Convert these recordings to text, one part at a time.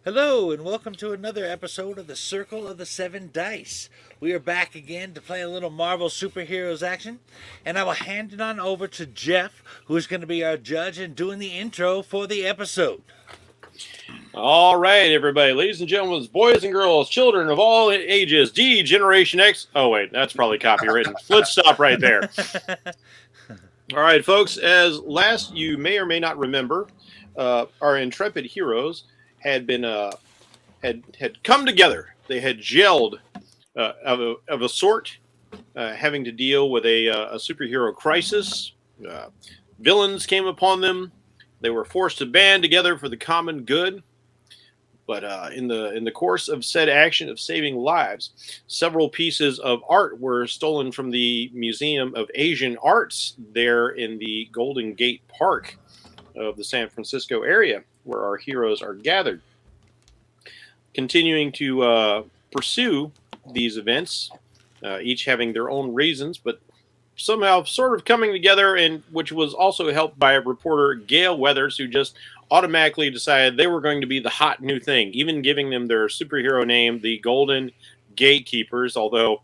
Hello, and welcome to another episode of the Circle of the Seven Dice. We are back again to play a little Marvel Superheroes action, and I will hand it on over to Jeff, who is going to be our judge and doing the intro for the episode. All right, everybody, ladies and gentlemen, boys and girls, children of all ages, D, Generation X. Oh, wait, that's probably copywritten. Let's stop right there. All right, folks, as last you may or may not remember, our intrepid heroes had been had come together. They had gelled of a sort, having to deal with a superhero crisis. Villains came upon them. They were forced to band together for the common good. But in the course of said action of saving lives, several pieces of art were stolen from the Museum of Asian Arts there in the Golden Gate Park of the San Francisco area, where our heroes are gathered. Continuing to pursue these events, each having their own reasons, but somehow sort of coming together, and which was also helped by reporter Gail Weathers, who just automatically decided they were going to be the hot new thing, even giving them their superhero name, the Golden Gatekeepers, although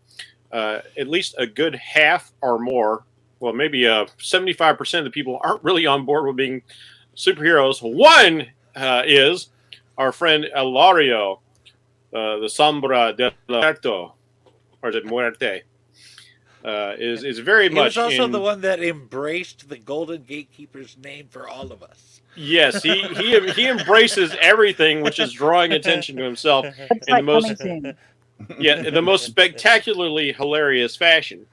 at least a good half or more, well, maybe 75% of the people aren't really on board with being superheroes. One is our friend Elario, the Sombra del Muerto, or is it Muerte? Is very much. He was also the one that embraced the Golden Gatekeeper's name for all of us. Yes, he embraces everything, which is drawing attention to himself in the most in the most spectacularly hilarious fashion.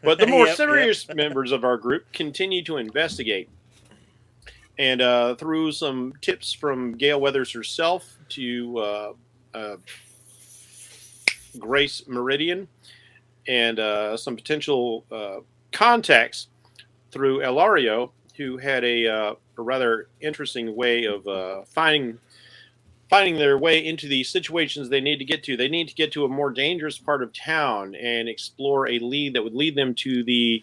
But the more serious members of our group continue to investigate, and through some tips from Gail Weathers herself to Grace Meridian, and some potential contacts through Elario, who had a rather interesting way of finding their way into the situations they need to get to. They need to get to a more dangerous part of town and explore a lead that would lead them to the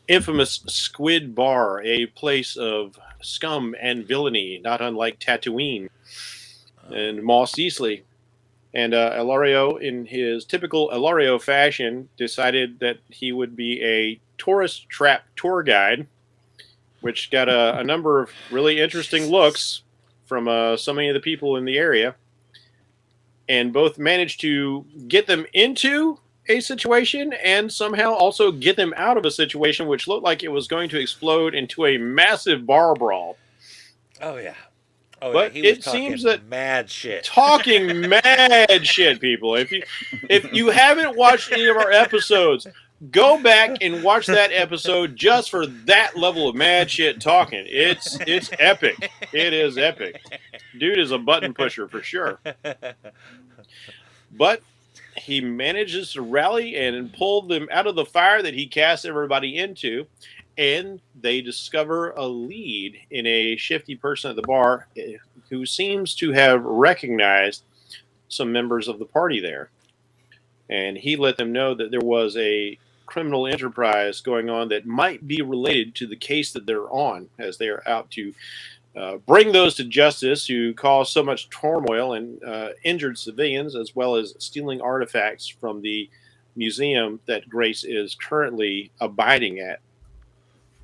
infamous Squid Bar, a place of scum and villainy, not unlike Tatooine and Moss Eisley. And Elario, in his typical Elario fashion, decided that he would be a tourist trap tour guide, which got a number of really interesting looks from so many of the people in the area, and both managed to get them into a situation and somehow also get them out of a situation which looked like it was going to explode into a massive bar brawl. Oh, yeah. Oh, but yeah, it seems that mad shit. Talking mad shit, people. If you haven't watched any of our episodes, go back and watch that episode just for that level of mad shit talking. It's epic. It is epic. Dude is a button pusher for sure. But he manages to rally and pull them out of the fire that he cast everybody into. And they discover a lead in a shifty person at the bar who seems to have recognized some members of the party there. And he let them know that there was a criminal enterprise going on that might be related to the case that they're on, as they are out to bring those to justice who caused so much turmoil and injured civilians, as well as stealing artifacts from the museum that Grace is currently abiding at.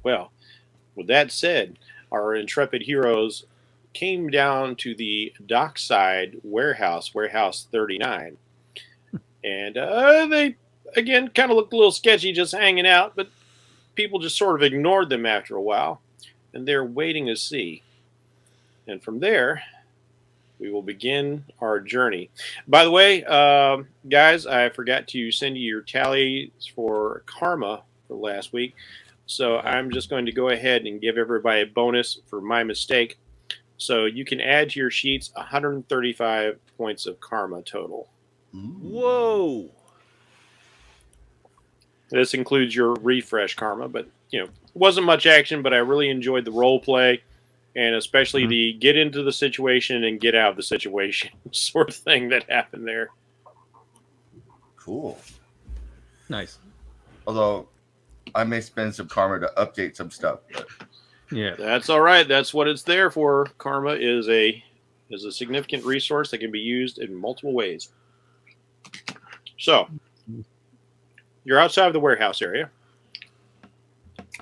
Well, with that said, our intrepid heroes came down to the dockside warehouse 39. And they, again, kind of looked a little sketchy just hanging out, but people just sort of ignored them after a while. And they're waiting to see. And from there, we will begin our journey. By the way, guys, I forgot to send you your tallies for karma for last week. So I'm just going to go ahead and give everybody a bonus for my mistake. So you can add to your sheets 135 points of karma total. Whoa! This includes your refresh karma, but it wasn't much action, but I really enjoyed the role play, and especially the get into the situation and get out of the situation sort of thing that happened there. Cool. Nice. Although I may spend some karma to update some stuff. But... Yeah, that's all right. That's what it's there for. Karma is a is a significant resource that can be used in multiple ways. So, you're outside of the warehouse area.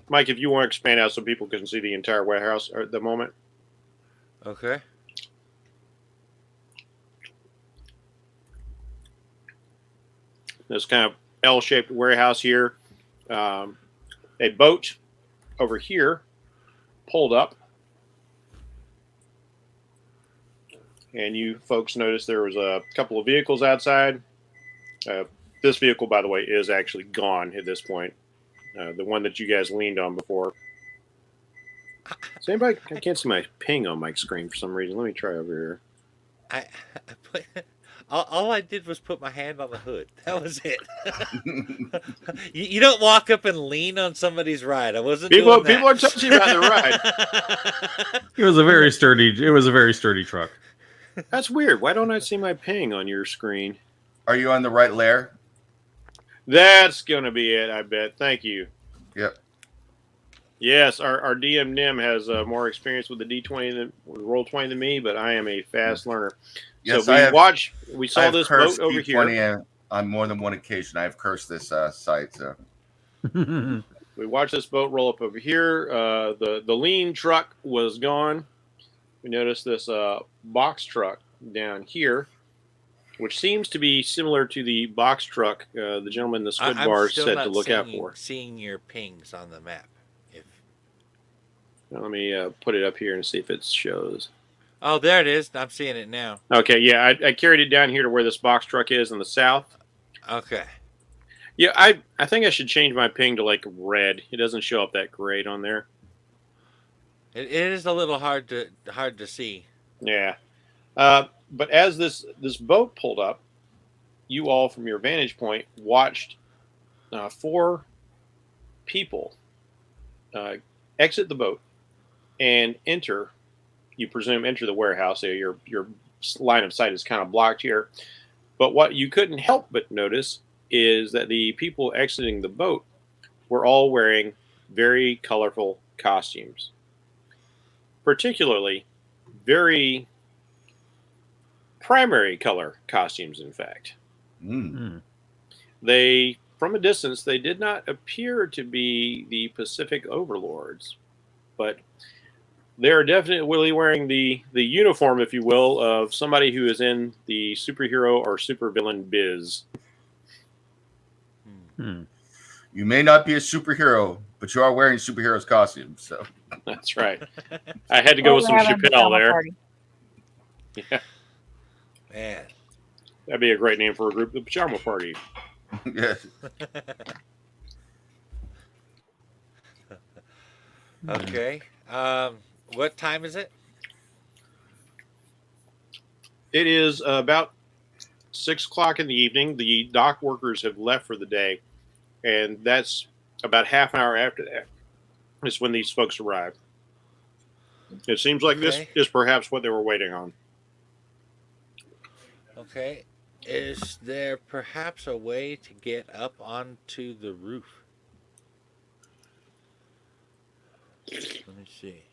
Mike, if you want to expand out so people can see the entire warehouse at the moment. Okay. This kind of L-shaped warehouse here. A boat over here pulled up. And you folks noticed there was a couple of vehicles outside. This vehicle, by the way, is actually gone at this point. The one that you guys leaned on before. Does anybody? I can't see my ping on my screen for some reason. Let me try over here. I put, all I did was put my hand on the hood. That was it. You don't walk up and lean on somebody's ride. I wasn't People doing that. are touchy about their ride. It was a very sturdy truck. That's weird. Why don't I see my ping on your screen? Are you on the right layer? That's going to be it, I bet. Thank you. Yep. Yes, our DM Nim has more experience with the D20 than with Roll20 than me, but I am a fast learner. Yes, so we saw this boat over here. On more than one occasion, I've cursed this site. So. We watched this boat roll up over here. The lean truck was gone. We noticed this box truck down here, which seems to be similar to the box truck the gentleman in the squid bar said to look out for. Seeing your pings on the map. Now, let me put it up here and see if it shows. Oh, there it is. I'm seeing it now. Okay, yeah, I carried it down here to where this box truck is in the south. Okay. Yeah, I think I should change my ping to like red. It doesn't show up that great on there. It is a little hard to see. Yeah, but as this boat pulled up, you all from your vantage point watched 4 people exit the boat and enter. You presume enter the warehouse. So your line of sight is kind of blocked here. But what you couldn't help but notice is that the people exiting the boat were all wearing very colorful costumes. Particularly very primary color costumes, in fact. They, from a distance, they did not appear to be the Pacific Overlords, but they're definitely wearing the uniform, if you will, of somebody who is in the superhero or supervillain biz. You may not be a superhero, but you are wearing superheroes costumes. So that's right. I had to go with some Chappelle there. Party. Yeah, Man, that'd be a great name for a group, the Pajama Party. yes. Okay. What time is it? It is about 6 o'clock in the evening. The dock workers have left for the day, and that's about half an hour after that is when these folks arrive. It seems like this is perhaps what they were waiting on. Okay. Is there perhaps a way to get up onto the roof? Let me see.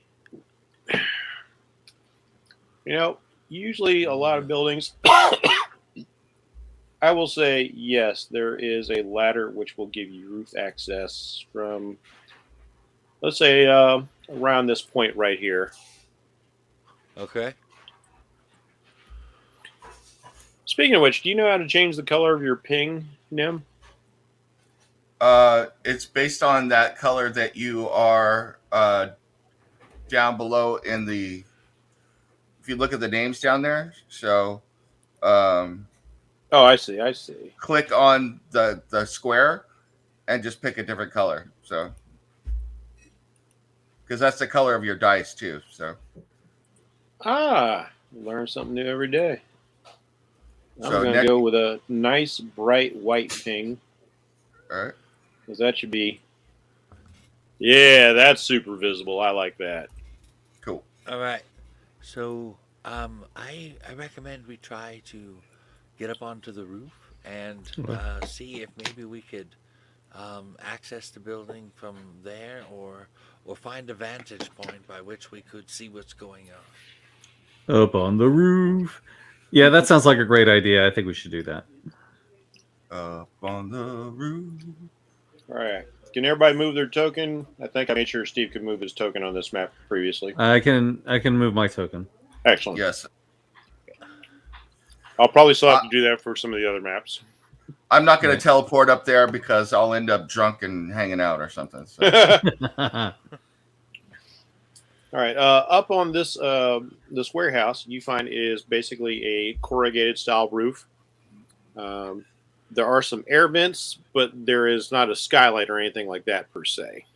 You know, usually a lot of buildings, I will say, yes, there is a ladder which will give you roof access from, let's say, around this point right here. Okay. Speaking of which, do you know how to change the color of your ping, Nim? It's based on that color that you are down below in the. If you look at the names down there, so. Oh, I see. Click on the square, and just pick a different color. So. Because that's the color of your dice too. So. Learn something new every day. I'm So going to go with a nice, bright white ping. All right. Because that should be... Yeah, that's super visible. I like that. Cool. All right. So, I recommend we try to get up onto the roof and see if maybe we could access the building from there, or find a vantage point by which we could see what's going on. Up on the roof. Yeah, that sounds like a great idea. I think we should do that. Up on the roof. All right. Can everybody move their token? I think I made sure Steve could move his token on this map previously. I can move my token. Excellent. Yes. I'll probably still have to do that for some of the other maps. I'm not going to teleport up there because I'll end up drunk and hanging out or something. So. All right. Up on this this warehouse, you find is basically a corrugated style roof. There are some air vents, but there is not a skylight or anything like that per se.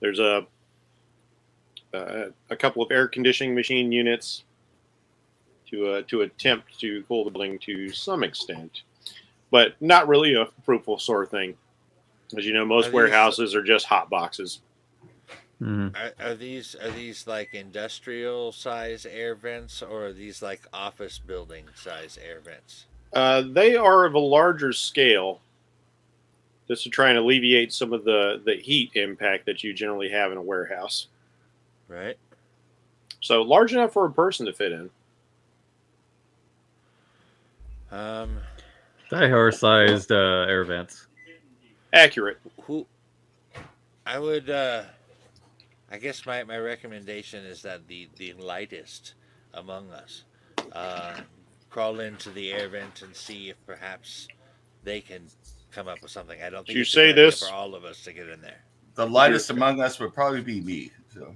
There's a couple of air conditioning machine units to attempt to cool the building to some extent, but not really a fruitful sort of thing. As you know, most warehouses are just hot boxes. Mm-hmm. Are these like industrial size air vents, or are these like office building size air vents? They are of a larger scale, just to try and alleviate some of the heat impact that you generally have in a warehouse. Right. So large enough for a person to fit in. Die-sized air vents. Accurate. Who? I would. I guess my recommendation is that the lightest among us crawl into the air vent and see if perhaps they can come up with something. I don't think You it's a say good idea this? for all of us to get in there. The lightest among us would probably be me. So.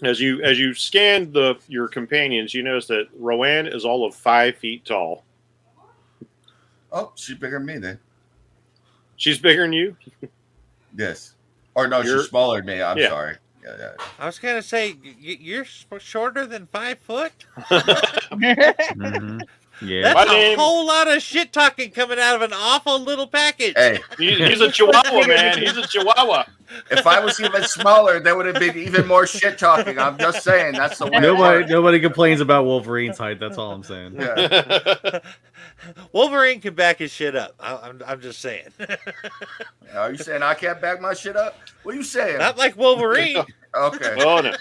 As you scan your companions, you notice that Rowan is all of 5 feet tall. Oh, she's bigger than me then. She's bigger than you? Yes. Or no, she's smaller than me. I'm Yeah. sorry. Yeah. I was gonna say you're shorter than 5 foot. Mm-hmm. Yeah. That's a whole lot of shit talking coming out of an awful little package. Hey, he's a chihuahua, man. He's a chihuahua. if I was even smaller, there would have been even more shit talking. I'm just saying that's the way. Nobody complains about Wolverine's height. That's all I'm saying. Yeah. Wolverine can back his shit up. I'm just saying. Are you saying I can't back my shit up? What are you saying? Not like Wolverine. Okay. Oh no.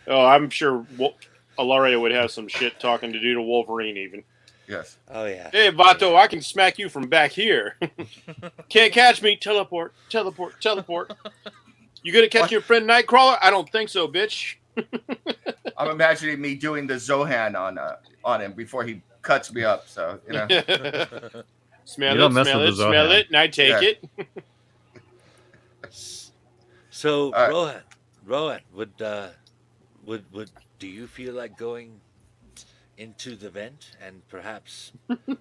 Oh, I'm sure Alaria would have some shit talking to do to Wolverine even. Yes. Oh yeah. Hey Vato, I can smack you from back here. Can't catch me. Teleport. You gonna catch your friend Nightcrawler? I don't think so, bitch. I'm imagining me doing the Zohan on him before he cuts me up. So Smell You don't mess it, with the smell Zohan. it, and I take it. So right. Rowan, would do you feel like going into the vent and perhaps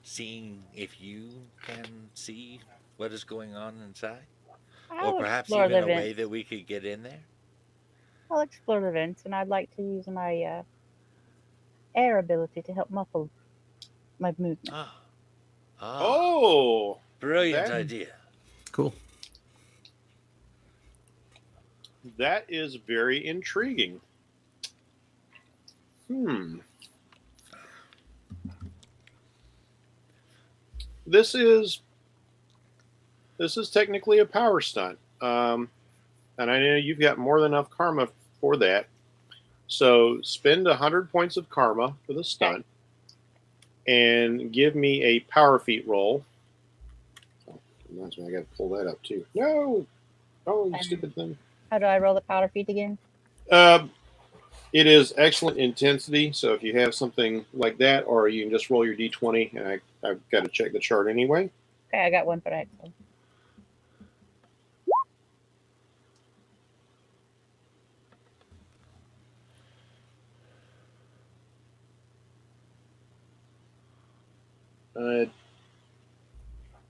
seeing if you can see what is going on inside, I'll or perhaps explore even the a way vents. that we could get in there? I'll explore the vents, and I'd like to use my air ability to help muffle my movement. Oh, Brilliant that- idea. Cool. that is very intriguing. This is technically a power stunt. And I know you've got more than enough karma for that. So spend 100 points of karma for the stunt and give me a power feat roll. Oh, reminds me, I got to pull that up too. No! Oh, you stupid thing. How do I roll the powder feet again? It is excellent intensity. So if you have something like that, or you can just roll your d20, and I've got to check the chart anyway. Okay, I got one for excellent.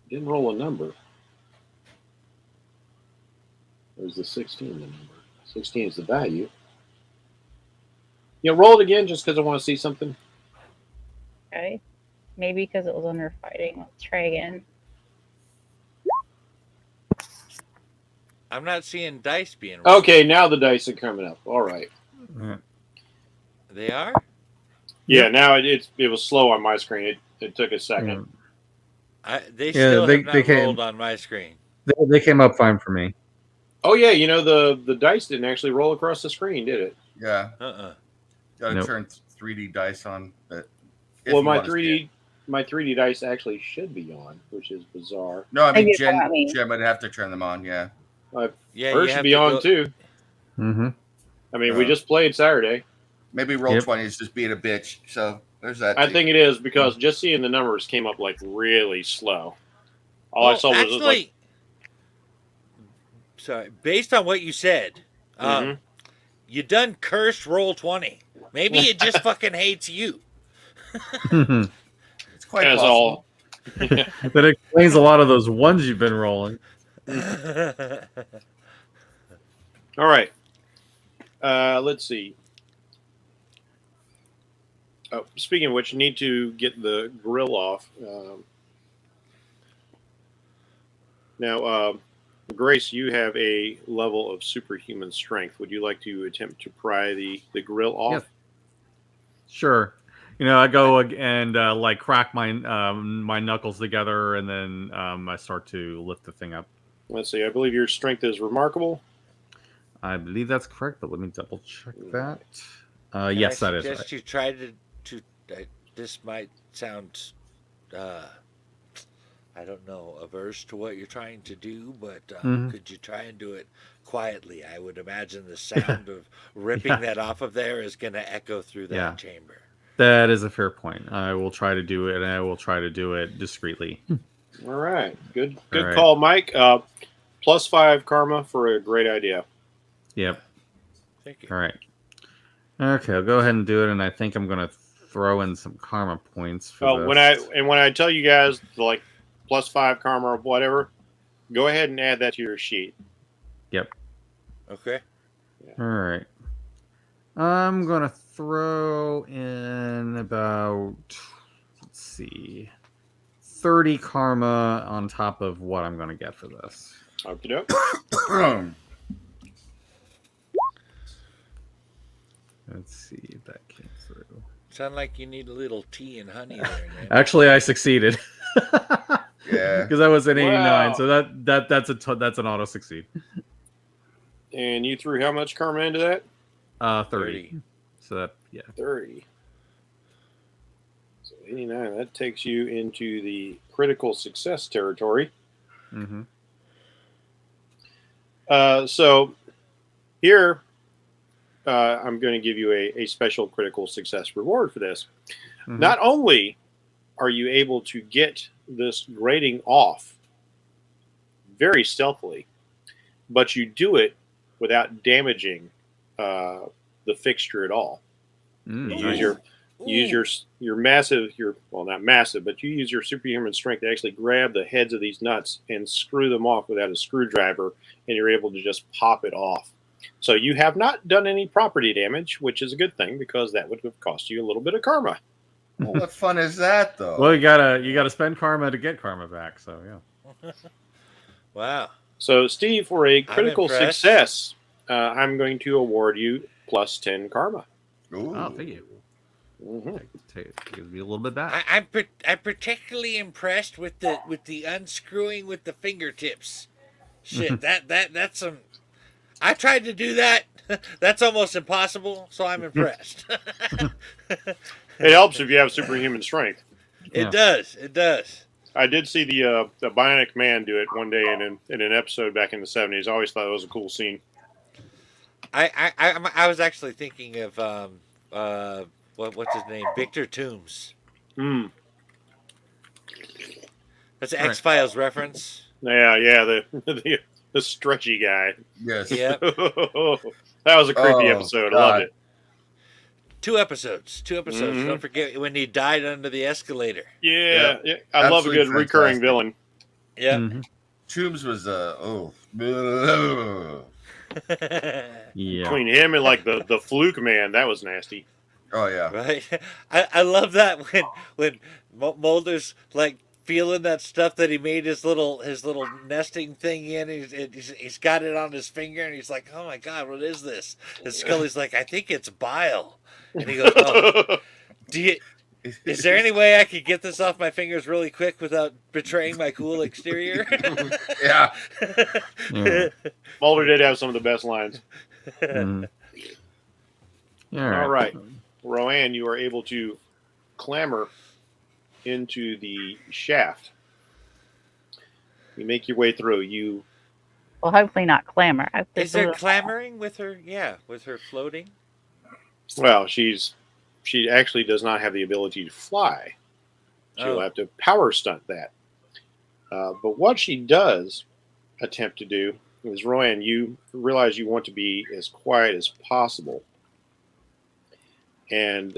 Didn't roll a number. Or is the 16 the number? 16 is the value. Roll it again just because I want to see something. Okay. Maybe because it was under fighting. Let's try again. I'm not seeing dice being rolled. Okay, now the dice are coming up. All right. They are? Yeah, now it was slow on my screen. It took a second. They still they have not came- rolled on my screen. They came up fine for me. Oh yeah, you know the dice didn't actually roll across the screen, did it? Yeah, Uh-uh. got to Nope. turn 3D dice on. But if Well, you want to see it. my 3D dice actually should be on, which is bizarre. No, I Think mean you're talking about me. Jen would have to turn them on. Yeah, Yeah, Hers you should have be to on go. too. Mm-hmm. I mean, we Uh, just played Saturday. maybe roll Yep. 20 is just being a bitch. So there's that. I too. think it is because just seeing the numbers came up like really slow. All I Well, saw was actually, like, sorry. Based on what you said, Mhm. you done cursed roll 20. Maybe it just fucking hates you. It's quite that's possible. all. That explains a lot of those ones you've been rolling. All right. Let's see. Oh, speaking of which, you need to get the grill off. Now, Grace, you have a level of superhuman strength. Would you like to attempt to pry the grill off? Yes. Sure. I go and like crack my my knuckles together, and then I start to lift the thing up. Let's see. I believe your strength is remarkable. I believe that's correct, but let me double check that. Can Yes, I that is suggest right. you try to this might sound, I don't know, averse to what you're trying to do, but Mhm. could you try and do it quietly? I would imagine the sound of ripping Yeah. that off of there is going to echo through that Yeah. chamber. That is a fair point. I will try to do it, and I will try to do it discreetly. All right. Good right. call, Mike. +5 karma for a great idea. Yep. Thank you. All right. Okay, I'll go ahead and do it, and I think I'm going to throw in some karma points for Well, this. when I tell you guys like +5 karma or whatever, go ahead and add that to your sheet. Yep. Okay. All right. I'm going to throw in about, let's see, 30 karma on top of what I'm going to get for this. Okie doke. Let's see if that came through. Sound like you need a little tea and honey there. Man. Actually, I succeeded. Yeah. Because I was an 89, Wow. so that's an auto succeed. And you threw how much karma into that? 30. So that, yeah. 30. So 89. That takes you into the critical success territory. Mm-hmm. So here, I'm going to give you a special critical success reward for this. Mm-hmm. Not only are you able to get this grating off very stealthily, but you do it without damaging the fixture at all. Mm, You nice. use your massive, well, not massive, but you use your superhuman strength to actually grab the heads of these nuts and screw them off without a screwdriver, and you're able to just pop it off. So you have not done any property damage, which is a good thing because that would have cost you a little bit of karma. Well, what fun is that, though? Well, you gotta spend karma to get karma back. So yeah. Wow. So Steve, for a critical impressed. success, I'm going to award you +10 karma. Ooh. Oh, thank you. Mhm. Gives me a little bit back. I'm particularly impressed with the unscrewing with the fingertips. Shit, that's some. I tried to do that. That's almost impossible. So I'm impressed. It helps if you have superhuman strength. It Yeah. does. It does. I did see the Bionic Man do it one day in an episode back in the 70s. I always thought it was a cool scene. I was actually thinking of what's his name, Victor Toombs. Mm. That's an Right. X-Files reference. Yeah, the stretchy guy. Yes. Yep. That was a creepy Oh, episode. I God. loved it. 2 episodes. 2 episodes. Mhm. Don't forget when he died under the escalator. Yeah, I love a Absolutely good recurring fantastic. villain. Yeah. Mhm. Tubes was Yeah. Between him and like the Fluke Man, that was nasty. oh yeah. Right. I love that when Mulder's like feeling that stuff that he made his little nesting thing in. He's got it on his finger and he's like, oh my god, what is this? And Scully's like, I think it's bile. And he goes, oh, do Is there any way I could get this off my fingers really quick without betraying my cool exterior? Yeah. Yeah. Mulder did have some of the best lines. Mm. All right. Roanne, you are able to clamber into the shaft. You make your way through. You Well, hopefully not clamor. Is there clamoring with her? Yeah, with her floating. well, she actually does not have the ability to fly. She'll Oh. have to power stunt that. But what she does attempt to do is, Roanne, you realize you want to be as quiet as possible. And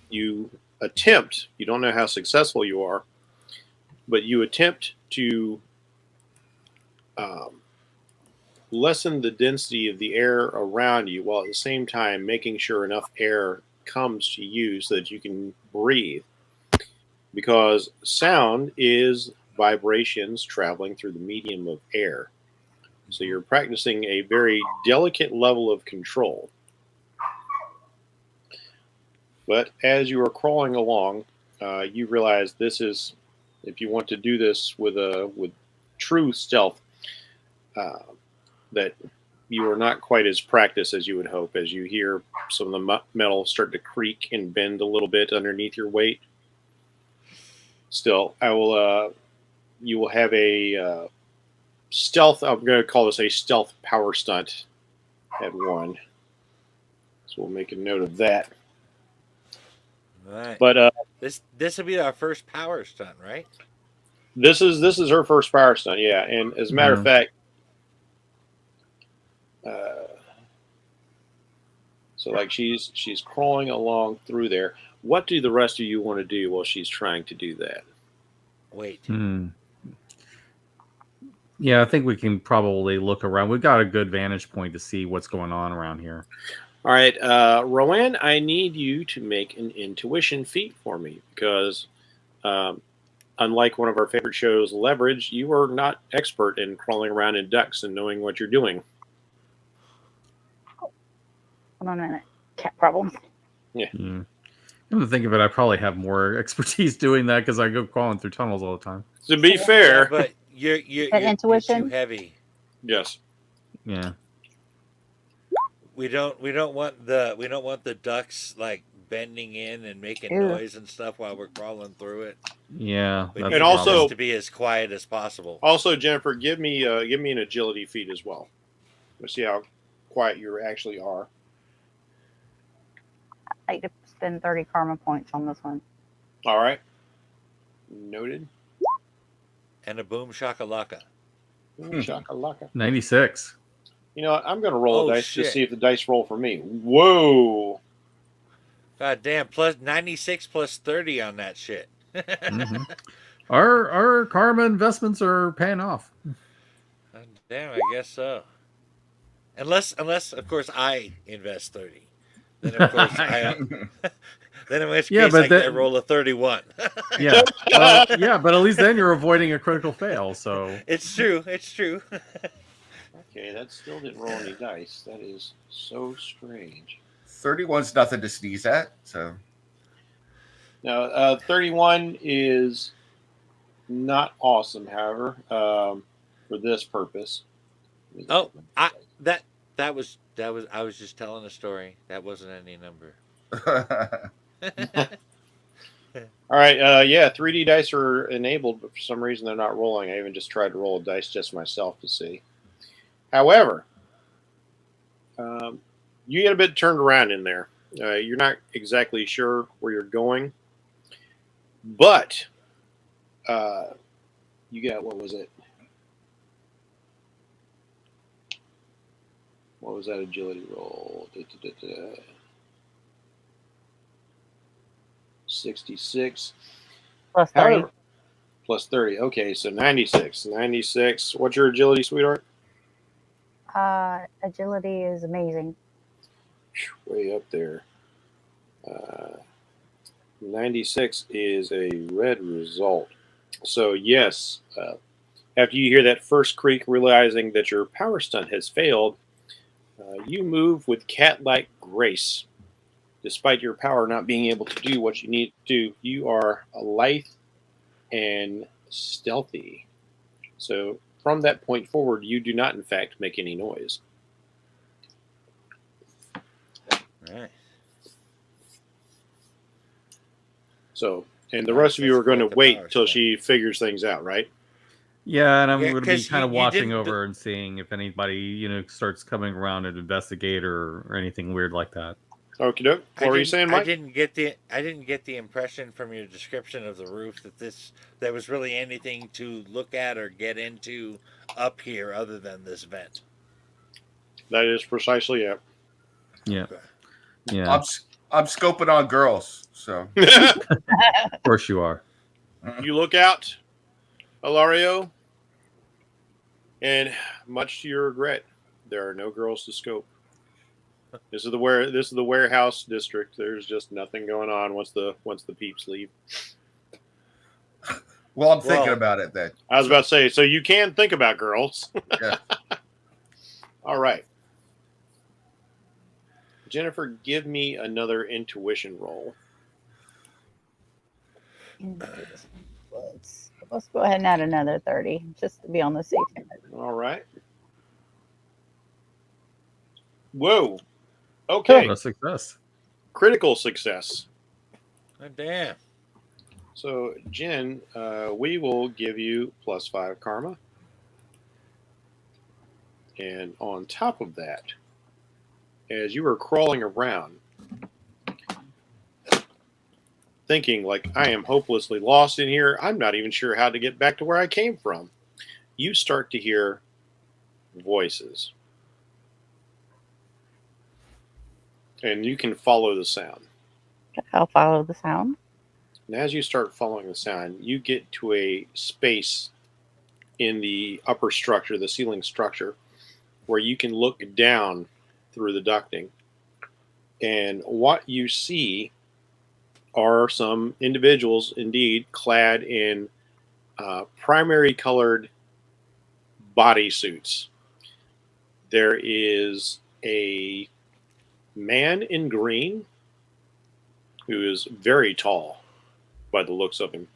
you attempt, you don't know how successful you are, but you attempt to lessen the density of the air around you while at the same time making sure enough air comes to you so that you can breathe. Because sound is vibrations traveling through the medium of air. So you're practicing a very delicate level of control. But as you are crawling along, you realize this is, if you want to do this with true stealth, that you are not quite as practiced as you would hope, as you hear some of the metal start to creak and bend a little bit underneath your weight. Still, you will have a stealth. I'm going to call this a stealth power stunt at 1. So we'll make a note of that. Right. But This will be our first power stunt, right? this is her first power stunt, yeah. And as a matter of fact, so like she's crawling along through there. What do the rest of you want to do while she's trying to do that? Wait. Yeah, I think we can probably look around. We've got a good vantage point to see what's going on around here. All right, Roanne, I need you to make an intuition feat for me because, unlike one of our favorite shows, Leverage, you are not expert in crawling around in ducks and knowing what you're doing. Hold on a minute. Cat problem. Yeah. Come to think of it, I probably have more expertise doing that because I go crawling through tunnels all the time. To be fair, But you're intuition? too heavy. Yes. Yeah. We don't want the ducks like bending in and making Ew. noise and stuff while we're crawling through it. Yeah. We that's need And the also- problem. this to be as quiet as possible. Also, Jennifer, give me an agility feat as well. Let's see how quiet you actually are. I like to spend 30 karma points on this one. All right. Noted. And a boom shakalaka. Shakalaka. 96. You know what? I'm going to roll Oh, a dice shit. to see if the dice roll for me. Whoa. God damn! Plus 96 plus 30 on that shit. Mhm. Our karma investments are paying off. God damn, I guess so. Unless of course I invest 30. Then of course then in which case Yeah, but I roll a 31. Yeah. Well, yeah, but at least then you're avoiding a critical fail. So It's true. Okay, that still didn't roll any dice. That is so strange. 31's nothing to sneeze at. So Now, 31 is not awesome, however, for this purpose. Oh, that was I was just telling a story. That wasn't any number. All right, yeah, 3D dice are enabled, but for some reason they're not rolling. I even just tried to roll a dice just myself to see. However, you get a bit turned around in there. You're not exactly sure where you're going, but you got, what was it? What was that agility roll? 66. Plus 30. However, plus 30. Okay, so 96. 96. What's your agility, sweetheart? Agility is amazing. Way up there. 96 is a red result. So, yes, after you hear that first creak, realizing that your power stunt has failed, you move with cat-like grace Despite your power not being able to do what you need to do, you are lithe and stealthy. So from that point forward, you do not, in fact, make any noise. Right. So, and the Nice, rest of you that's are going to quite the wait power till set. she figures things out, right? Yeah, and I'm Yeah, going to be 'cause kind of you watching didn't- over and seeing if anybody, starts coming around and investigate or anything weird like that. Okie doke. What were you saying, I Mike? didn't get the impression from your description of the roof that there was really anything to look at or get into up here other than this vent. That is precisely it. Yeah, Okay. yeah, I'm scoping on girls, so of course you are. You look out, Ilario, and much to your regret, there are no girls to scope. This is the warehouse district. There's just nothing going on once the peeps leave. well, I'm thinking Well- about it then. I was about to say, so you can think about girls. Yeah. All right. Jennifer, give me another intuition roll. Let's go ahead and add another 30, just to be on the safe side. All right. Whoa. Okay. What a success. Critical success. Oh, damn. So, Jen, we will give you +5 karma. And on top of that, as you were crawling around, thinking, like, I am hopelessly lost in here, I'm not even sure how to get back to where I came from, you start to hear voices. And you can follow the sound. I'll follow the sound. And as you start following the sound, you get to a space in the upper structure, the ceiling structure, where you can look down through the ducting. And what you see are some individuals, indeed, clad in primary colored bodysuits. There is a man in green who is very tall by the looks of him.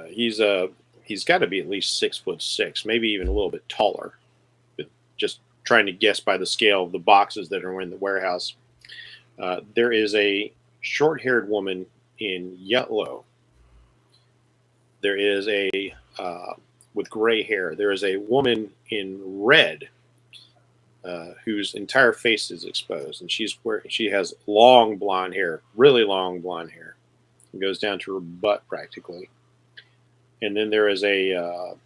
He's got to be at least 6'6", maybe even a little bit taller. But just trying to guess by the scale of the boxes that are in the warehouse. There is a short-haired woman in yellow. There is a with gray hair. There is a woman in red whose entire face is exposed, and she has long blonde hair, really long blonde hair. It goes down to her butt practically. And then there is the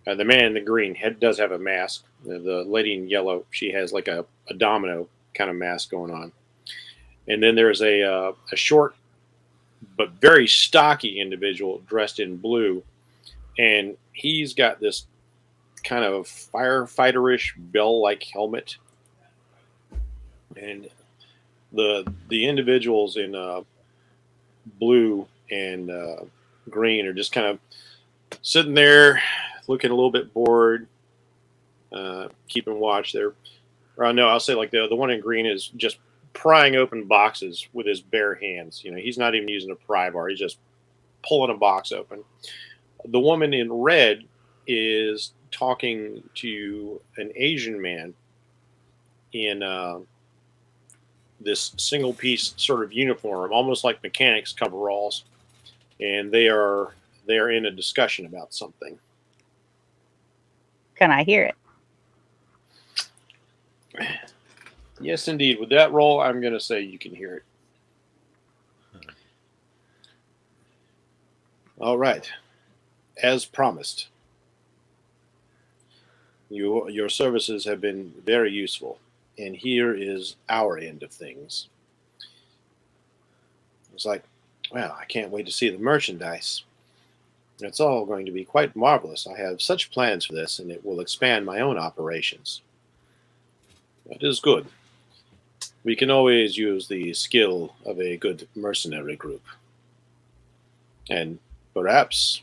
man in the green does have a mask. The lady in yellow, she has like a domino kind of mask going on. And then there's a short but very stocky individual dressed in blue, and he's got this kind of firefighterish bell-like helmet. And the individuals in blue and green are just kind of sitting there looking a little bit bored, keeping watch there. Or no, I'll say like the one in green is just prying open boxes with his bare hands. He's not even using a pry bar. He's just pulling a box open. The woman in red is talking to an Asian man in this single piece sort of uniform, almost like mechanics coveralls, and they are in a discussion about something. Can I hear it? Yes, indeed. With that roll, I'm going to say you can hear it. All right. As promised, your services have been very useful, and here is our end of things. It's like, well, I can't wait to see the merchandise. It's all going to be quite marvelous. I have such plans for this, and it will expand my own operations. That is good. We can always use the skill of a good mercenary group. And perhaps,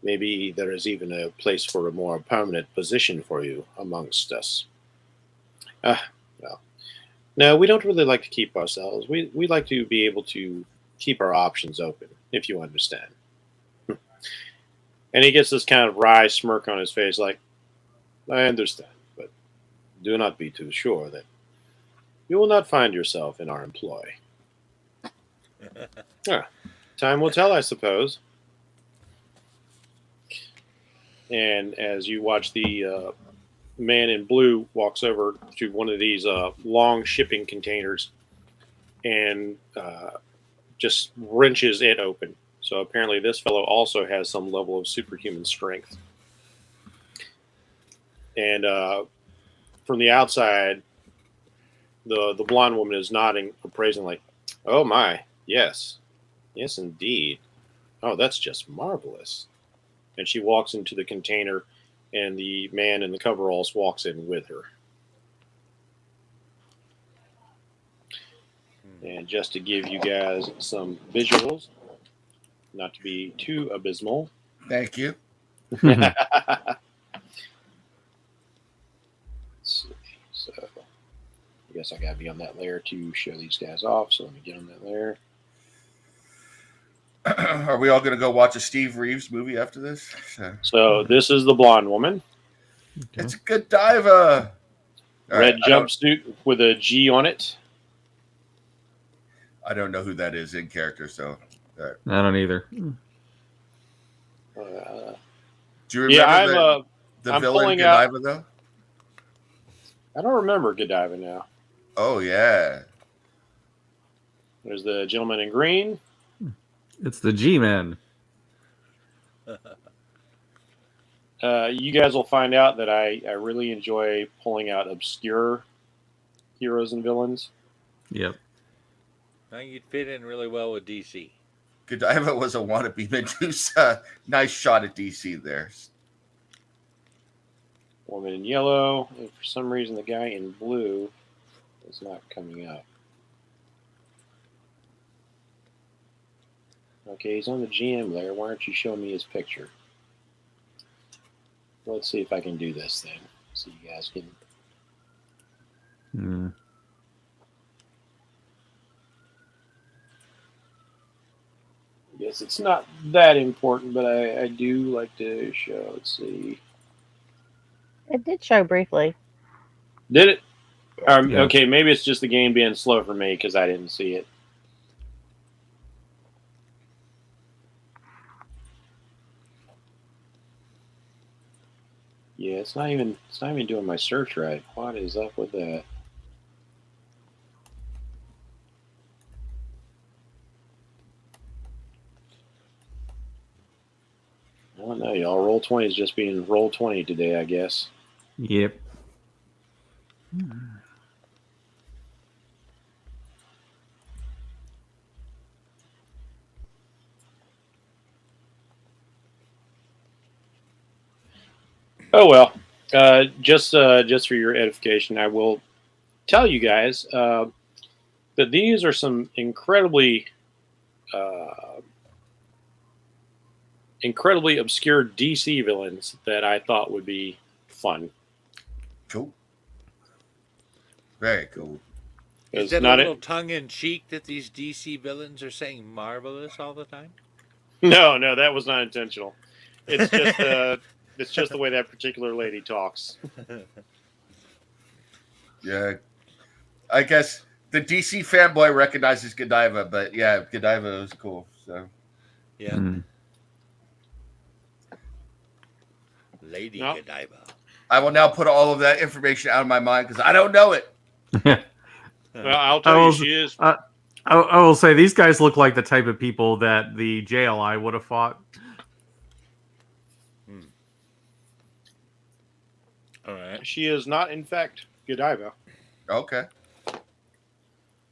maybe there is even a place for a more permanent position for you amongst us. Well, No, we don't really like to keep ourselves. We like to be able to keep our options open, if you understand. And he gets this kind of wry smirk on his face, like, I understand, but do not be too sure that you will not find yourself in our employ. Time will tell, I suppose. And as you watch the man in blue walks over to one of these long shipping containers and just wrenches it open. So apparently this fellow also has some level of superhuman strength. And from the outside, the blonde woman is nodding appraisingly. Oh my, yes. Yes, indeed. Oh, that's just marvelous. And she walks into the container, and the man in the coveralls walks in with her. And just to give you guys some visuals, not to be too abysmal. Thank you. So I guess I gotta be on that layer to show these guys off. So let me get on that layer. Are we all going to go watch a Steve Reeves movie after this? So this is the blonde woman. Okay. It's a good diver. Red jumpsuit with a G on it. I don't know who that is in character, so. I don't either. Do you remember the I'm villain pulling out- Godiva, though? I don't remember Godiva now. Oh, yeah. There's the gentleman in green. It's the G-Man. You guys will find out that I really enjoy pulling out obscure heroes and villains. Yep. I think you'd fit in really well with DC. Godiva was a wannabe Medusa. Nice shot at DC there. Woman in yellow, and for some reason the guy in blue is not coming up. Okay, he's on the GM layer. Why don't you show me his picture? Let's see if I can do this thing. So you guys can. Hmm. Yes, it's not that important, but I do like to show. Let's see. It did show briefly. Did it? Yeah. Okay, maybe it's just the game being slow for me because I didn't see it. Yeah, it's not even doing my search right. What is up with that? I don't know, y'all. Roll 20 is just being roll 20 today, I guess. Yep. Oh well. Just for your edification, I will tell you guys that these are some incredibly obscure DC villains that I thought would be fun. Cool. Very cool. Is It's that not a little tongue-in-cheek that these DC villains are saying marvelous all the time? No, that was not intentional. It's just it's just the way that particular lady talks. Yeah. I guess the DC fanboy recognizes Godiva, but yeah, Godiva was cool. So Yeah. Hmm. Lady Nope. Godiva. I will now put all of that information out of my mind because I don't know it. Well, I'll tell you, she is. I will say these guys look like the type of people that the JLI would have fought. All right. She is not, in fact, Godiva. Okay.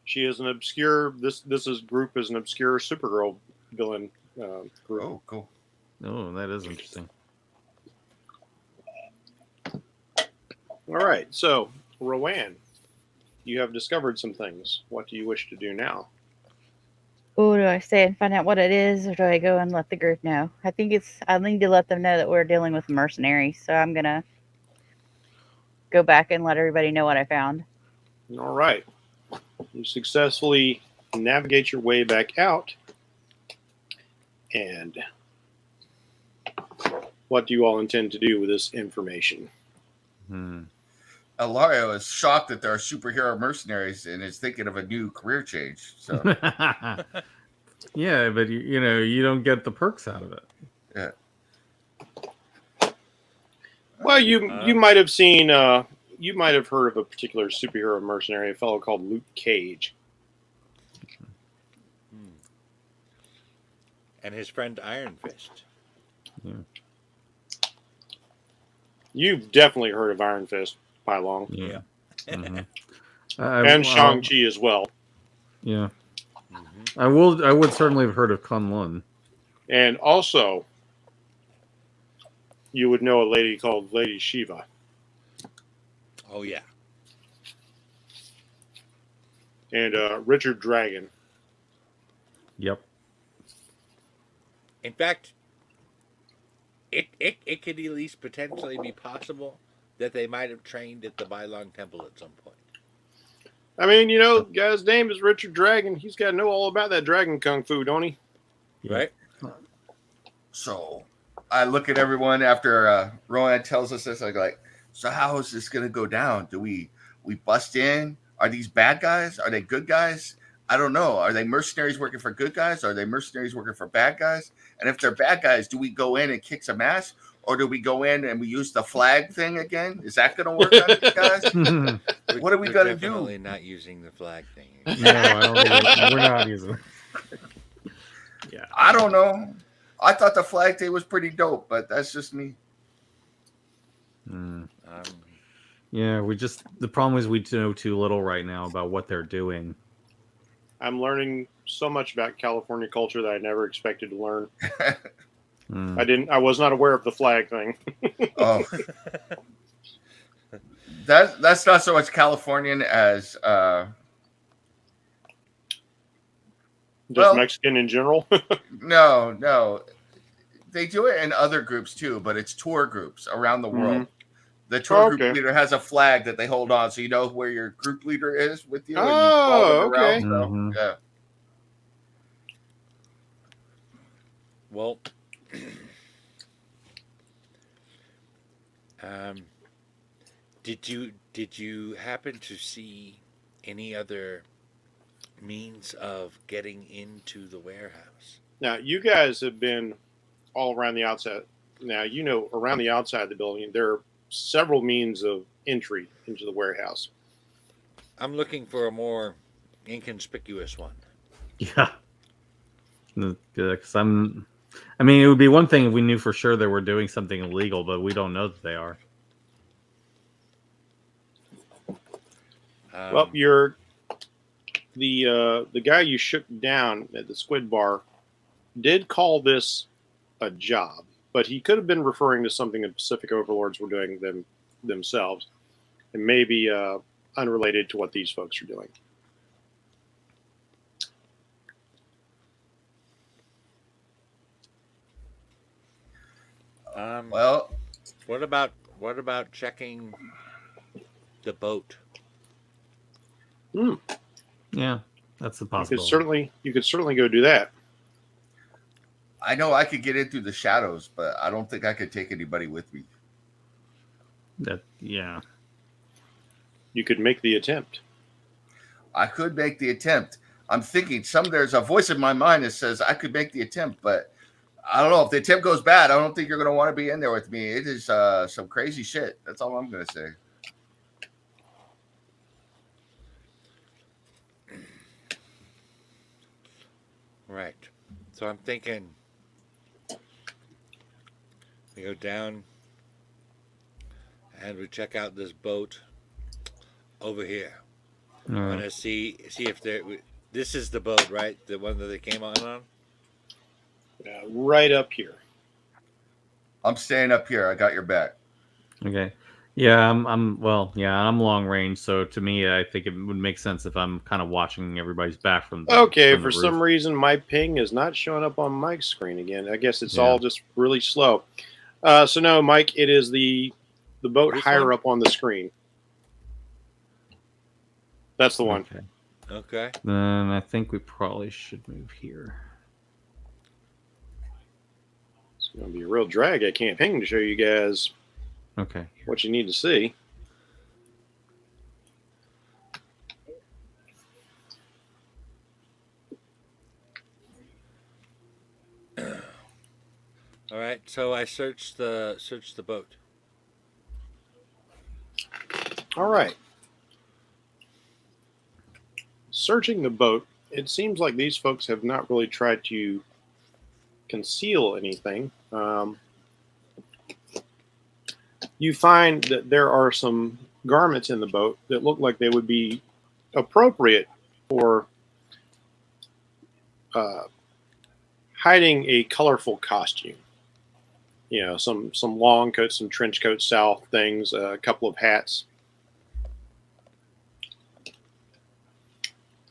She is an obscure. This group is an obscure Supergirl villain group. Oh, cool. Oh, that is interesting. All right, so Rowan, you have discovered some things. What do you wish to do now? Oh, do I stay and find out what it is, or do I go and let the group know? I need to let them know that we're dealing with mercenaries, so I'm gonna go back and let everybody know what I found. All right. You successfully navigate your way back out. And what do you all intend to do with this information? Alario is shocked that there are superhero mercenaries and is thinking of a new career change. So Yeah, but you don't get the perks out of it. yeah. Well, you might have seen, you might have heard of a particular superhero mercenary, a fellow called Luke Cage. And his friend Iron Fist. Yeah. You've definitely heard of Iron Fist, Pylong. Yeah. And well, Shang-Chi as well. Yeah. I would certainly have heard of Kunlun. And also, you would know a lady called Lady Shiva. Oh, yeah. And Richard Dragon. Yep. In fact, it could at least potentially be possible that they might have trained at the Bailong Temple at some point. I mean, the guy's name is Richard Dragon. He's got to know all about that dragon kung fu, don't he? Right? So I look at everyone after Rowan tells us this. I go like, so how is this going to go down? Do we bust in? Are these bad guys? Are they good guys? I don't know. Are they mercenaries working for good guys? Are they mercenaries working for bad guys? And if they're bad guys, do we go in and kick some ass? Or do we go in and we use the flag thing again? Is that going to work on these guys? What are we going to do? Definitely not using the flag thing. No, I don't think we're not using it. Yeah. I don't know. I thought the flag thing was pretty dope, but that's just me. Yeah, the problem is we know too little right now about what they're doing. I'm learning so much about California culture that I never expected to learn. I was not aware of the flag thing. Oh, that's not so much Californian as Just Mexican in general. no, they do it in other groups too, but it's tour groups around the world. The tour group leader has a flag that they hold on, so you know where your group leader is with you. And you follow them okay. around, so, yeah. Well, did you happen to see any other means of getting into the warehouse? Now, you guys have been all around the outside. Now, around the outside of the building, there are several means of entry into the warehouse. I'm looking for a more inconspicuous one. Yeah. Because it would be one thing if we knew for sure that we're doing something illegal, but we don't know that they are. Well, the guy you shook down at the Squid Bar did call this a job, but he could have been referring to something the Pacific Overlords were doing themselves, and maybe unrelated to what these folks are doing. Well, what about checking the boat? Yeah, that's the possibility. You could certainly go do that. I know I could get in through the shadows, but I don't think I could take anybody with me. Yeah. You could make the attempt. I could make the attempt. I'm thinking there's a voice in my mind that says I could make the attempt, but I don't know. If the attempt goes bad, I don't think you're going to want to be in there with me. It is some crazy shit. That's all I'm going to say. Right. So I'm thinking we go down and we check out this boat over here. I want to see if this is the boat, right? The one that they came on? Right up here. I'm staying up here. I got your back. Okay. Yeah, I'm long range, so to me, I think it would make sense if I'm kind of watching everybody's back from the Okay, from the for roof. some reason, my ping is not showing up on Mike's screen again. I guess it's all just really slow. So no, Mike, it is the boat higher up on the screen. That's the one. Okay. Okay. Then I think we probably should move here. It's going to be a real drag at campaign to show you guys Okay. what you need to see. All right. So I searched the boat. All right. Searching the boat, it seems like these folks have not really tried to conceal anything. You find that there are some garments in the boat that look like they would be appropriate for hiding a colorful costume. You know, some long coats, some trench coat style things, a couple of hats.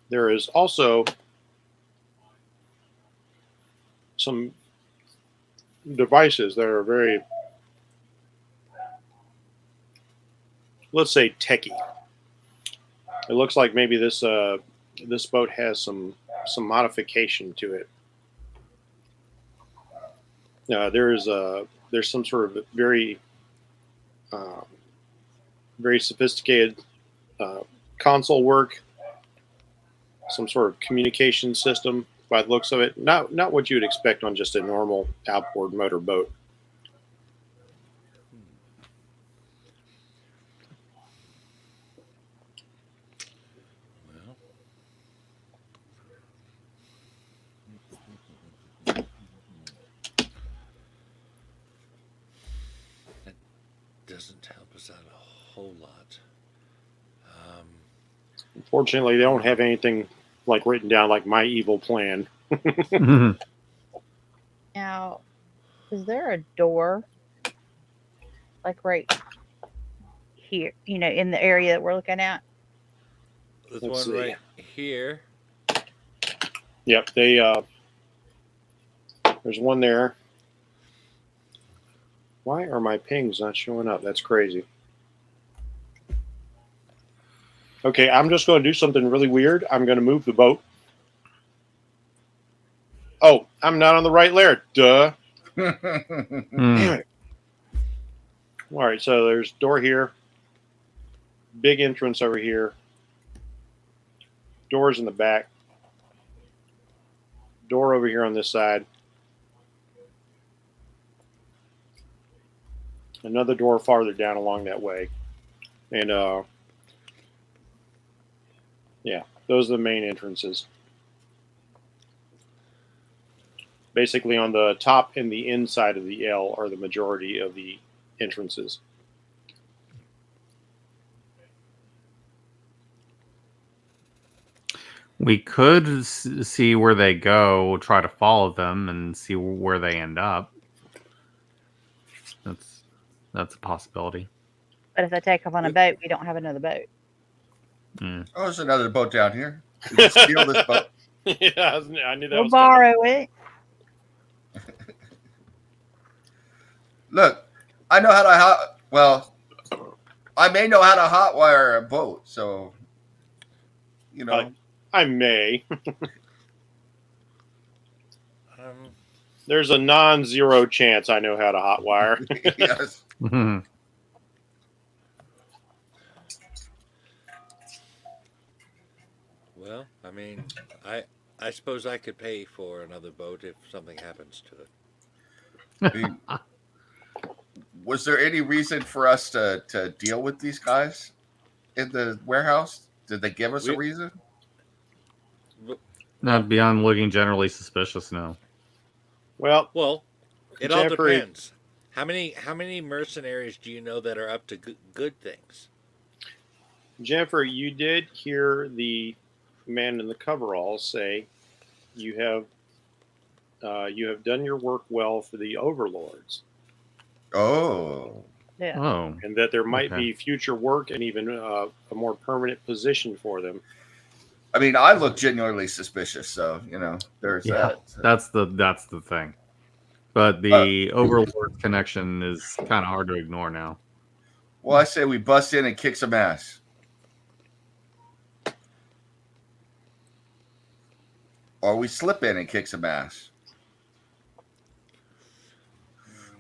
There is also some devices that are very, let's say, techie. It looks like maybe this boat has some modification to it. There's some sort of very very sophisticated console work, some sort of communication system by the looks of it. Not what you would expect on just a normal outboard motor boat. Well, that doesn't help us out a whole lot. Unfortunately, they don't have anything like written down like my evil plan. Now, is there a door, like right here? You know, in the area that we're looking at. There's Let's one see. right here. Yep, there's one there. Why are my pings not showing up? That's crazy. Okay, I'm just going to do something really weird. I'm going to move the boat. Oh, I'm not on the right layer. Duh. Damn it. All right, so there's door here. Big entrance over here. Doors in the back. Door over here on this side. Another door farther down along that way. And yeah, those are the main entrances. Basically on the top and the inside of the L are the majority of the entrances. We could see where they go, try to follow them, and see where they end up. That's a possibility. But if they take off on a boat, we don't have another boat. Mm. Oh, there's another boat down here. Did you steal this boat? Yeah, I knew that We'll was coming. borrow it. Look, I know how to well, I may know how to hotwire a boat, so you know. I may. Um, There's a non-zero chance I know how to hotwire. Yes. well, I mean, I suppose I could pay for another boat if something happens to it. I mean, was there any reason for us to deal with these guys in the warehouse? Did they give us a reason? Not beyond looking generally suspicious, no. Well, it all Jeffrey- depends. How many mercenaries do you know that are up to good things? Jennifer, you did hear the man in the coveralls say you have done your work well for the overlords. Oh. Yeah. Oh. And that there might Okay. be future work and even a more permanent position for them. I mean, I look genuinely suspicious, so you know, there's Yeah, that. that's the thing. But the Overlord connection is kind of hard to ignore now. Well, I say we bust in and kick some ass. or we slip in and kick some ass,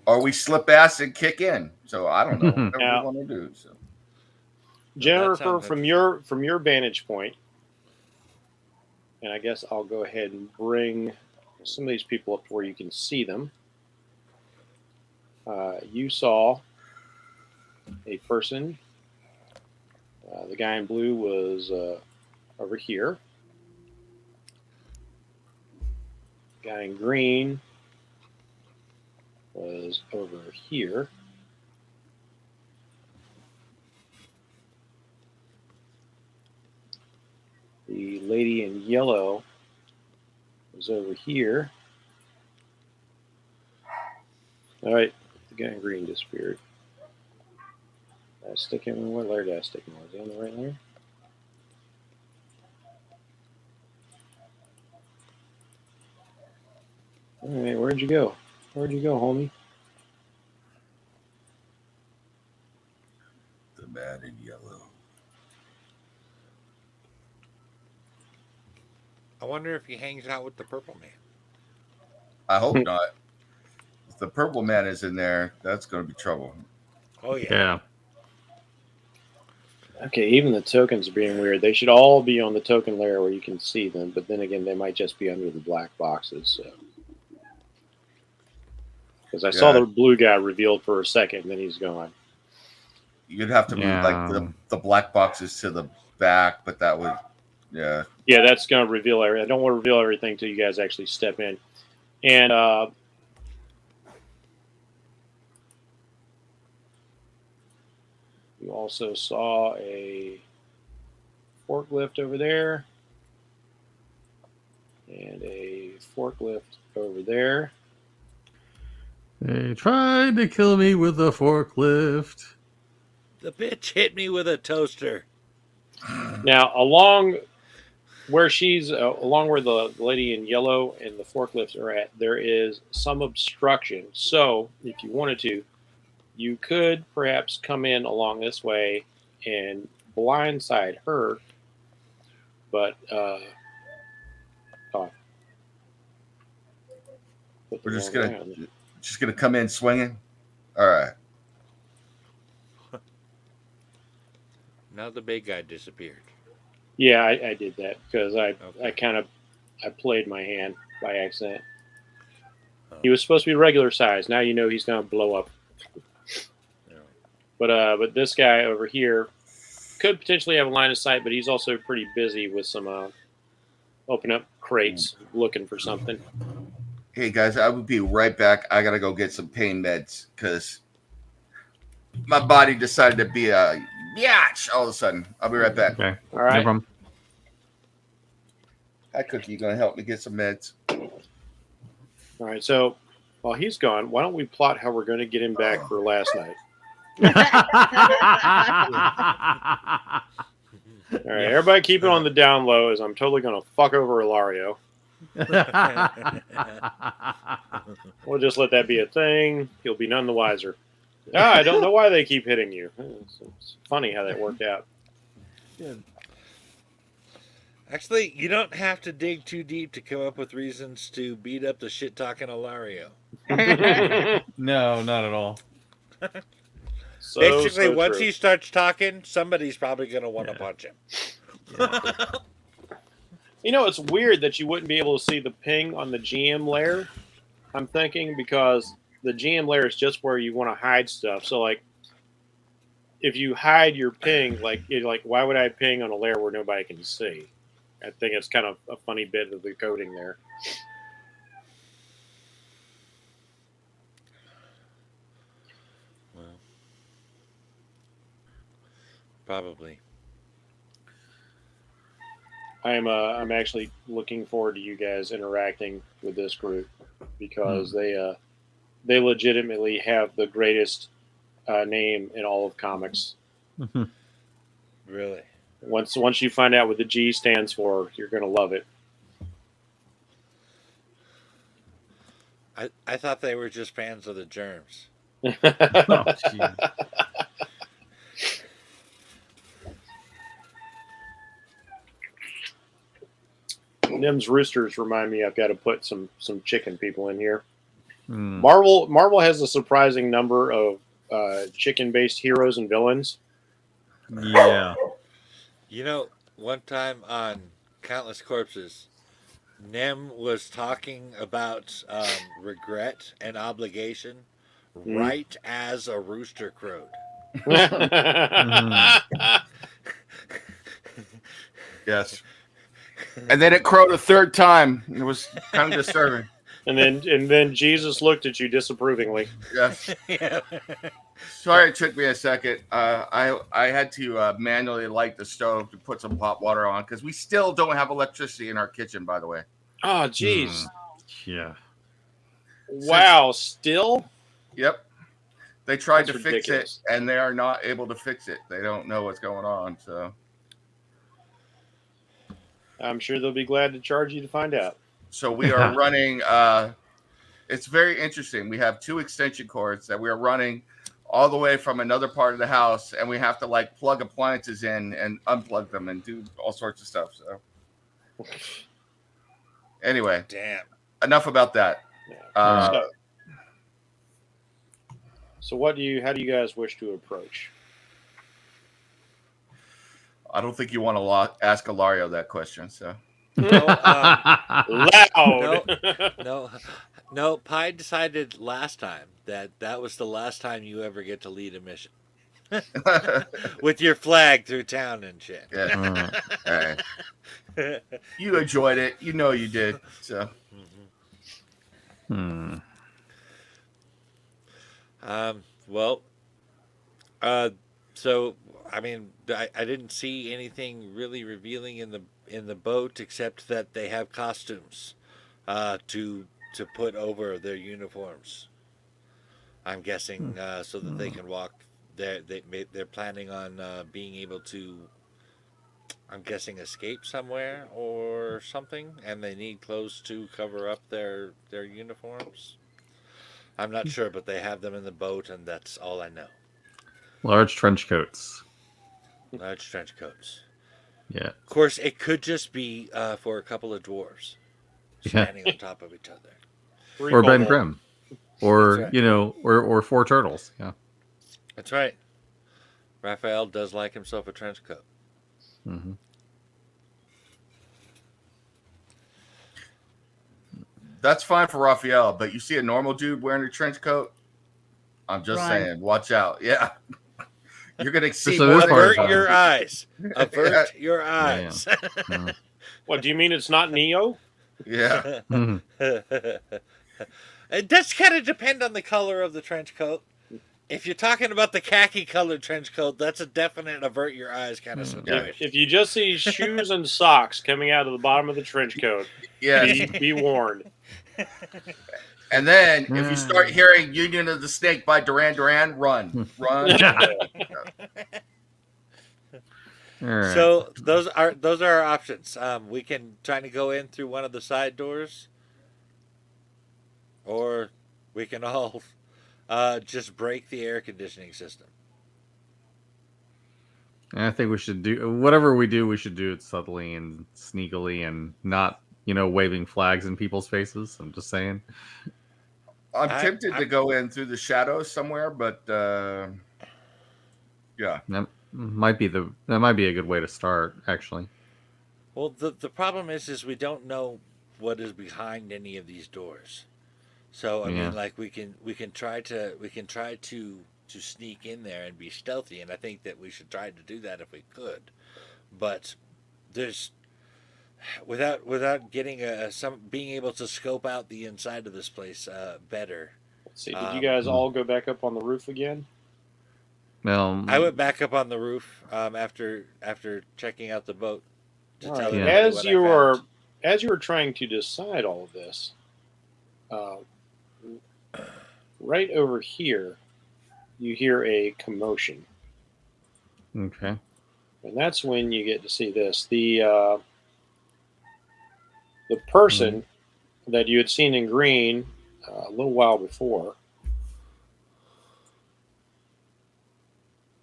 or we slip ass and kick in. So I don't know, whatever Yeah. we want to do. So Jennifer, sounds from your vantage point, and I guess I'll go ahead and bring some of these people up to where you can see them. You saw a person. The guy in blue was over here. The guy in green was over here. The lady in yellow was over here. All right, the guy in green disappeared. Did I stick him in? What layer did I stick him in? Was he on the right layer? All right, where'd you go? Where'd you go, homie? the man in yellow. I wonder if he hangs out with the purple man. I hope not. If the purple man is in there, that's going to be trouble. Oh yeah. Yeah. Okay, even the tokens are being weird. They should all be on the token layer where you can see them, but then again, they might just be under the black boxes. So, because I saw Yeah. the blue guy revealed for a second, and then he's gone. You'd have to move like the black boxes to the back, but that would, yeah. Yeah, that's going to reveal everything. I don't want to reveal everything until you guys actually step in. And you also saw a forklift over there and a forklift over there. They tried to kill me with a forklift. The bitch hit me with a toaster. Now, along where the lady in yellow and the forklifts are at, there is some obstruction. So, if you wanted to, you could perhaps come in along this way and blindside her. But We're just gonna come in swinging. All right. Now the big guy disappeared. Yeah, I did that because I Okay. I played my hand by accident. He was supposed to be regular size. Now you know he's gonna blow up. Yeah. But this guy over here could potentially have a line of sight, but he's also pretty busy with some open up crates looking for something. Hey guys, I will be right back. I gotta go get some pain meds because my body decided to be a biatch all of a sudden. I'll be right back. Okay. All right. No problem. Hi, Cookie. You gonna help me get some meds? All right. So while he's gone, why don't we plot how we're going to get him back for last night? All right. Everybody keep it on the down low as I'm totally going to fuck over Ilario. We'll just let that be a thing. He'll be none the wiser. I don't know why they keep hitting you. It's funny how that worked out. Actually, you don't have to dig too deep to come up with reasons to beat up the shit talking Ilario. No, not at all. Basically, so once true. he starts talking, somebody's probably going to want to punch him. You know, it's weird that you wouldn't be able to see the ping on the GM layer. I'm thinking because the GM layer is just where you want to hide stuff. So, like, if you hide your ping, why would I ping on a layer where nobody can see? I think it's kind of a funny bit of the coding there. Well, probably. I'm actually looking forward to you guys interacting with this group because they legitimately have the greatest name in all of comics. Really? Once you find out what the G stands for, you're gonna love it. I thought they were just fans of the germs. Oh, jeez. Them's roosters remind me I've got to put some chicken people in here. Hmm. Marvel has a surprising number of chicken-based heroes and villains. Yeah. You know, one time on Countless Corpses, Nem was talking about regret and obligation right as a rooster crowed. Yes. And then it crowed a third time. It was kind of disturbing. and then Jesus looked at you disapprovingly. Yes. Yeah. Sorry, it took me a second. I had to manually light the stove to put some hot water on because we still don't have electricity in our kitchen. By the way. Oh, jeez. Yeah. Wow. Still? Yep. They tried That's to ridiculous. fix it, and they are not able to fix it. They don't know what's going on. So. I'm sure they'll be glad to charge you to find out. So we are running. It's very interesting. We have 2 extension cords that we are running all the way from another part of the house, and we have to like plug appliances in and unplug them and do all sorts of stuff. So anyway, Damn. enough about that. Yeah. So how do you guys wish to approach? I don't think you want to ask Ilario that question. So No, Loud. no. Pi decided last time that was the last time you ever get to lead a mission with your flag through town and shit. yeah. All right. You enjoyed it. You know you did. So Well, so I mean, I didn't see anything really revealing in the boat except that they have costumes to put over their uniforms. I'm guessing so that they can walk. They're planning on being able to. I'm guessing escape somewhere or something, and they need clothes to cover up their uniforms. I'm not sure, but they have them in the boat, and that's all I know. Large trench coats. Large trench coats. Yeah. Of course, it could just be for a couple of dwarves standing on top of each other. Or Ben Grimm. Or, That's right. you know, or 4 turtles. Yeah. That's right. Raphael does like himself a trench coat. Mm-hmm. that's fine for Raphael, but you see a normal dude wearing a trench coat, I'm just saying, watch out. Yeah. You're going to see So avert your eyes. Avert your eyes. Yeah. What, do you mean it's not Neo? Yeah. It does kind of depend on the color of the trench coat. If you're talking about the khaki colored trench coat, that's a definite avert your eyes kind of situation. If you just see shoes and socks coming out of the bottom of the trench coat, be warned. And then if you start hearing Union of the Snake by Duran Duran, run. Run. Right. So those are our options. We can try to go in through one of the side doors, or we can all just break the air conditioning system. I think we should do whatever we do. We should do it subtly and sneakily, and not, waving flags in people's faces. I'm just saying. I'm tempted to go in through the shadows somewhere, but yeah, That might be a good way to start, actually. Well, the problem is we don't know what is behind any of these doors. So I mean, like we can try to sneak in there and be stealthy, and I think that we should try to do that if we could. But there's without getting being able to scope out the inside of this place better. Let's see, did you guys all go back up on the roof again? Well, I went back up on the roof after checking out the boat. To All tell right. everybody what I found. As you were trying to decide all of this, right over here, you hear a commotion, okay. and that's when you get to see this. The person that you had seen in green a little while before,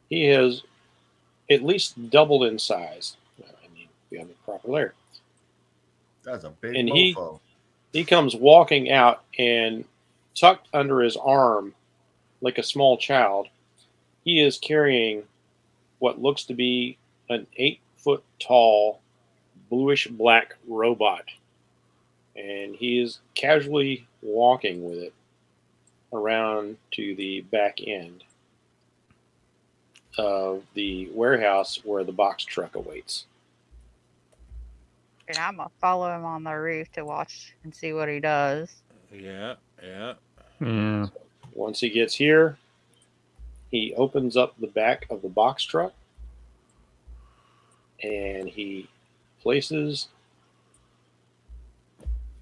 he has at least doubled in size. I need to be on the proper layer. That's a big And mofo. he comes walking out, and tucked under his arm, like a small child, he is carrying what looks to be an 8 foot tall, bluish black robot. And he is casually walking with it around to the back end of the warehouse where the box truck awaits. And I'm gonna follow him on the roof to watch and see what he does. Yeah, yeah. Yeah. Once he gets here, he opens up the back of the box truck and he places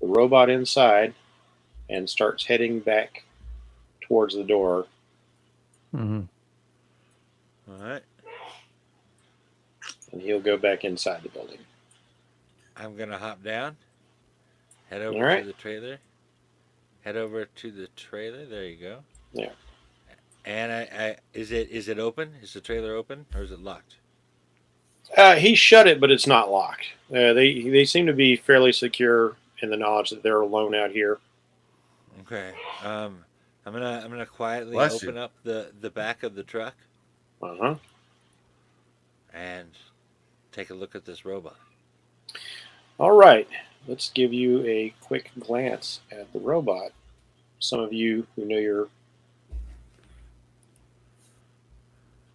the robot inside and starts heading back towards the door. Hmm. All right. And he'll go back inside the building. I'm gonna hop down, head over All right. to the trailer. Head over to the trailer. There you go. Yeah. And is it open? Is the trailer open or is it locked? He shut it, but it's not locked. They seem to be fairly secure in the knowledge that they're alone out here. Okay. I'm gonna quietly Bless open you. up the back of the truck Uh-huh. and take a look at this robot. All right. Let's give you a quick glance at the robot. Some of you who know your...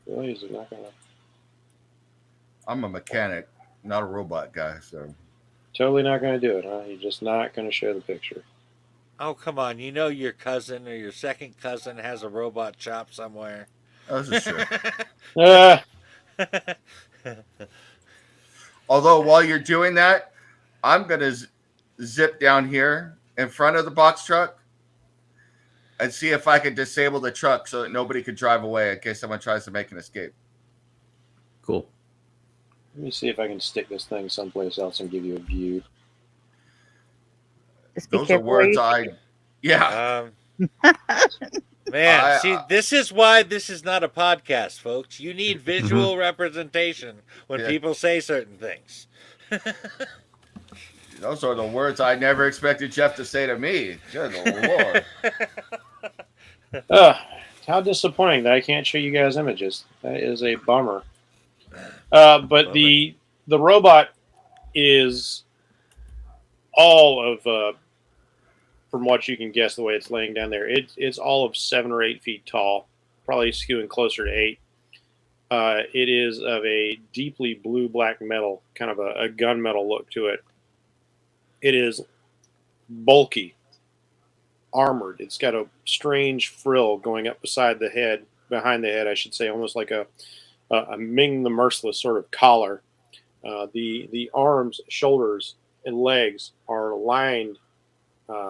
Really, is it not going to... I'm a mechanic, not a robot guy. So Totally not going to do it, huh? You're just not going to show the picture. Oh, come on. You know your cousin or your second cousin has a robot shop somewhere. this is true. Uh, Although while you're doing that, I'm gonna zip down here in front of the box truck and see if I can disable the truck so that nobody could drive away in case someone tries to make an escape. Cool. let me see if I can stick this thing someplace else and give you a view. Just be Those are careful where words you yeah. Man, I- see, this is why this is not a podcast, folks. You need visual representation when Yeah. people say certain things. Those are the words I never expected Jeff to say to me. Good Lord. How disappointing that I can't show you guys images. That is a bummer. But Bummer. the robot is all of, from what you can guess, the way it's laying down there, it's all of 7 or 8 feet tall, probably skewing closer to 8. It is of a deeply blue-black metal, kind of a gunmetal look to it. It is bulky, armored. It's got a strange frill going up beside the head, behind the head, I should say, almost like a Ming the Merciless sort of collar. The arms, shoulders, and legs are lined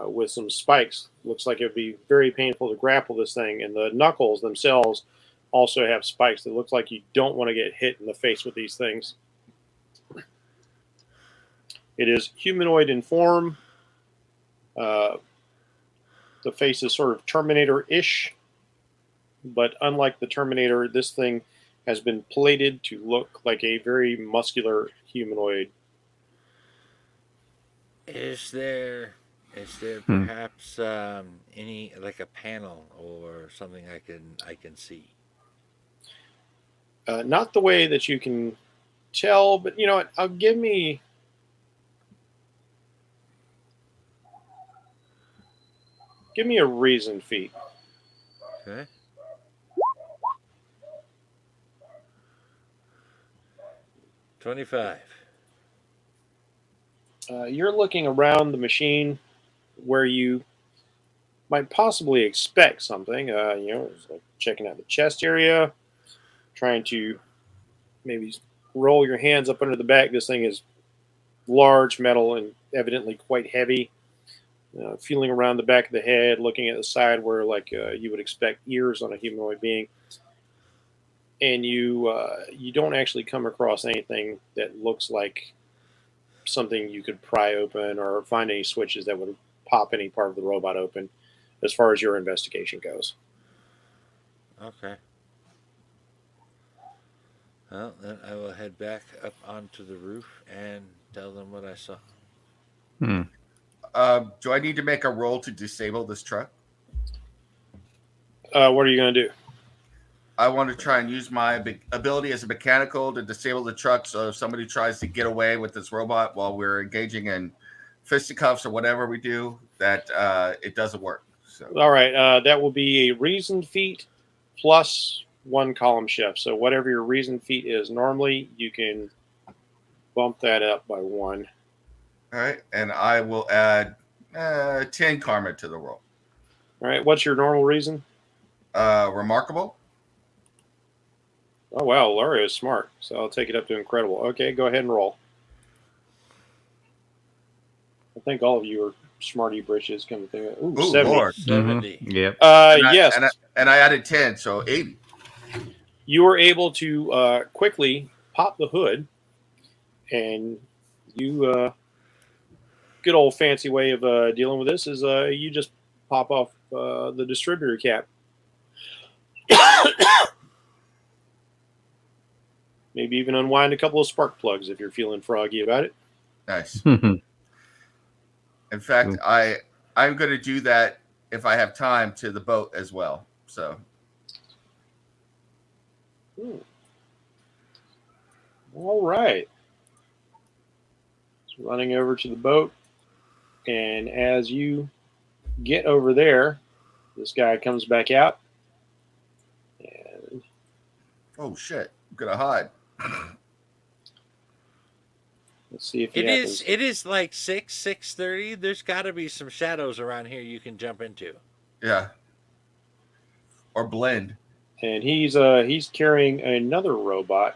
with some spikes. Looks like it would be very painful to grapple this thing. And the knuckles themselves also have spikes that look like you don't want to get hit in the face with these things. It is humanoid in form. The face is sort of Terminator-ish. But unlike the Terminator, this thing has been plated to look like a very muscular humanoid. Is there perhaps any like a panel or something I can see? Not the way that you can tell, but you know what? Give me a reason feat. Okay. $25. You're looking around the machine where you might possibly expect something. It's like checking out the chest area, trying to maybe roll your hands up under the back. This thing is large, metal, and evidently quite heavy. Feeling around the back of the head, looking at the side where, like, you would expect ears on a humanoid being, and you don't actually come across anything that looks like something you could pry open or find any switches that would pop any part of the robot open, as far as your investigation goes. Okay. Well, then I will head back up onto the roof and tell them what I saw. Hmm. Do I need to make a roll to disable this truck? What are you going to do? I want to try and use my ability as a mechanical to disable the truck. So if somebody tries to get away with this robot while we're engaging in fisticuffs or whatever we do, that it doesn't work. So All right. That will be a reason feat plus 1 column shift. So whatever your reason feat is normally, you can bump that up by 1. all right, and I will add 10 karma to the roll. All right. What's your normal reason? Remarkable. Oh, wow. Laura is smart. So I'll take it up to incredible. Okay. Go ahead and roll. I think all of you are smarty britches. Come to think of it. Ooh, Ooh, 70. Lord. 70. Yep. Yes. And I added 10, so 80. You were able to quickly pop the hood, and you good old fancy way of dealing with this is you just pop off the distributor cap. Maybe even unwind a couple of spark plugs if you're feeling froggy about it. Nice. In fact, I'm going to do that if I have time to the boat as well. So All right. So running over to the boat, and as you get over there, this guy comes back out. And oh shit, I'm gonna hide. let's see if he It happens. is like 6:30. There's got to be some shadows around here you can jump into. Yeah. Or blend. And he's carrying another robot.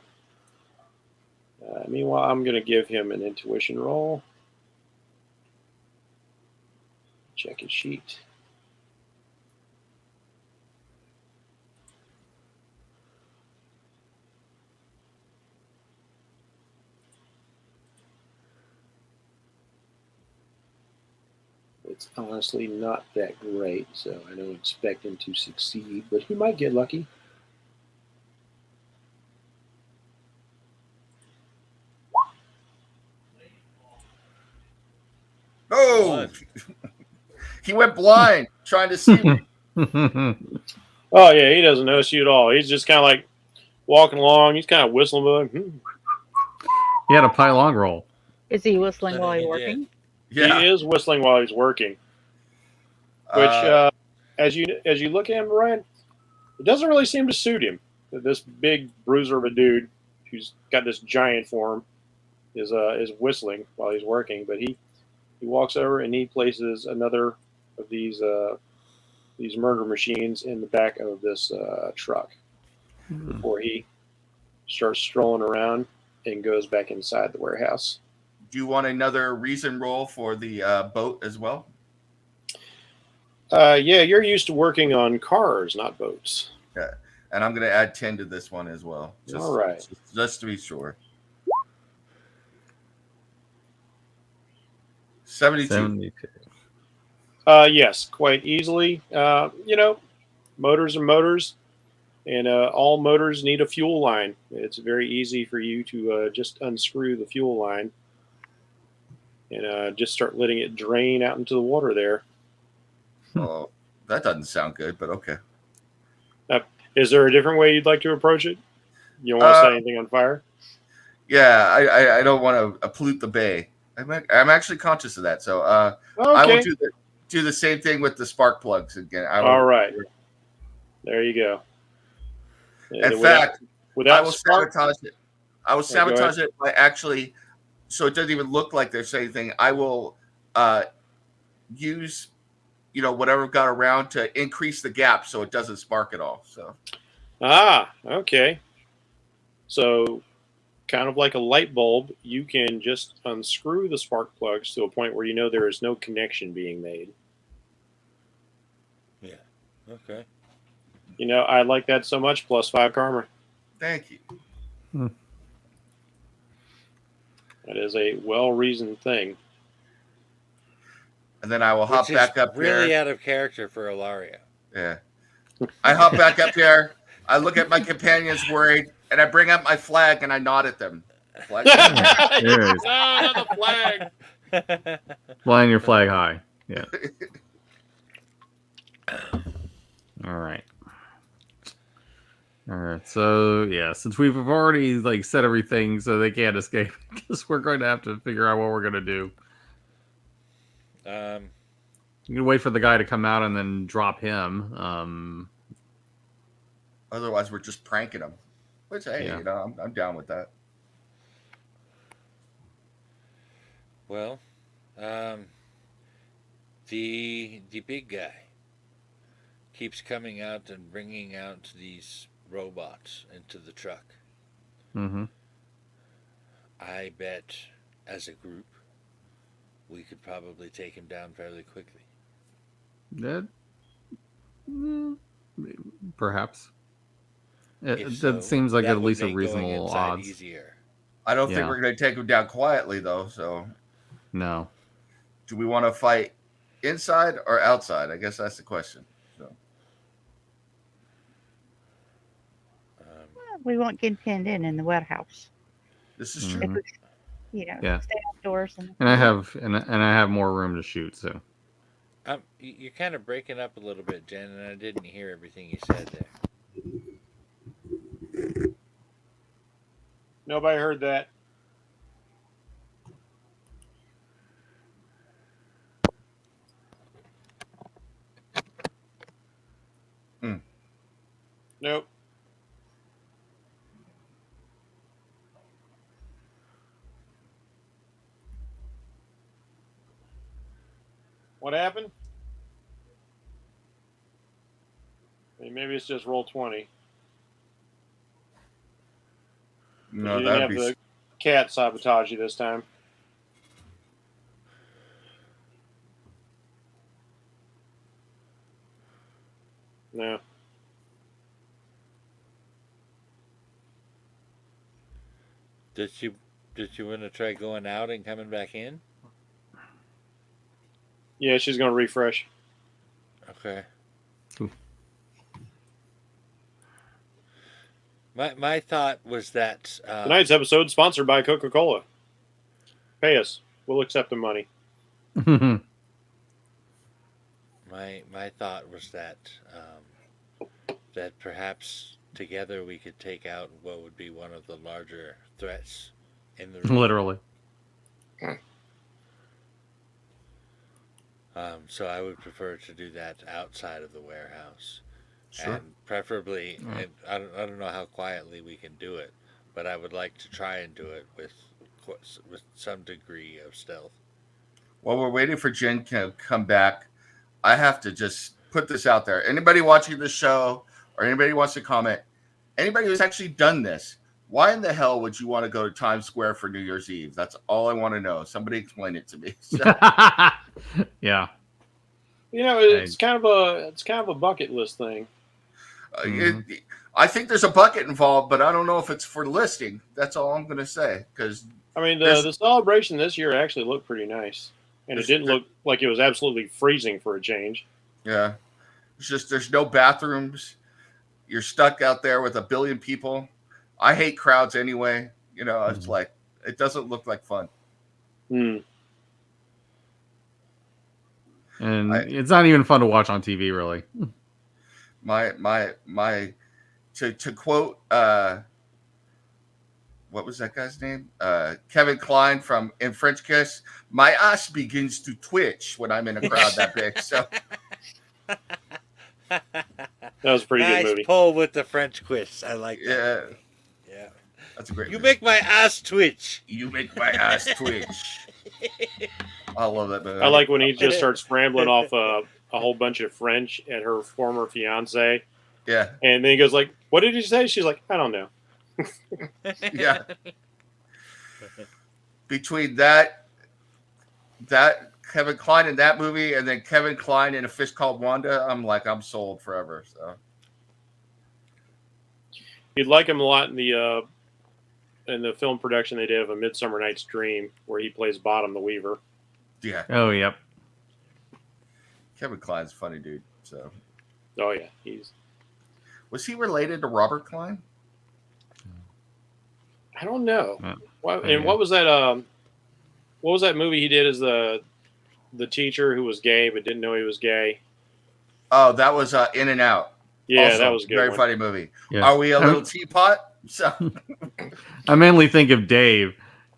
Meanwhile, I'm going to give him an intuition roll. Check his sheet. It's honestly not that great, so I don't expect him to succeed, but he might get lucky. Oh, he went blind trying to see me. Oh, yeah, he doesn't notice you at all. He's just kind of like walking along. He's kind of whistling, but He had a pylon roll. Is he whistling I while think he's he working? Yeah. he is whistling while he's working. Which, as you look at him, Ryan, it doesn't really seem to suit him. This big bruiser of a dude who's got this giant form is whistling while he's working, but he walks over and he places another of these murder machines in the back of this truck before he starts strolling around and goes back inside the warehouse. Do you want another reason roll for the boat as well? Yeah, you're used to working on cars, not boats. Yeah. And I'm going to add 10 to this one as well. All right. Just to be sure. 72. 72. Yes, quite easily. Motors are motors, and all motors need a fuel line. It's very easy for you to just unscrew the fuel line and just start letting it drain out into the water there. Oh, that doesn't sound good, but okay. Is there a different way you'd like to approach it? You don't want to set anything on fire? Yeah, I don't want to pollute the bay. I'm actually conscious of that. So I will do the same thing with the spark plugs again. All right. There you go. In fact, I will spark, sabotage it. I will sabotage it by actually, so it doesn't even look like there's anything. I will use, whatever I've got around to increase the gap so it doesn't spark at all. So. Okay. So, kind of like a light bulb, you can just unscrew the spark plugs to a point where you know there is no connection being made. Yeah. Okay. I like that so much. +5 karma. Thank you. That is a well-reasoned thing. And then I will hop back up there. Really out of character for Ilaria. Yeah. I hop back up there. I look at my companions worried, and I bring up my flag and I nod at them. Flag? No, not the flag. Flying your flag high. Yeah. All right. All right. So yeah, since we've already like said everything, so they can't escape, I guess we're going to have to figure out what we're gonna do. You can wait for the guy to come out and then drop him. Otherwise, we're just pranking them. Which, hey, Yeah. you know, I'm down with that. Well, the big guy keeps coming out and bringing out these robots into the truck. Mm-hmm. I bet, as a group, we could probably take him down fairly quickly. That perhaps. If That so, seems like that at would least a make going reasonable inside odds. easier. I don't think Yeah. we're going to take them down quietly, though. So, No. do we want to fight inside or outside? I guess that's the question. So, We won't get pinned in the warehouse. this is Mhm. true. If we, Yeah. stay outdoors. And I have more room to shoot. So You're kind of breaking up a little bit, Jen, and I didn't hear everything you said there. Nobody heard that. Nope. What happened? Maybe it's just roll 20. No, You didn't that'd have be. the cat sabotage you this time. No. Did you want to try going out and coming back in? Yeah, she's going to refresh. Okay. Ooh. My thought was that Tonight's episode sponsored by Coca-Cola. Pay us. We'll accept the money. my thought was that that perhaps together we could take out what would be one of the larger threats in the region. literally. So I would prefer to do that outside of the warehouse. Sure. And preferably, and I don't know how quietly we can do it, but I would like to try and do it with some degree of stealth. While we're waiting for Jen to come back, I have to just put this out there. Anybody watching the show or anybody who wants to comment, anybody who's actually done this, why in the hell would you want to go to Times Square for New Year's Eve? That's all I want to know. Somebody explain it to me. So, Yeah. You know, it's kind of a bucket list thing. I think there's a bucket involved, but I don't know if it's for listing. That's all I'm going to say. Because I mean, the celebration this year actually looked pretty nice, and it didn't look like it was absolutely freezing for a change. Yeah, it's just there's no bathrooms. You're stuck out there with a billion people. I hate crowds anyway. You know, it's like it doesn't look like fun. Hmm. And it's not even fun to watch on TV, really. To quote what was that guy's name? Kevin Kline from In French Kiss. My ass begins to twitch when I'm in a crowd that big. So That was a pretty nice good movie. Pull with the French kiss. I like that. Yeah, that's a great. You movie. make my ass twitch. You make my ass twitch. I love that movie. I like when he just starts rambling off a whole bunch of French at her former fiance. Yeah. And then he goes like, "What did he say?" She's like, "I don't know." Yeah. Between that Kevin Kline in that movie and then Kevin Kline in A Fish Called Wanda, I'm sold forever. So You'd like him a lot in the film production they did of A Midsummer Night's Dream, where he plays Bottom the Weaver. yeah, Oh, yep. Kevin Kline's a funny dude. So Oh yeah, was he related to Robert Kline? I don't know. Yeah. And what was that? what was that movie he did as the teacher who was gay but didn't know he was gay? Oh, that was In and Out. Yeah, Also, that was a good very one. funny movie. Yeah. Are we a little teapot? So I mainly think of Dave.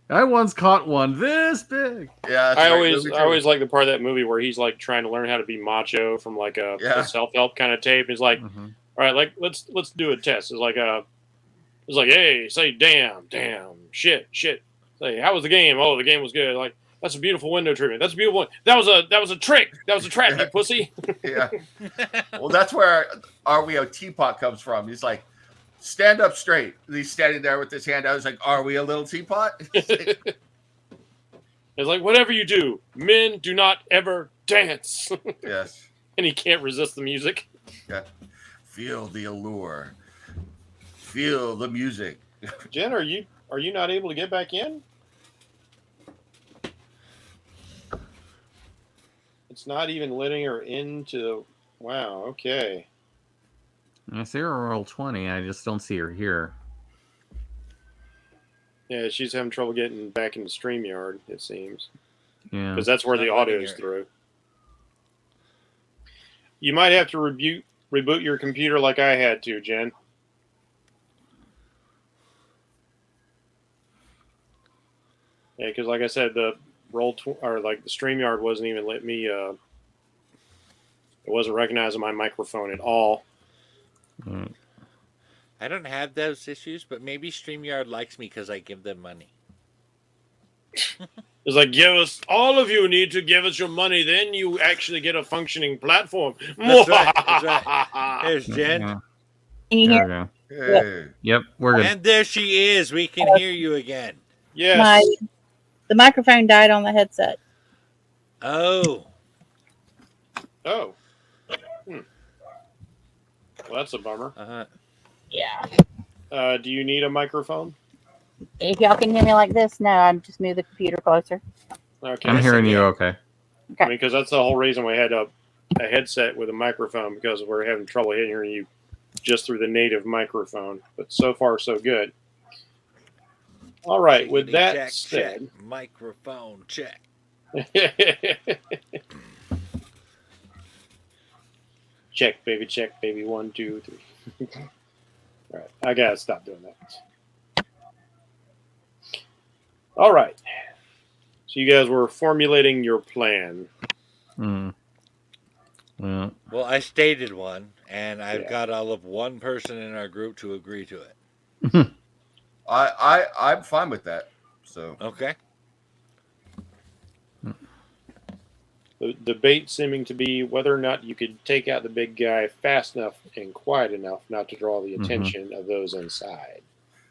I once caught one this big. yeah, that's I a great always movie, I too. always like the part of that movie where he's like trying to learn how to be macho from like a Yeah. self-help kind of tape. He's like, Mhm. all right, like let's do a test. It's like hey, say damn, shit. Say, how was the game? Oh, the game was good. Like, that's a beautiful window treatment. That's a beautiful. That was a trick. That was a trap, you pussy. Yeah. Well, that's where Are We a Teapot comes from. He's like, stand up straight. He's standing there with his hand out. He's like, are we a little teapot? It's like, whatever you do, men do not ever dance. Yes. And he can't resist the music. Yeah. Feel the allure. Feel the music. Jen, are you not able to get back in? It's not even letting her into. Wow. Okay. I see her roll 20. I just don't see her here. Yeah, she's having trouble getting back into StreamYard, it seems. Yeah. Because that's where It's the not audio letting is her. through. You might have to reboot your computer like I had to, Jen. Yeah, because like I said, the the StreamYard wasn't even letting me. It wasn't recognizing my microphone at all. Mm. I don't have those issues, but maybe StreamYard likes me because I give them money. It's like, all of you need to give us your money, then you actually get a functioning platform. That's right, that's right. There's Jen. Yeah. Can you There hear we go. Hey. Yep, we're good. And there she is. We can hear you again. Yes. the microphone died on the headset? Oh. Oh. Well, that's a bummer. Uh-huh. Yeah. Do you need a microphone? If y'all can hear me like this, no, I'm just move the computer closer. Okay. I'm hearing you yeah. okay. I mean, because that's the whole reason we had a headset with a microphone, because we're having trouble hearing you just through the native microphone. But so far, so good. All right. With that Check, said, check. Microphone check. check, baby. 1, 2, 3. All right. I gotta stop doing that. All right. So you guys were formulating your plan. Mm. Yeah. Well, I stated one, and I've Yeah. got all of one person in our group to agree to it. I'm fine with that. So Okay? The debate seeming to be whether or not you could take out the big guy fast enough and quiet enough not to draw the attention of those inside.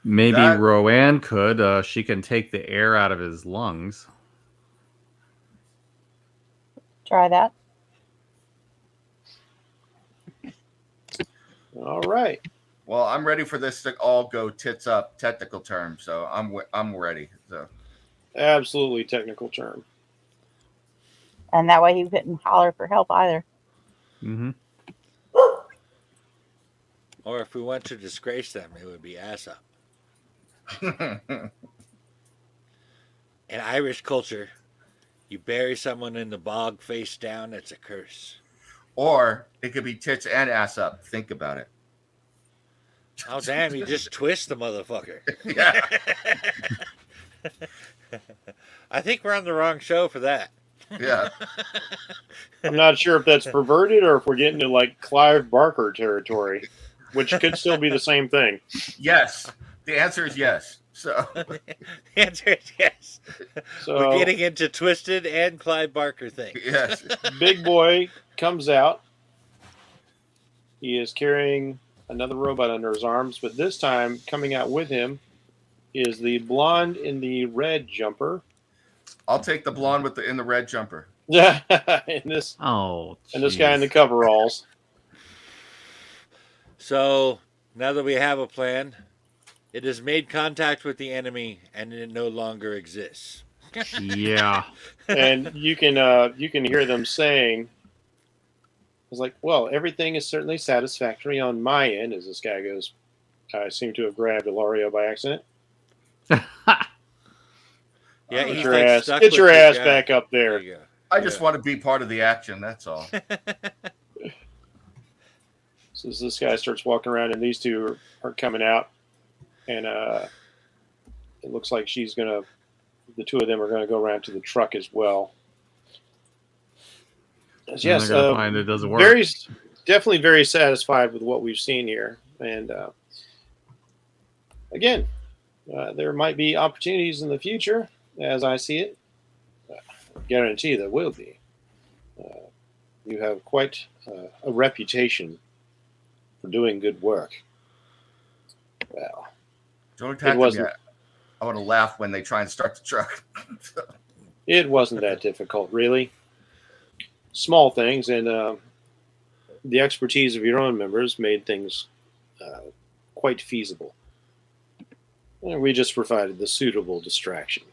Maybe That- Roanne could. She can take the air out of his lungs. Try that. All right. well, I'm ready for this to all go tits up, technical term. So I'm ready. So Absolutely technical term. And that way he couldn't holler for help either. Mm-hmm. Or if we want to disgrace them, it would be ass up. In Irish culture, you bury someone in the bog face down, it's a curse. or it could be tits and ass up. Think about it. Oh, damn, you just twist the motherfucker. Yeah. I think we're on the wrong show for that. Yeah. I'm not sure if that's perverted or if we're getting to like Clive Barker territory, which could still be the same thing. Yes. The answer is yes. So The answer is yes. So We're getting into Twisted and Clive Barker thing. yes. Big Boy comes out. He is carrying another robot under his arms, but this time coming out with him is the blonde in the red jumper. I'll take the blonde with in the red jumper. and this Oh, guy in the coveralls. So, now that we have a plan, it has made contact with the enemy and it no longer exists. Yeah. And you can hear them saying, "It's like, well, everything is certainly satisfactory on my end." As this guy goes, I seem to have grabbed Ilario by accident. Yeah, Get he's your like ass, stuck get with your the ass guy. back up There there. you go. I just Yeah. want to be part of the action. That's all. So as this guy starts walking around, and these two are coming out, and it looks like the two of them are gonna go around to the truck as well. And Yes, they're gonna find it doesn't work. definitely very satisfied with what we've seen here, and again, there might be opportunities in the future, as I see it. I guarantee there will be. You have quite a reputation for doing good work. Well, Don't it attack them wasn't. yet. I want to laugh when they try and start the truck. It wasn't that difficult, really. Small things, and the expertise of your own members made things quite feasible. And we just provided the suitable distraction.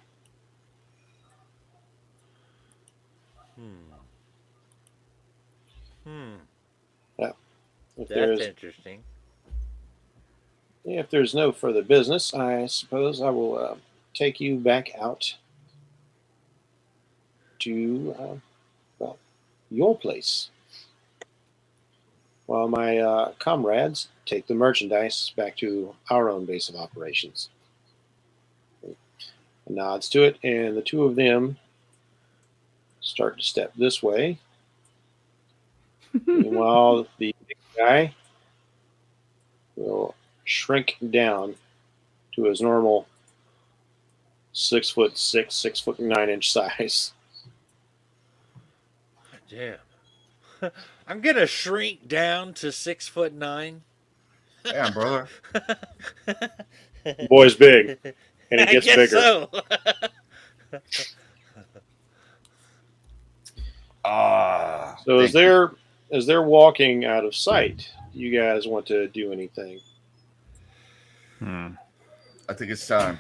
If That's there's interesting. if there's no further business, I suppose I will take you back out to well, your place, while my comrades take the merchandise back to our own base of operations. Nods to it, and the two of them start to step this way. Meanwhile, the big guy will shrink down to his normal 6'6", 6'9" size. Damn. I'm gonna shrink down to 6'9". Damn, brother. Boy's big, and he I gets guess bigger. so. So Thank as they're walking out of sight, do you guys want to do anything? I think it's time.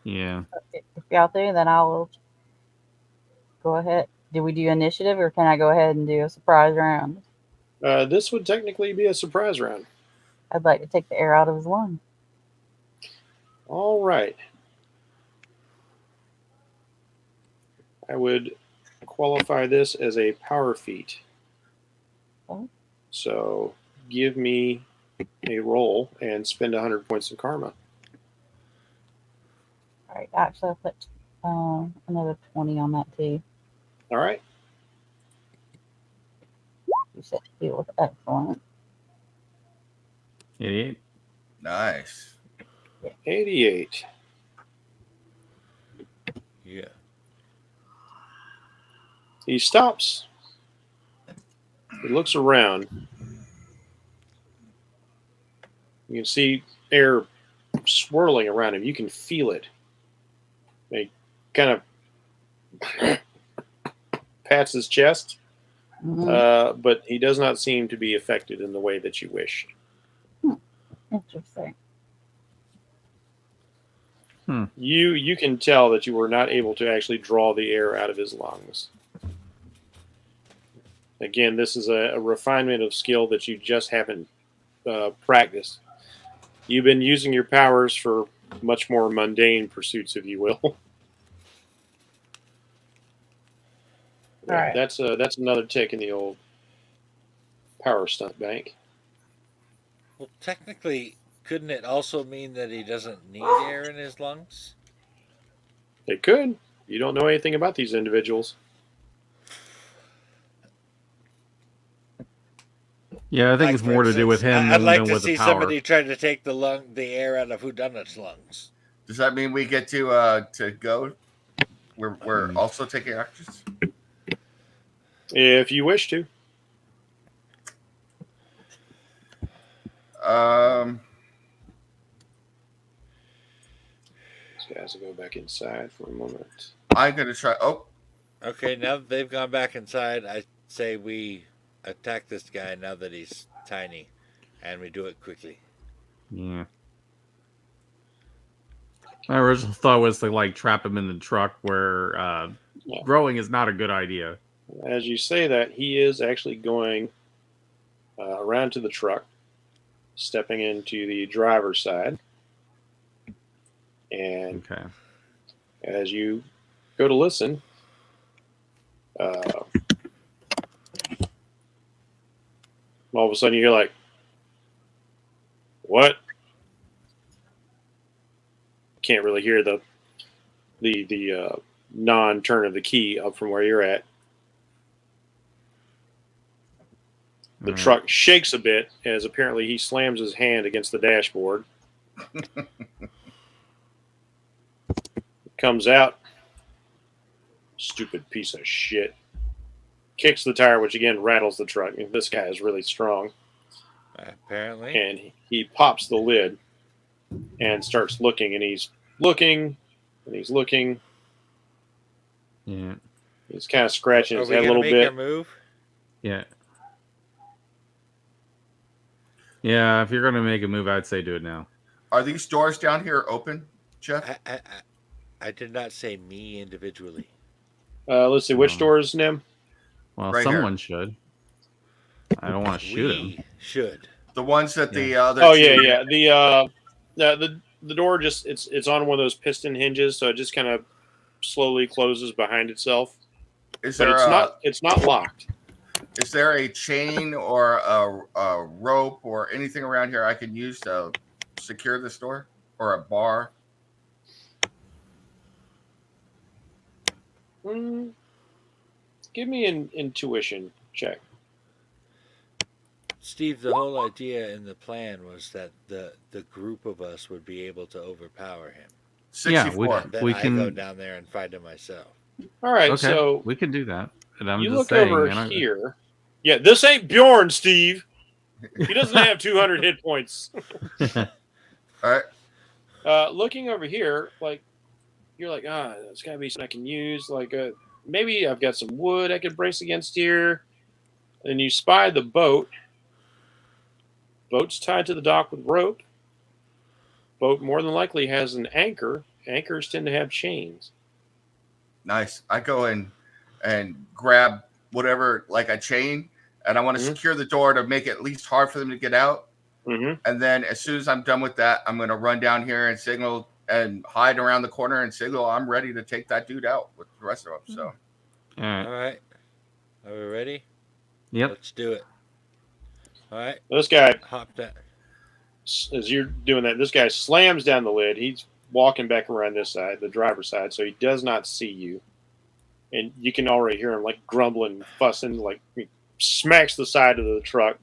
Yeah. If y'all do, then I will go ahead. Do we do initiative, or can I go ahead and do a surprise round? This would technically be a surprise round. I'd like to take the air out of his lung. All right. I would qualify this as a power feat. Okay. So give me a roll and spend 100 points of karma. All right. Actually, I'll put another 20 on that too. All right. You said it was excellent. 88. Nice. 88. Yeah. He stops. He looks around. You can see air swirling around him. You can feel it. He kind of pats his chest, but he does not seem to be affected in the way that you wish. Interesting. You can tell that you were not able to actually draw the air out of his lungs. Again, this is a refinement of skill that you just haven't practiced. You've been using your powers for much more mundane pursuits, if you will. All right. That's another tick in the old power stunt bank. Well, technically, couldn't it also mean that he doesn't need air in his lungs? It could. You don't know anything about these individuals. Yeah, I think Like, it's for more to do with instance, him I'd like than to with see the power. somebody try to take the air out of whodunit's lungs. Does that mean we get to go? We're also taking actions. If you wish to. These guys will go back inside for a moment. I'm gonna try. Oh, Okay, now that they've gone back inside, I say we attack this guy now that he's tiny, and we do it quickly. Yeah. My original thought was to like trap him in the truck where growing is not a good idea. As you say that, he is actually going around to the truck, stepping into the driver's side, and Okay. as you go to listen, all of a sudden you hear like, "What?" Can't really hear the non-turn of the key up from where you're at. The truck shakes a bit as apparently he slams his hand against the dashboard. Comes out. Stupid piece of shit. Kicks the tire, which again rattles the truck. This guy is really strong. Apparently. And he pops the lid and starts looking, and he's looking, and he's looking. Yeah. He's kind of scratching Are his we head a gonna little make our bit. move? Yeah. Yeah, if you're going to make a move, I'd say do it now. Are these doors down here open, Jeff? I did not say me individually. Let's see, which doors, Nim? Well, Right someone should. I don't want to shoot him. We should. The ones that the other. Oh two- yeah. The door just it's on one of those piston hinges, so it just kind of slowly closes behind itself. Is But there it's not locked. Is there a chain or a rope or anything around here I can use to secure this door, or a bar? Give me an intuition check. Steve, the whole idea in the plan was that the group of us would be able to overpower him. 64. Yeah, Then we I can go down there and fight him myself. All right, Okay, so we can do that. And I'm you just look saying, over man, here. Yeah, this ain't Bjorn, Steve. He doesn't have 200 hit points. All right. Looking over here, like you're like, there's gotta be something I can use. Like, maybe I've got some wood I could brace against here. And you spy the boat. Boat's tied to the dock with rope. Boat more than likely has an anchor. Anchors tend to have chains. Nice. I go in and grab whatever, like a chain, and I want to secure the door to make it at least hard for them to get out. Mm-hmm. And then as soon as I'm done with that, I'm going to run down here and signal and hide around the corner and signal I'm ready to take that dude out with the rest of them. So, all right. All right. Are we ready? Yep. Let's do it. All right. This guy, Hop down. as you're doing that, this guy slams down the lid. He's walking back around this side, the driver's side, so he does not see you. And you can already hear him like grumbling, fussing, like he smacks the side of the truck.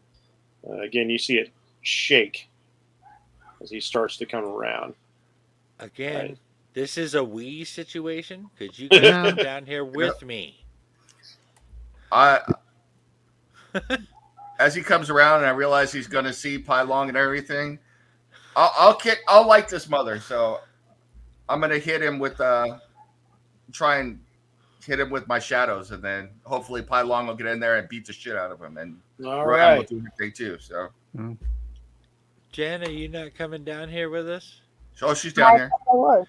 Again, you see it shake as he starts to come around. Again, Right. This is a we situation. Could you guys come down here with me? as he comes around and I realize he's going to see Pylong and everything, I'll like this mother. So I'm going to hit him with try and hit him with my shadows, and then hopefully Pylong will get in there and beat the shit out of him, and All Ram will right. do her thing too. So, Jen, are you not coming down here with us? oh, she's down here. Oh,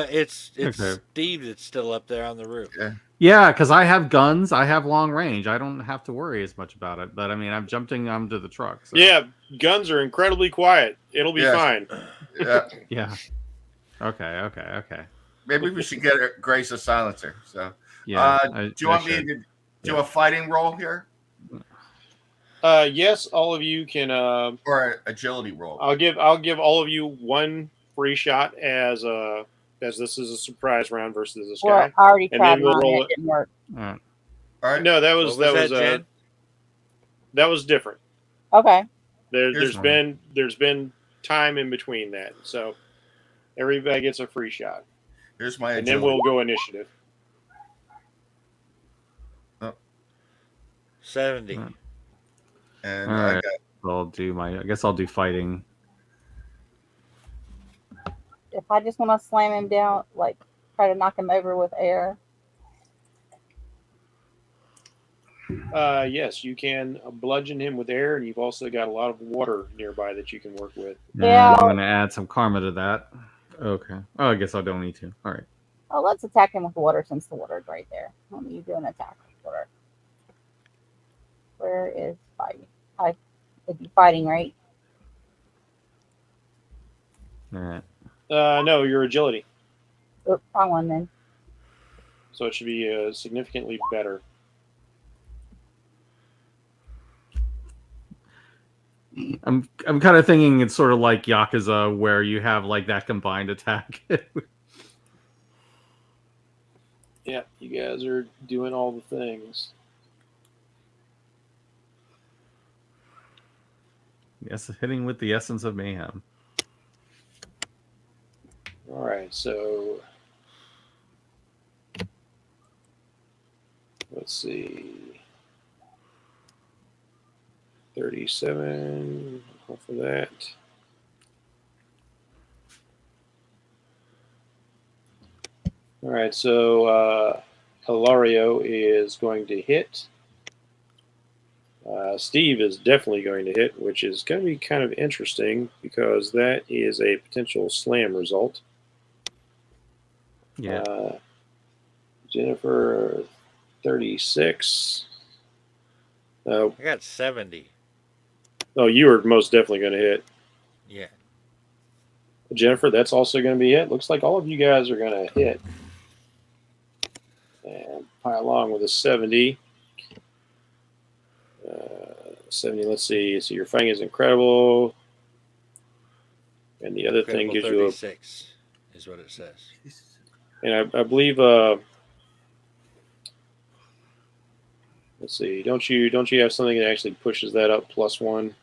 it's Okay. Steve that's still up there on the roof. Yeah, because I have guns. I have long range. I don't have to worry as much about it. But I mean, I'm jumping onto the truck. So. Yeah, guns are incredibly quiet. It'll be fine. Yeah. Yeah. Okay. Maybe we should get Grace a silencer. So, Yeah. do you want me to do a fighting roll here, Yes, all of you can. or an agility roll? I'll give all of you one free shot as this is a surprise round versus this Well, guy. I already And tried then we'll mine. roll It didn't work. All right. All right. No, that What was Jen? that was different. Okay. There's one. been time in between that, so everybody gets a free shot, Here's my and agility. then we'll go initiative. 70. And All I right. got I guess I'll do fighting. If I just want to slam him down, like try to knock him over with air. Yes, you can bludgeon him with air, and you've also got a lot of water nearby that you can work with. Yeah. And I'm going to add some karma to that. Okay. Oh, I guess I don't need to. All right. Oh, let's attack him with water since the water's right there. Let me do an attack with water. Where is fighting? It'd be fighting, right? All right. No, your agility. Oop, wrong one then. So it should be significantly better. I'm kind of thinking it's sort of like Yakuza, where you have like that combined attack. Yeah, you guys are doing all the things. Yes, hitting with the essence of mayhem. All right, so let's see. 37 off of that. All right, so Hilario is going to hit. Steve is definitely going to hit, which is going to be kind of interesting because that is a potential slam result. Yeah. Jennifer, 36. I got 70. Oh, you are most definitely going to hit. Yeah. Jennifer, that's also going to be hit. Looks like all of you guys are going to hit. And pile along with a 70. 70, let's see. So your fighting is incredible. And the other thing gives 36 is what it says. And I believe, let's see. Don't you have something that actually pushes that up +1?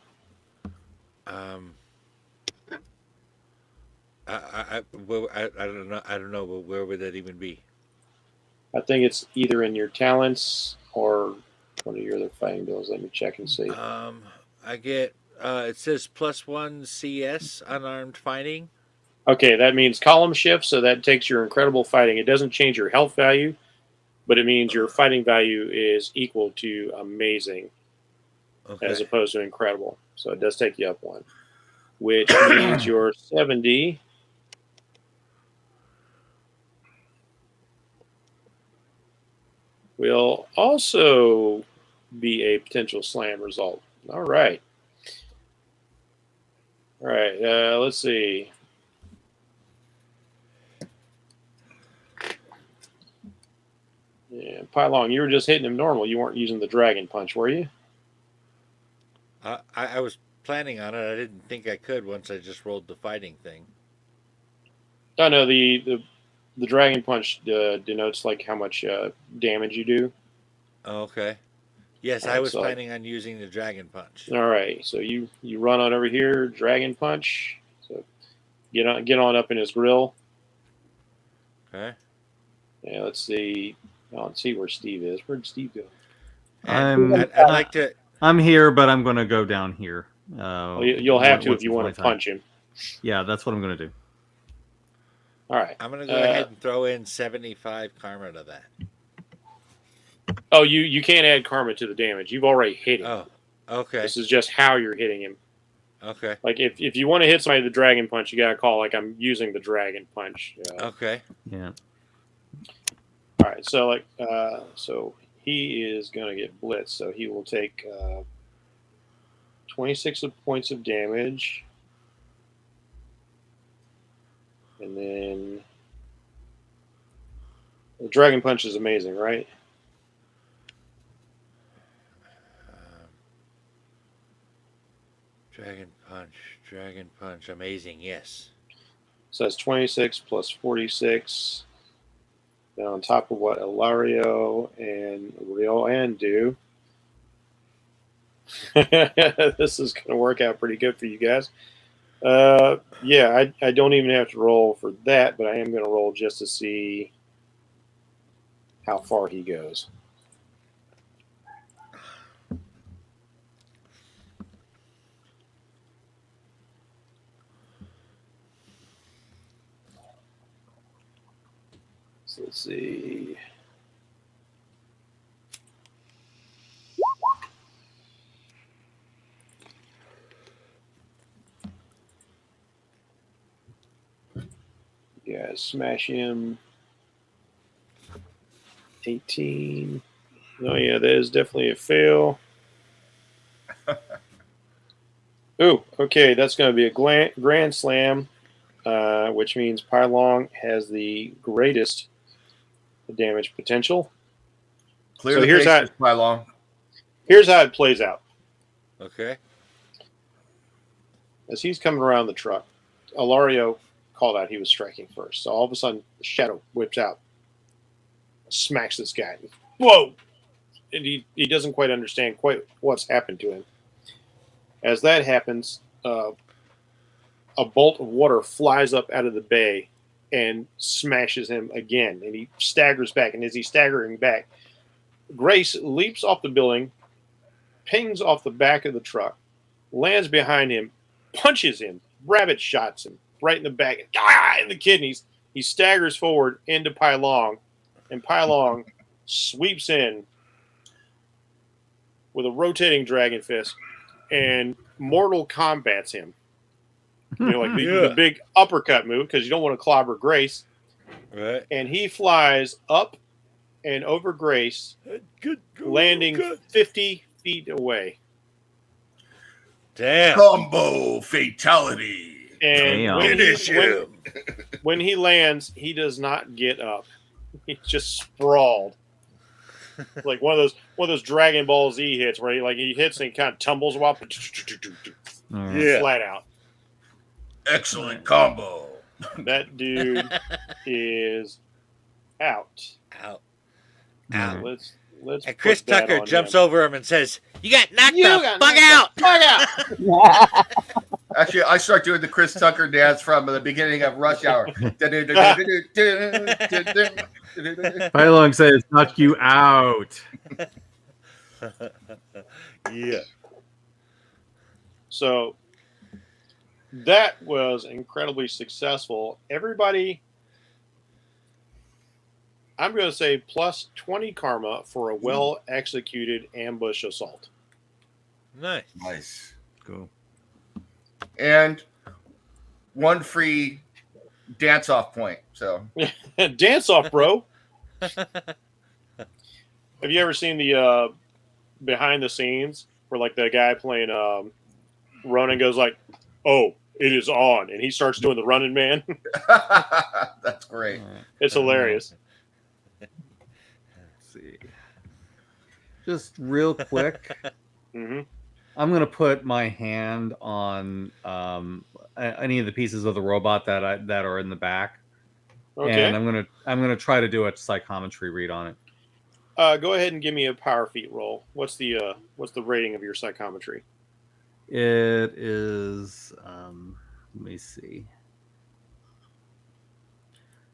I don't know. I don't know. But where would that even be? I think it's either in your talents or one of your other fighting bills. Let me check and see. I get. It says +1 CS unarmed fighting. Okay, that means column shift, so that takes your incredible fighting. It doesn't change your health value, but it means your fighting value is equal to amazing, as opposed to incredible. So it does take you up 1, which means your 70 will also be a potential slam result. All right. All right, let's see. Yeah, Pylon, you were just hitting him normal. You weren't using the dragon punch, were you? I was planning on it. I didn't think I could once I just rolled the fighting thing. Oh, no, the dragon punch denotes like how much damage you do. Okay. Yes, I was planning on using the dragon punch. All right, so you run on over here, dragon punch. So get on up in his grill. Okay. Yeah, let's see. Let's see where Steve is. Where'd Steve go? I'd like to. I'm here, but I'm going to go down here. Well, you'll have to if you want to punch him. Yeah, that's what I'm going to do. All right. I'm going to go ahead and throw in 75 karma to that. Oh, you can't add karma to the damage. You've already hit him. Oh, okay. This is just how you're hitting him. Okay. Like if you want to hit somebody with the dragon punch, you got to call like I'm using the dragon punch. Okay. Yeah. All right. So so he is going to get blitzed. So he will take 26 points of damage. And then the dragon punch is amazing, right? Dragon punch, amazing, yes. So that's 26 plus 46. Then on top of what Ilario and Rioan do. This is going to work out pretty good for you guys. Yeah, I don't even have to roll for that, but I am going to roll just to see how far he goes. So let's see. Yeah, smash him. 18. Oh, yeah, that is definitely a fail. Ooh, okay, that's going to be a grand slam. which means Pylong has the greatest damage potential. Clear So the here's bases, Pylon. Here's how it plays out. Okay. As he's coming around the truck, Alario called out he was striking first. So all of a sudden, the shadow whips out, smacks this guy. Whoa! And he doesn't quite understand quite what's happened to him. As that happens, a bolt of water flies up out of the bay and smashes him again. And he staggers back. And as he's staggering back, Grace leaps off the building, pings off the back of the truck, lands behind him, punches him, rabbit shots him right in the back, in the kidneys. He staggers forward into Pylong, and Pylong sweeps in with a rotating dragon fist and mortal combats him. You know, like the big uppercut move, because you don't want to clobber Grace. Right. And he flies up and over Grace, landing 50 feet away. Damn. Combo fatality. And Damn. Finish him. when he lands, he does not get up. He's just sprawled. Like one of those Dragon Ball Z hits where he hits and he kind of tumbles while Yeah. flat out. Excellent combo. That dude is out. Out. Alright. Let's And Chris put that Tucker on jumps him. over him and says, "You got knocked You the got fuck knocked out." the fuck out. Actually, I start doing the Chris Tucker dance from the beginning of Rush Hour. Pylon says, knock you out. Yeah. So that was incredibly successful. Everybody, I'm going to say plus 20 karma for a well executed ambush assault. Nice. Nice. Cool. And one free dance off point. So Dance off, bro. Have you ever seen the behind the scenes where like the guy playing Ronan goes like, "Oh, it is on," and he starts doing the running man? that's great. It's hilarious. Let's see. Just real quick, Hmm. I'm gonna put my hand on any of the pieces of the robot that are in the back, Okay. and I'm gonna try to do a psychometry read on it. Go ahead and give me a power feat roll. What's the rating of your psychometry? It is. Let me see.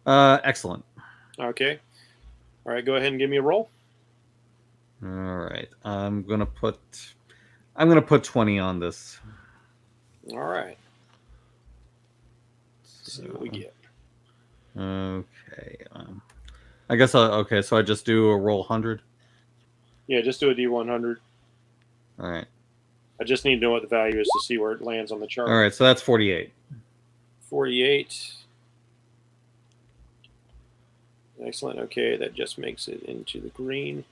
Excellent. Okay. All right. Go ahead and give me a roll. All right. I'm gonna put 20 on this. All right. Let's see what we get. Okay. I guess okay. So I just do a roll 100. Yeah, just do a D100. All right. I just need to know what the value is to see where it lands on the chart. All right. So that's 48. 48. Excellent. Okay, that just makes it into the green.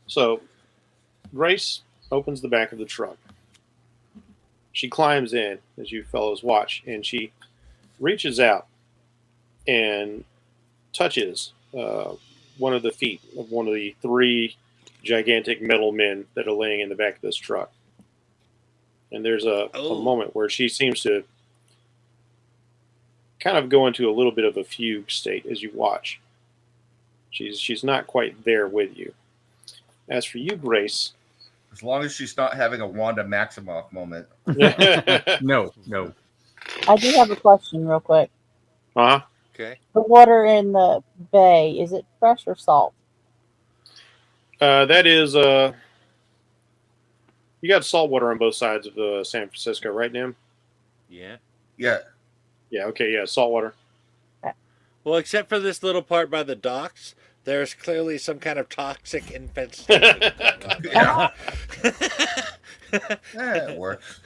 So, Grace opens the back of the truck. She climbs in, as you fellows watch, and she reaches out and touches one of the feet of one of the three gigantic metal men that are laying in the back of this truck. And there's a moment where she seems to kind of go into a little bit of a fugue state as you watch. She's not quite there with you. As for you, Grace, As long as she's not having a Wanda Maximoff moment. No. I do have a question real quick. uh-huh. Okay. The water in the bay, is it fresh or salt? That is you got salt water on both sides of San Francisco, right, Nim? Yeah. Yeah. Yeah. Okay. Yeah, salt water. Well, except for this little part by the docks, there's clearly some kind of toxic infestation. Yeah. It works.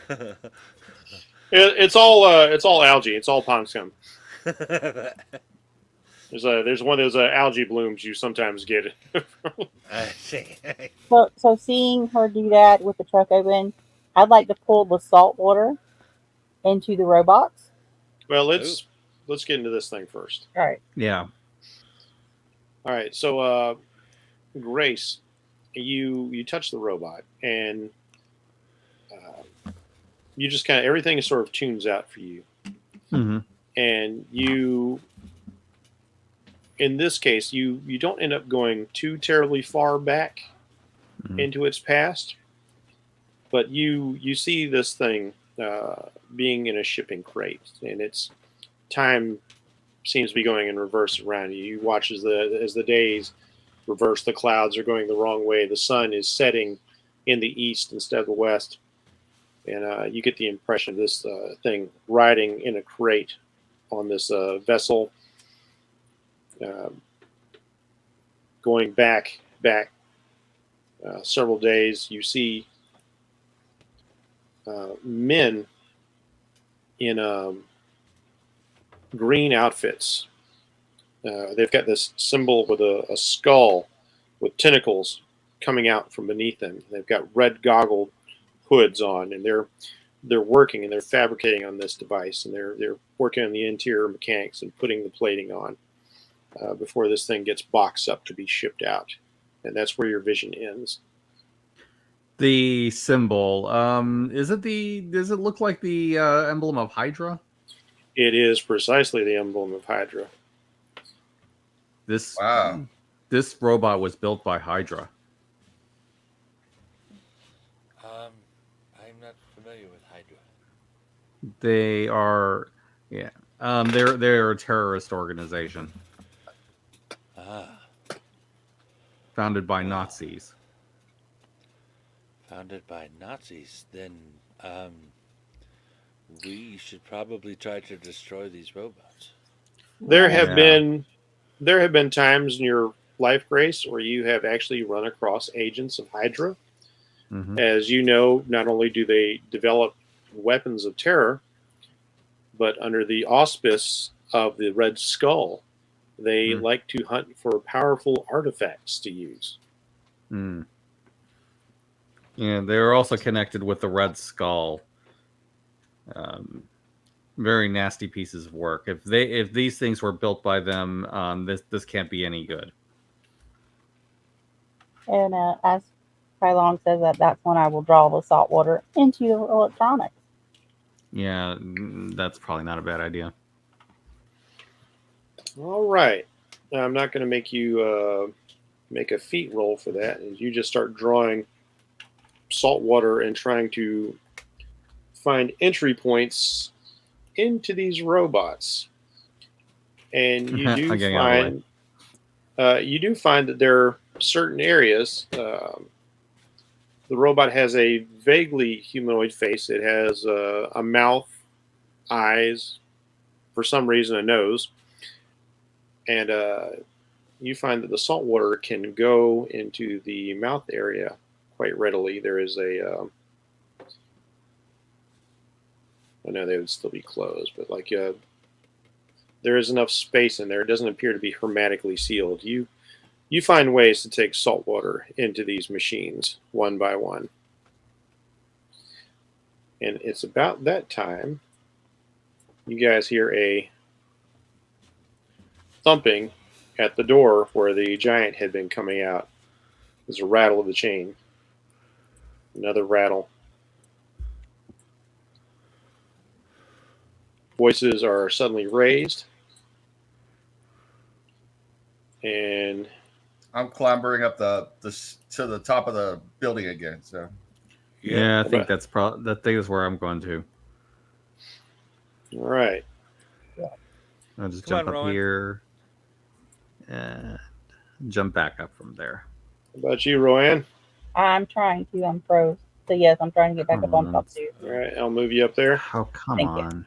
It's all algae. It's all pond scum. There's one of those algae blooms you sometimes get. I see. So seeing her do that with the truck open, I'd like to pull the salt water into the robots? Well, let's get into this thing first. All right. Yeah. All right. So, Grace, you touch the robot, and you just kind of everything sort of tunes out for you, Mm-hmm. and you. In this case, you don't end up going too terribly far back Mhm. into its past, but you see this thing being in a shipping crate, and its time seems to be going in reverse around you. You watch as the days reverse, the clouds are going the wrong way, the sun is setting in the east instead of the west, and you get the impression of this thing riding in a crate on this vessel. Going back several days, you see men in green outfits. They've got this symbol with a skull with tentacles coming out from beneath them. They've got red goggled hoods on, and they're working and they're fabricating on this device, and they're working on the interior mechanics and putting the plating on before this thing gets boxed up to be shipped out. And that's where your vision ends. The symbol. Does it look like the emblem of Hydra? It is precisely the emblem of Hydra. Wow. This robot was built by Hydra. I'm not familiar with Hydra. They are, yeah. They're a terrorist organization founded by Nazis. Founded by Nazis. Then we should probably try to destroy these robots. There have Yeah. been times in your life, Grace, where you have actually run across agents of Hydra. Mhm. As you know, not only do they develop weapons of terror, but under the auspice of the Red Skull, they Hmm. like to hunt for powerful artifacts to use. Mm. Yeah, they're also connected with the Red Skull. Very nasty pieces of work. If these things were built by them, this can't be any good. And as Kylon says, that's when I will draw the salt water into the electronics. Yeah, that's probably not a bad idea. All right. Now, I'm not going to make you make a feat roll for that. And you just start drawing salt water and trying to find entry points into these robots. And you I'm do getting out of the way. find that there are certain areas. The robot has a vaguely humanoid face. It has a mouth, eyes, for some reason a nose, and you find that the salt water can go into the mouth area quite readily. There is I know they would still be closed, but there is enough space in there. It doesn't appear to be hermetically sealed. You find ways to take salt water into these machines one by one. And it's about that time you guys hear a thumping at the door where the giant had been coming out. There's a rattle of the chain. Another rattle. Voices are suddenly raised. And I'm clambering up to the top of the building again. So Yeah, I think But- that's that is where I'm going to. all right. I'll just Come jump on, up Rowan. here and jump back up from there. How about you, Roanne? I'm trying to. I'm froze. So yes, I'm trying to get back up on Come top too. All right, I'll move you up there. Oh, come Thank you. on.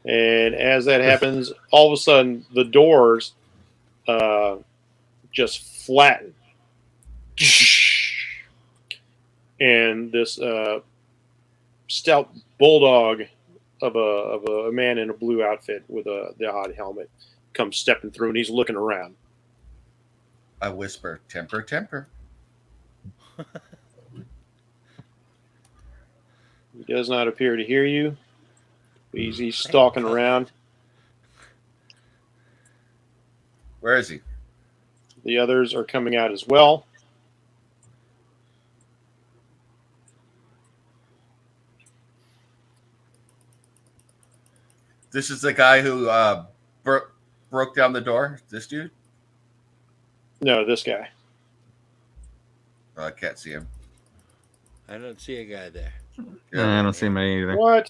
And as that happens, all of a sudden the doors just flatten. And this stout bulldog of a man in a blue outfit with the odd helmet comes stepping through, and he's looking around. I whisper, "Temper, temper." He does not appear to hear you. He's stalking around. Where is he? The others are coming out as well. This is the guy who broke down the door. This dude? No, this guy. Oh, I can't see him. I don't see a guy there. Yeah, I don't see him either. What?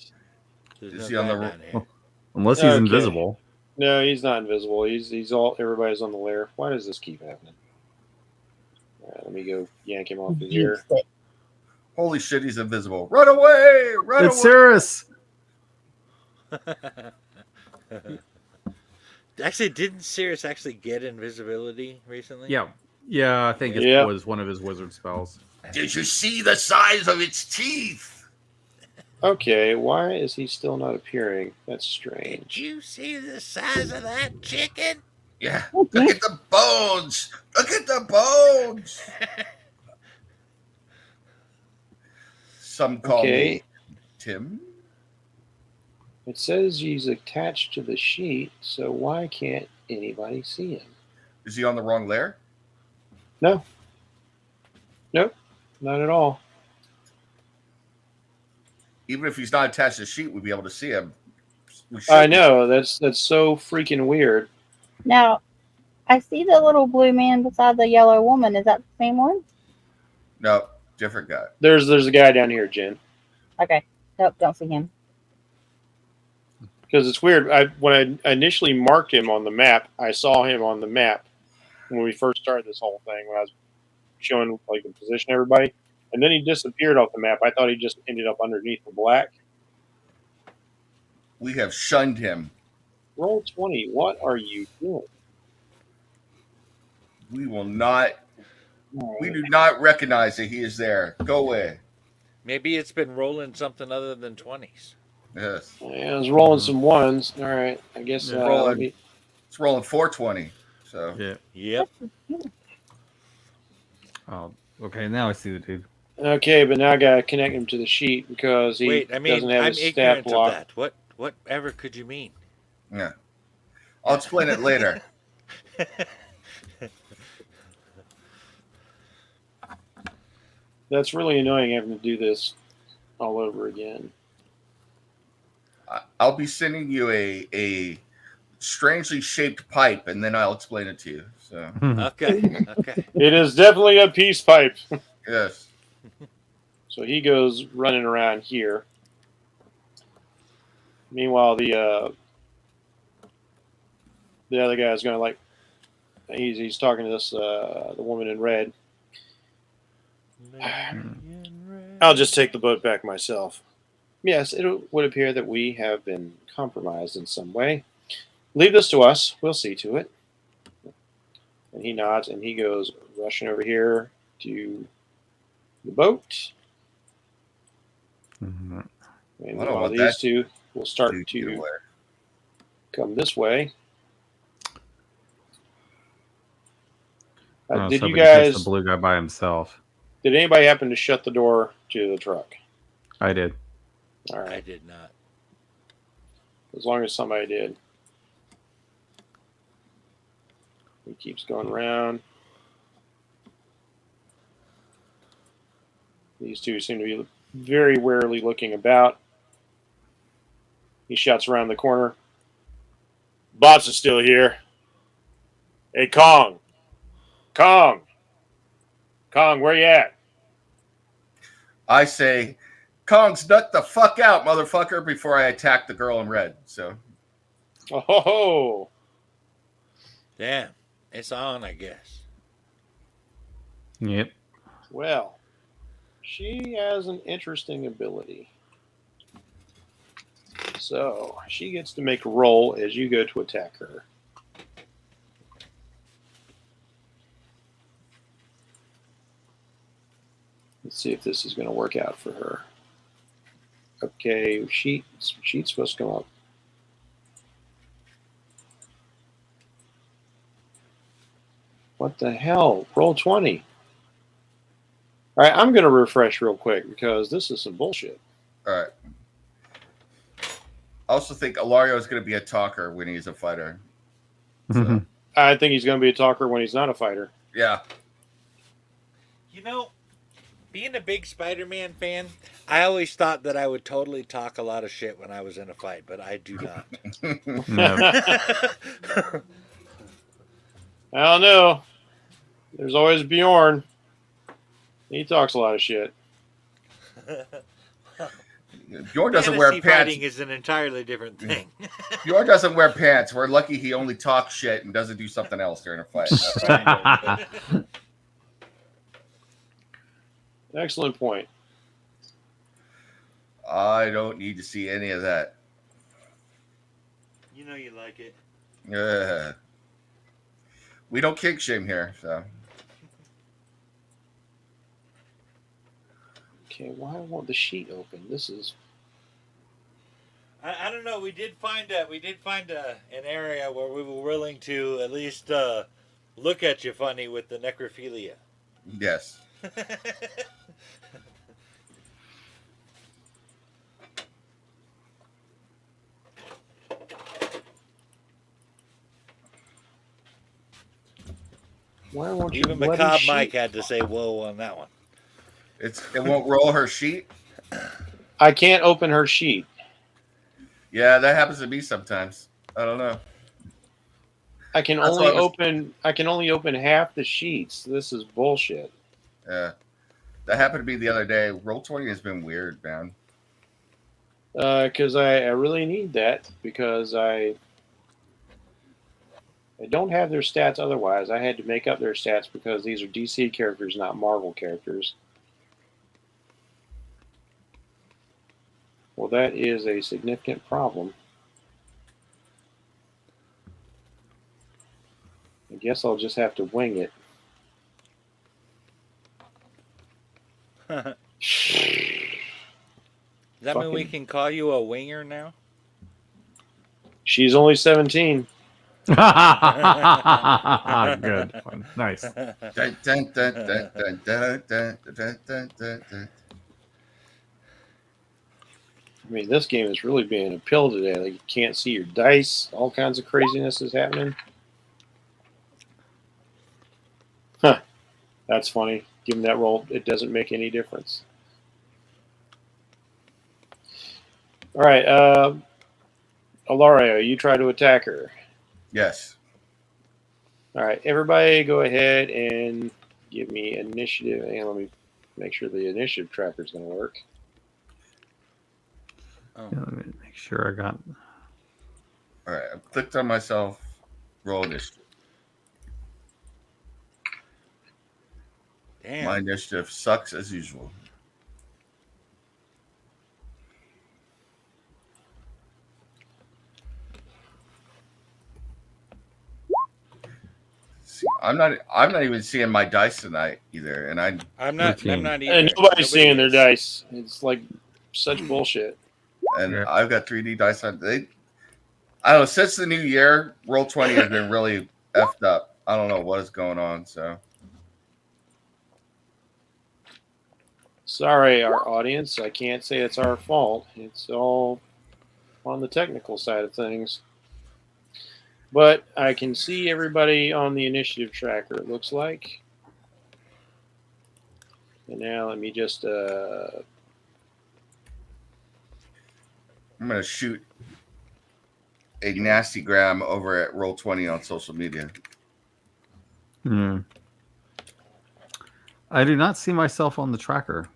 There's Is no he on guy the down here. Unless he's Okay. invisible. No, he's not invisible. He's all. Everybody's on the lair. Why does this keep happening? All right, let me go yank him off of here. Juiced it. Holy shit, he's invisible. Run away! Run It's away! Cirrus! Actually, didn't Sirius actually get invisibility recently? Yeah, I think it Yeah. was one of his wizard spells. Did you see the size of its teeth? Okay, why is he still not appearing? That's Did strange. you see the size of that chicken? Yeah. Look at the bones. Look at the bones. Some call Okay. me Tim. It says he's attached to the sheet, so why can't anybody see him? Is he on the wrong layer? No. Nope, not at all. Even if he's not attached to the sheet, we'd be able to see him. I know, that's so freaking weird. Now, I see the little blue man beside the yellow woman. Is that the same one? No, different guy. There's a guy down here, Jen. Okay. Nope, don't see him. Because it's weird. When I initially marked him on the map, I saw him on the map when we first started this whole thing, when I was showing like the position of everybody. And then he disappeared off the map. I thought he just ended up underneath the black. We have shunned him. Roll 20. What are you doing? We will not. We do not recognize that he is there. Go away. Maybe it's been rolling something other than 20s. Yes. Yeah, I was rolling some ones. All right. I guess Yeah. rolling. It's rolling 420. So Yeah. Yep. Oh, okay, now I see the dude. Okay, but now I got to connect him to the sheet because he Wait, I mean, doesn't have I'm his stat ignorant of block. that. Whatever could you mean? yeah. I'll explain it later. That's really annoying having to do this all over again. I'll be sending you a strangely shaped pipe, and then I'll explain it to you. So Okay. Okay. It is definitely a peace pipe. yes. So he goes running around here. Meanwhile, the other guy's going to like he's talking to this the woman in red. I'll just take the boat back myself. Yes, it would appear that we have been compromised in some way. Leave this to us. We'll see to it. And he nods and he goes rushing over here to the boat. Mhm. And I don't while want these that two will start Dude, to get away. come this way. I was Did you hoping to catch guys? the blue guy by himself? Did anybody happen to shut the door to the truck? I did. All I right, did not. as long as somebody did. He keeps going around. These two seem to be very warily looking about. He shouts around the corner. Boss is still here. Hey, Kong. Kong, where you at? I say, Kongs, nut the fuck out, motherfucker, before I attack the girl in red. So Oh, Damn. It's on, I guess. Yep. well, she has an interesting ability. So she gets to make a roll as you go to attack her. Let's see if this is going to work out for her. Okay, sheet's supposed to come up. What the hell? Roll 20. All right, I'm going to refresh real quick because this is some bullshit. all right. also think Ilario is going to be a talker when he's a fighter. So, I think he's going to be a talker when he's not a fighter. yeah. You know, being a big Spider-Man fan, I always thought that I would totally talk a lot of shit when I was in a fight, but I do not. No. I don't know. There's always Bjorn. He talks a lot of shit. Bjorn doesn't wear Fantasy pants. fighting is an entirely different thing. Bjorn doesn't wear pants. We're lucky he only talks shit and doesn't do something else during a fight. That's all. Excellent point. I don't need to see any of that. You know you like it. We don't kink shame here, so. Okay, why won't the sheet open? This is. I don't know. We did find an area where we were willing to at least look at you funny with the necrophilia. Yes. Why won't you Even bloody Macabre sheet? Mike had to say whoa on that one. It won't roll her sheet. I can't open her sheet. Yeah, that happens to me sometimes. I don't know. I can That's only what I was- open. I can only open half the sheets. This is bullshit. Yeah. That happened to me the other day. Roll20 has been weird, man. Because I really need that because I don't have their stats otherwise. I had to make up their stats because these are DC characters, not Marvel characters. Well, that is a significant problem. I guess I'll just have to wing it. Does that mean we can call you a winger now? She's only 17. Good one. Nice. Dun, dun, dun, dun, dun, dun, dun, dun, dun, dun, dun. I mean, this game is really being a pill today. Like, you can't see your dice. All kinds of craziness is happening. Huh. That's funny. Given that roll, it doesn't make any difference. All right. Ilario, you try to attack her. Yes. All right. Everybody go ahead and give me initiative. And let me make sure the initiative tracker is going to work. Oh. Yeah, let me make sure I got. All right. I've clicked on myself. Roll initiative. Damn. My initiative sucks as usual. See, I'm not even seeing my dice tonight either, and I'm not 13. either. And Nobody nobody's seeing their is. dice. It's like such bullshit. Yeah. I've got 3D dice on. I don't know. Since the new year, Roll20 has been really effed up. I don't know what is going on. So Sorry, our audience. I can't say it's our fault. It's all on the technical side of things. But I can see everybody on the initiative tracker, it looks like. And now let me just... I'm gonna shoot a nasty gram over at Roll20 on social media. I do not see myself on the tracker.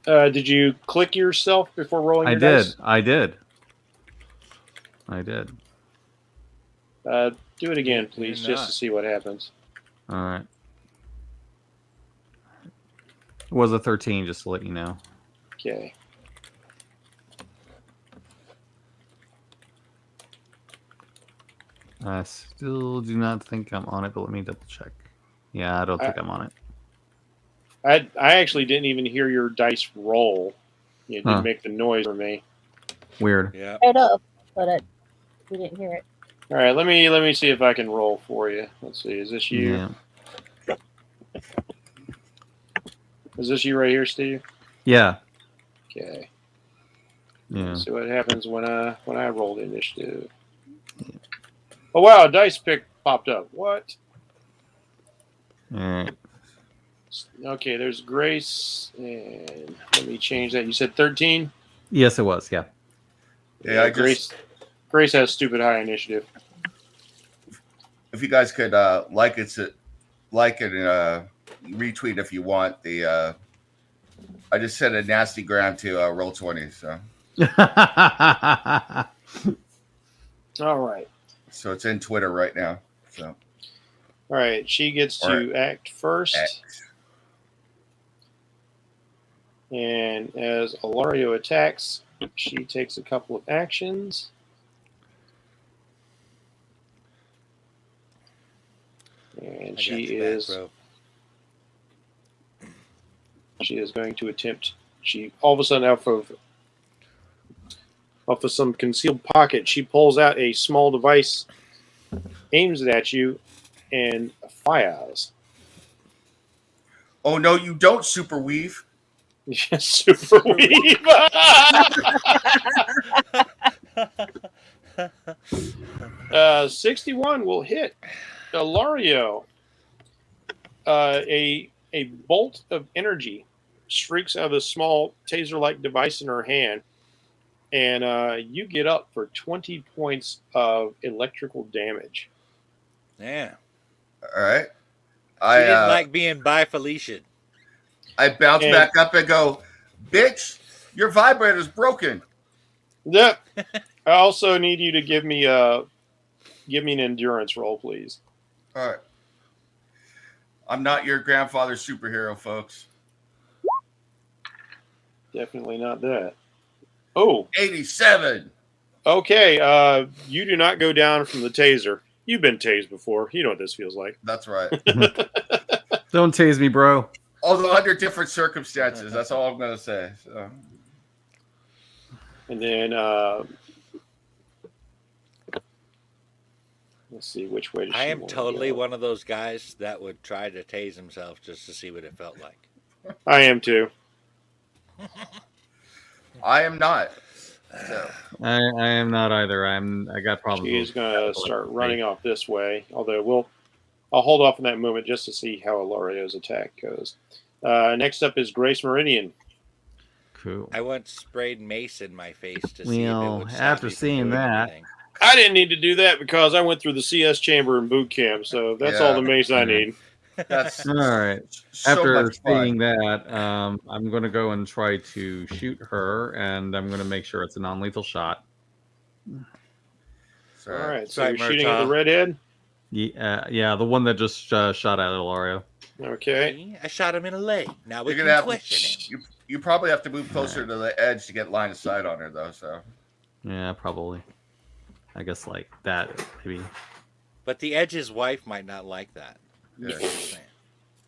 did you click yourself before rolling your dice? I did. Do it again, please, You're just not. to see what happens. All right. It was a 13, just to let you know. Okay. I still do not think I'm on it, but let me double check. Yeah, I don't think I'm on it. I actually didn't even hear your dice roll. It didn't Huh. make the noise for me. Weird. Yeah. Showed up, but we didn't hear it. All right, let me see if I can roll for you. Let's see. Is this you? Yeah. Is this you right here, Steve? Yeah. Okay. Yeah. See what happens when I roll the initiative. Oh wow, a dice pick popped up. What? All right. Okay, there's Grace, and let me change that. You said 13. Yes, it was. Yeah. Yeah, I Grace has stupid high initiative. if you guys could like it and retweet if you want the. I just sent a nasty gram to Roll20, so All right. it's in Twitter right now. So All right, she gets to act first. X. And as Alario attacks, she takes a couple of actions. And she is going to attempt. She all of a sudden off of some concealed pocket, she pulls out a small device, aims it at you, and fires. Oh no, you don't super weave. Yes, super weave. 61 will hit Alario. A bolt of energy streaks out of a small taser-like device in her hand, and you get up for 20 points of electrical damage. Yeah. All right. She didn't like being Felician. I bounce back up and go, bitch, your vibrator's broken. Yep. I also need you to give me an endurance roll, please. All right. I'm not your grandfather's superhero, folks. Definitely not that. Oh. 87. Okay. You do not go down from the taser. You've been tased before. You know what this feels like. That's right. Don't tase me, bro. Although under different circumstances, that's all I'm going to say. So. And then, let's see, which way does I she am want totally to go? one of those guys that would try to tase himself just to see what it felt like. I am too. I am not. So. I am not either. I got problems. She is going to start running off this way, although I'll hold off on that movement just to see how Alario's attack goes. Next up is Grace Meridian. Cool. I once sprayed mace in my face to see if it Well, would stop after me from seeing doing that, anything. I didn't need to do that because I went through the CS chamber in boot camp, so that's all the mace I need. That's all right. so After much fun. seeing that, I'm going to go and try to shoot her, and I'm going to make sure it's a non-lethal shot. All right, so you're shooting at the redhead? Yeah, the one that just shot at Ilario. Okay. I shot him in a leg. Now we You're can gonna question him. You probably have to move closer to the edge to get line of sight on her, though. So. Yeah, probably. I guess like that, maybe. But the Edge's wife might not like that.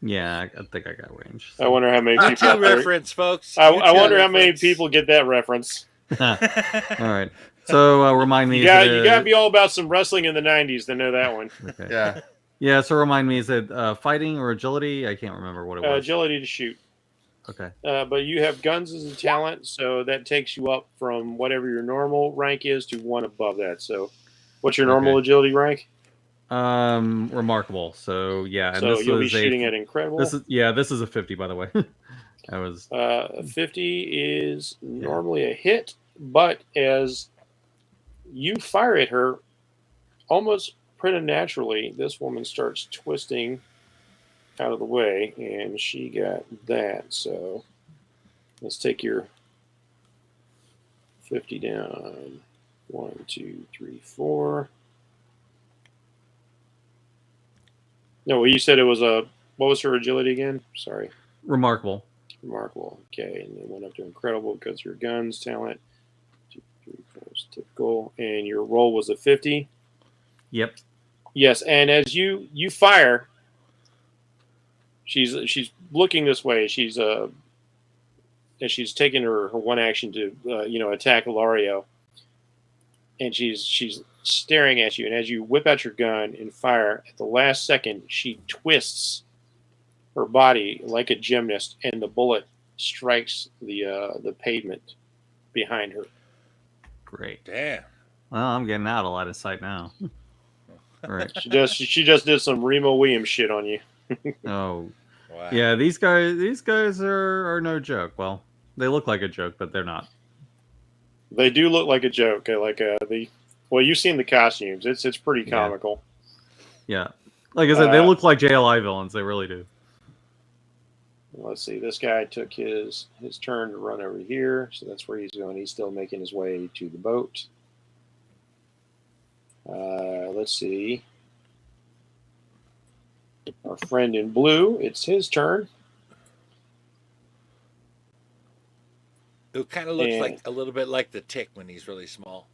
Yeah, I think I got range. So. I wonder how many people. YouTube reference, folks. I wonder how many people get that reference. All right. So remind me. You got to be all about some wrestling in the '90s to know that one. Okay. Yeah. Yeah. So remind me, is it fighting or agility? I can't remember what it was. Agility to shoot. Okay. But you have guns as a talent, so that takes you up from whatever your normal rank is to one above that. So, what's your normal agility rank? Remarkable. So yeah. And so this you'll be shooting at incredible. This is a 50, by the way. I was. 50 is normally a hit, but as you fire at her, almost preternaturally, this woman starts twisting out of the way, and she got that. So let's take your 50 down. 1, 2, 3, 4. No, well, you said it was what was her agility again? Sorry. Remarkable. Remarkable. Okay, and then went up to incredible because your guns talent. 2, 3, 4 is typical, and your roll was a 50. Yep. Yes, and as you fire, she's looking this way. She's and she's taking her one action to attack Ilario, and she's staring at you. And as you whip out your gun and fire, at the last second, she twists her body like a gymnast, and the bullet strikes the pavement behind her. Great. Damn. Well, I'm getting out of line of sight now. Right. She just did some Remo Williams shit on you. Oh, Wow. yeah. These guys are no joke. Well, they look like a joke, but they're not. They do look like a joke. Well, you've seen the costumes. It's pretty Yeah. comical. Yeah. Like I said, they look like JLI villains. They really do. Let's see. This guy took his turn to run over here, so that's where he's going. He's still making his way to the boat. Let's see. Our friend in blue, it's his turn. It kind of looks And- like a little bit like the Tick when he's really small.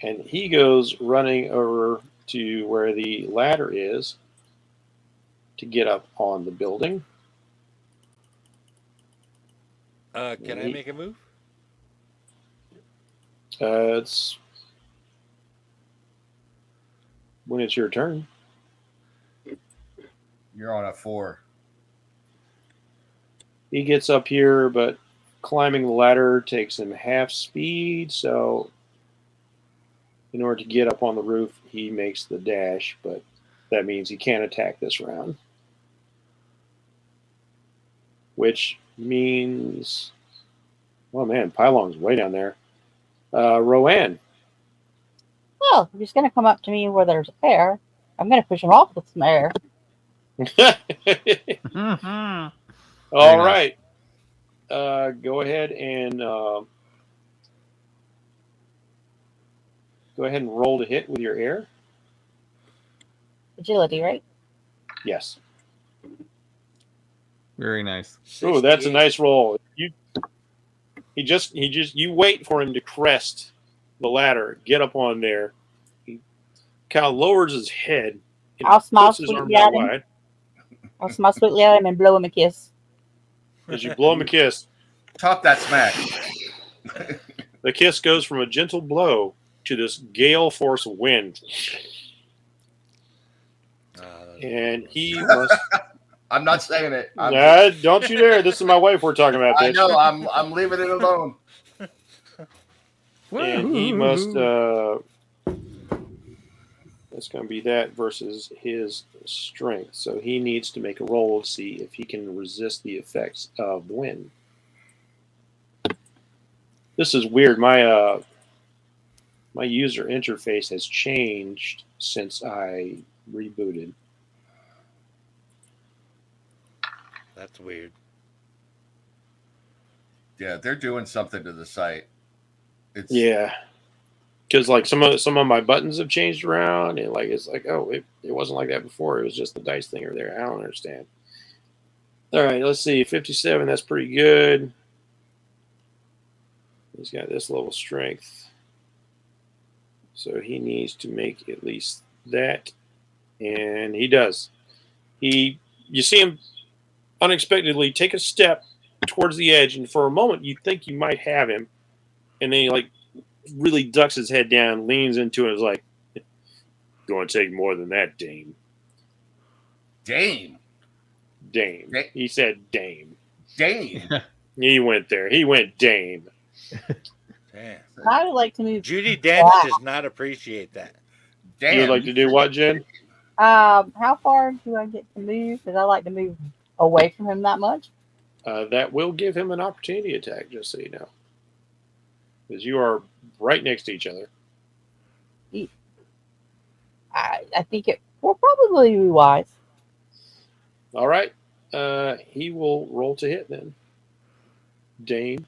And he goes running over to where the ladder is to get up on the building. Can I make a move? It's when it's your turn. You're on a 4. He gets up here, but climbing the ladder takes him half speed, so in order to get up on the roof, he makes the dash, but that means he can't attack this round. Which means, oh man, Pylong's way down there. Rowan. Well, if he's going to come up to me where there's air, I'm going to push him off with some air. All right. Go ahead and roll to hit with your air. Agility, right? Yes. Very nice. Oh, that's a 68. nice roll. You wait for him to crest the ladder, get up on there. He kind of lowers his head. And I'll smile puts his arms sweetly out at him. wide I'll smile sweetly at him and blow him a kiss. as you blow him a kiss. Talk that smack. The kiss goes from a gentle blow to this gale force wind, and he must. I'm not saying it. Don't you dare! This is my wife we're talking about. I Bitch. know. I'm leaving it alone. And he must. That's going to be that versus his strength. So he needs to make a roll to see if he can resist the effects of the wind. This is weird. My user interface has changed since I rebooted. That's weird. Yeah, they're doing something to the site. It's Yeah, because like some of my buttons have changed around, and like it's like, oh, it wasn't like that before. It was just the dice thing over there. I don't understand. All right, let's see. 57. That's pretty good. He's got this level strength, so he needs to make at least that, and he does. You see him unexpectedly take a step towards the edge, and for a moment you think you might have him, and then he like really ducks his head down, leans into it, and is like, "Going to take more than that, Dame." Dame. Dame. He said Dame. Dame. He went there. He went Dame. Damn. I would like to move. Judy Dennis does not appreciate that. Damn. You would like to do what, Jen? How far do I get to move? Because I like to move away from him that much. That will give him an opportunity attack, just so you know. Because you are right next to each other. I think it will probably be wise. All right. He will roll to hit then. Dame.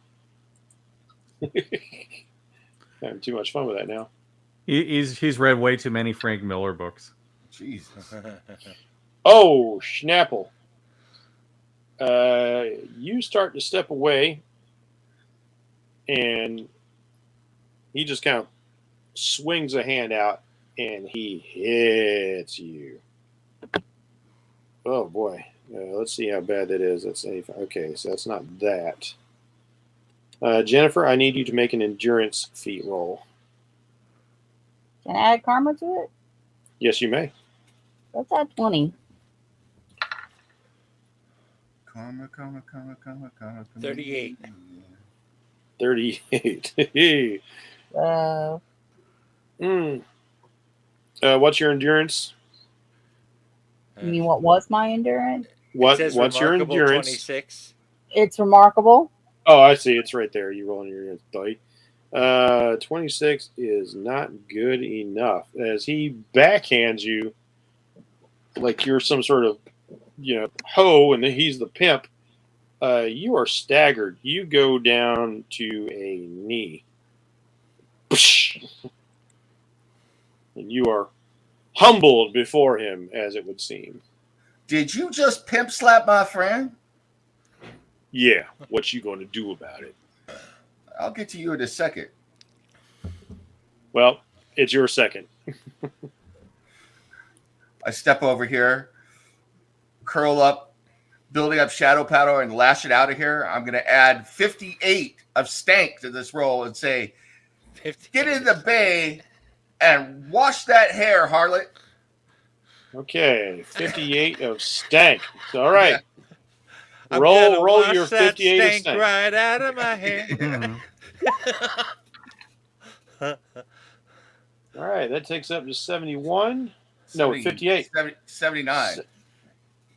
Having too much fun with that now. He's read way too many Frank Miller books. Jesus. Oh, Schnapple. You start to step away, and he just kind of swings a hand out, and he hits you. Oh, boy. Let's see how bad that is. That's okay, so that's not that. Jennifer, I need you to make an endurance feat roll. Can I add karma to it? Yes, you may. Let's add 20. Karma. 38. 38. Uh, Mm. What's your endurance? Uh, you mean what was my endurance? it says What's your remarkable endurance? 26. It's remarkable. Oh, I see. It's right there. You're rolling your die. 26 is not good enough. As he backhands you like you're some sort of, hoe, and then he's the pimp. You are staggered. You go down to a knee. And you are humbled before him, as it would seem. Did you just pimp slap my friend? Yeah, what you going to do about it? I'll get to you in a second. Well, it's your second. I step over here, curl up, building up shadow powder, and lash it out of here. I'm going to add 58 of stank to this roll and say, 50. get in the bay and wash that hair, harlot. Okay, 58 of stank. All right. I'm Roll gonna wash your that 58 of stank stank. right out of my hair. Mhm. All right, that takes up to 71. No, 58. 79.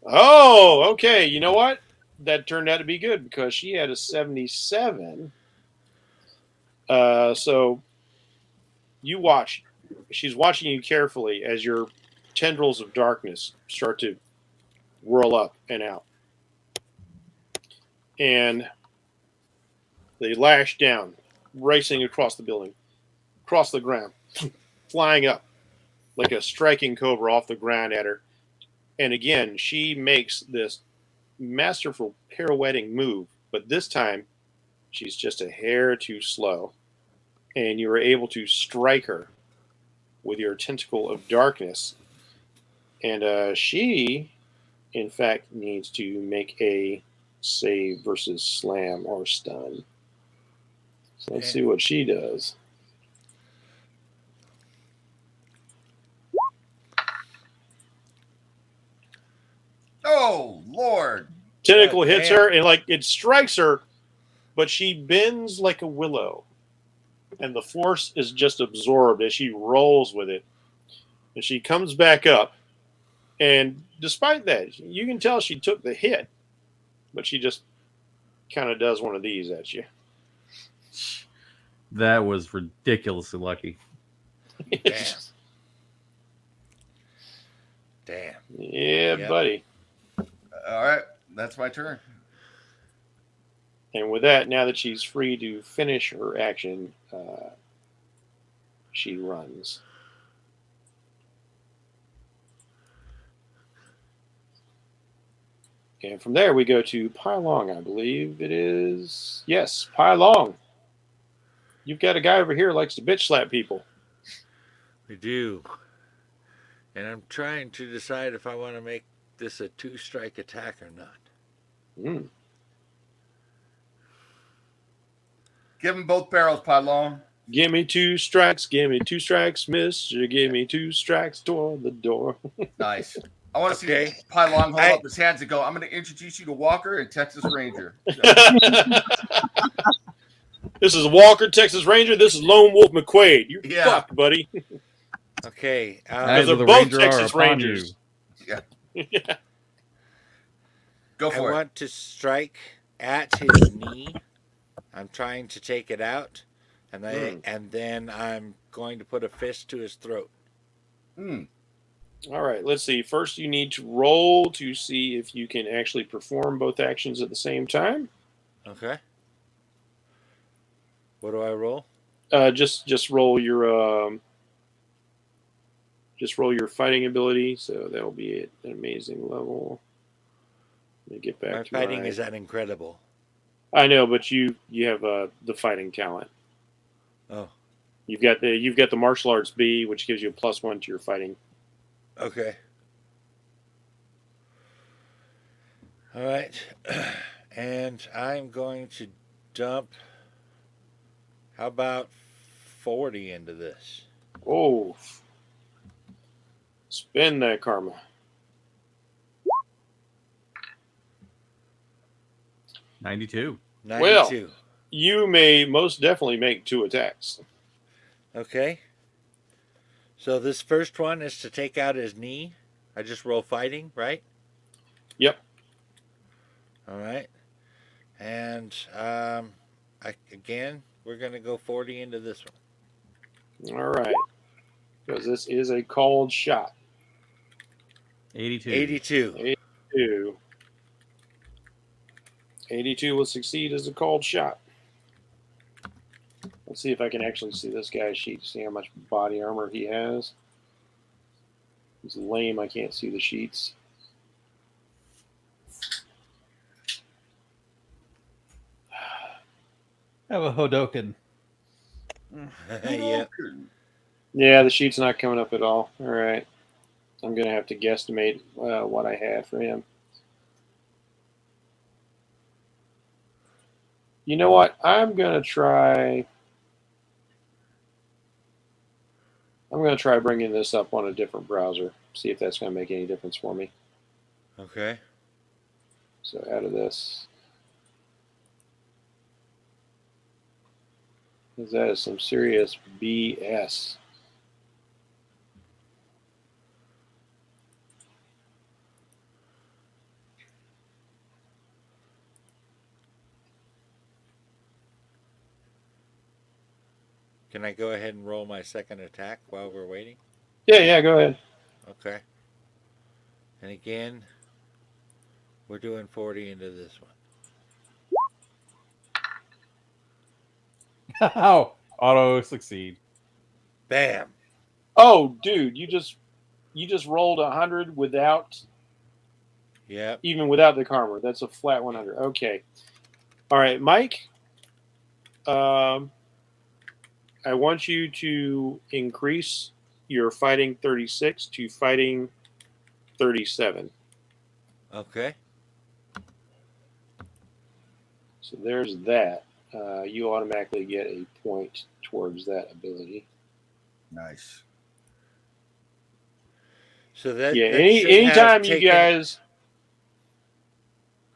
Oh, okay. You know what? That turned out to be good because she had a 77. So you watch. She's watching you carefully as your tendrils of darkness start to whirl up and out. And they lash down, racing across the building, across the ground, flying up like a striking cobra off the ground at her. And again, she makes this masterful pirouetting move, but this time she's just a hair too slow. And you are able to strike her with your tentacle of darkness. And she, in fact, needs to make a save versus slam or stun. So let's see what she does. Oh, Lord. Tentacle God hits damn. her and like it strikes her, but she bends like a willow. And the force is just absorbed as she rolls with it. And she comes back up. And despite that, you can tell she took the hit, but she just kind of does one of these at you. That was ridiculously lucky. Damn. Damn. Yeah, Yep. buddy. All right. That's my turn. And with that, now that she's free to finish her action, she runs. And from there, we go to Pylong, I believe it is. Yes, Pylong. You've got a guy over here who likes to bitch slap people. We do. And I'm trying to decide if I want to make this a 2-strike attack or not. Mm. Give him both barrels, Padlong. Give me 2 strikes, mister. Give me 2 strikes toward the door. Nice. I want to Okay. see Pylong hold up his hands and go, I'm going to introduce you to Walker and Texas Ranger. This is Walker, Texas Ranger. This is Lone Wolf McQuaid. You're Yeah. fucked, buddy. Okay. Eyes they're of the both Ranger are Texas upon Rangers. Yeah. Yeah. Go I for it. want to strike at his knee. I'm trying to take it out. And then I'm going to put a fist to his throat. All right, let's see. First, you need to roll to see if you can actually perform both actions at the same time. Okay. What do I roll? Just roll your fighting ability. So that will be at an amazing level. Let me get back My to fighting is at incredible. I know, but you have the fighting talent. Oh. You've got the martial arts B, which gives you a +1 to your fighting. Okay. All right. And I'm going to dump, how about 40 into this? Oh, spend that karma. 92. 92. You may most definitely make 2 attacks. Okay. So this first one is to take out his knee. I just roll fighting, right? Yep. All right. And again, we're going to go 40 into this one. All right. Because this is a called shot. 82. 82. 82. 82 will succeed as a called shot. Let's see if I can actually see this guy's sheet, see how much body armor he has. He's lame. I can't see the sheets. I have a Hodoken. Yeah. Yeah, the sheet's not coming up at all. All right. I'm going to have to guesstimate what I have for him. You know what? I'm going to try bringing this up on a different browser. See if that's going to make any difference for me. Okay. So out of this. Because that is some serious BS. Can I go ahead and roll my second attack while we're waiting? Yeah, go ahead. Okay. And again, we're doing 40 into this one. Oh, auto succeed. Bam. Oh, dude, you just rolled 100 Yep. even without the karma. That's a flat 100. Okay. All right, Mike. I want you to increase your fighting 36 to fighting 37. Okay. So there's that. You automatically get a point towards that ability. Nice. So that Yeah. that should have Anytime you taken- guys.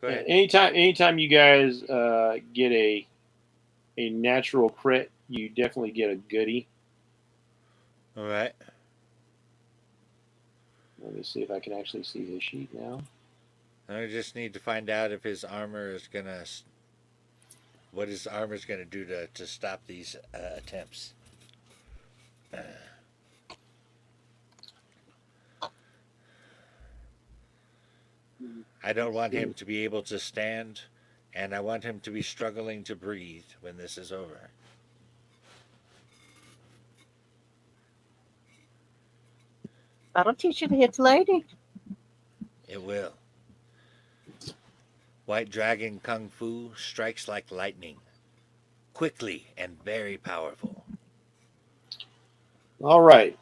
Go ahead. Anytime you guys get a natural crit, you definitely get a goodie. All right. Let me see if I can actually see his sheet now. I just need to find out if his armor is gonna, what his armor is gonna do to stop these attempts. I don't want him to be able to stand, and I want him to be struggling to breathe when this is over. That'll teach you to hit the lady. It will. White Dragon Kung Fu strikes like lightning, quickly and very powerful. All right.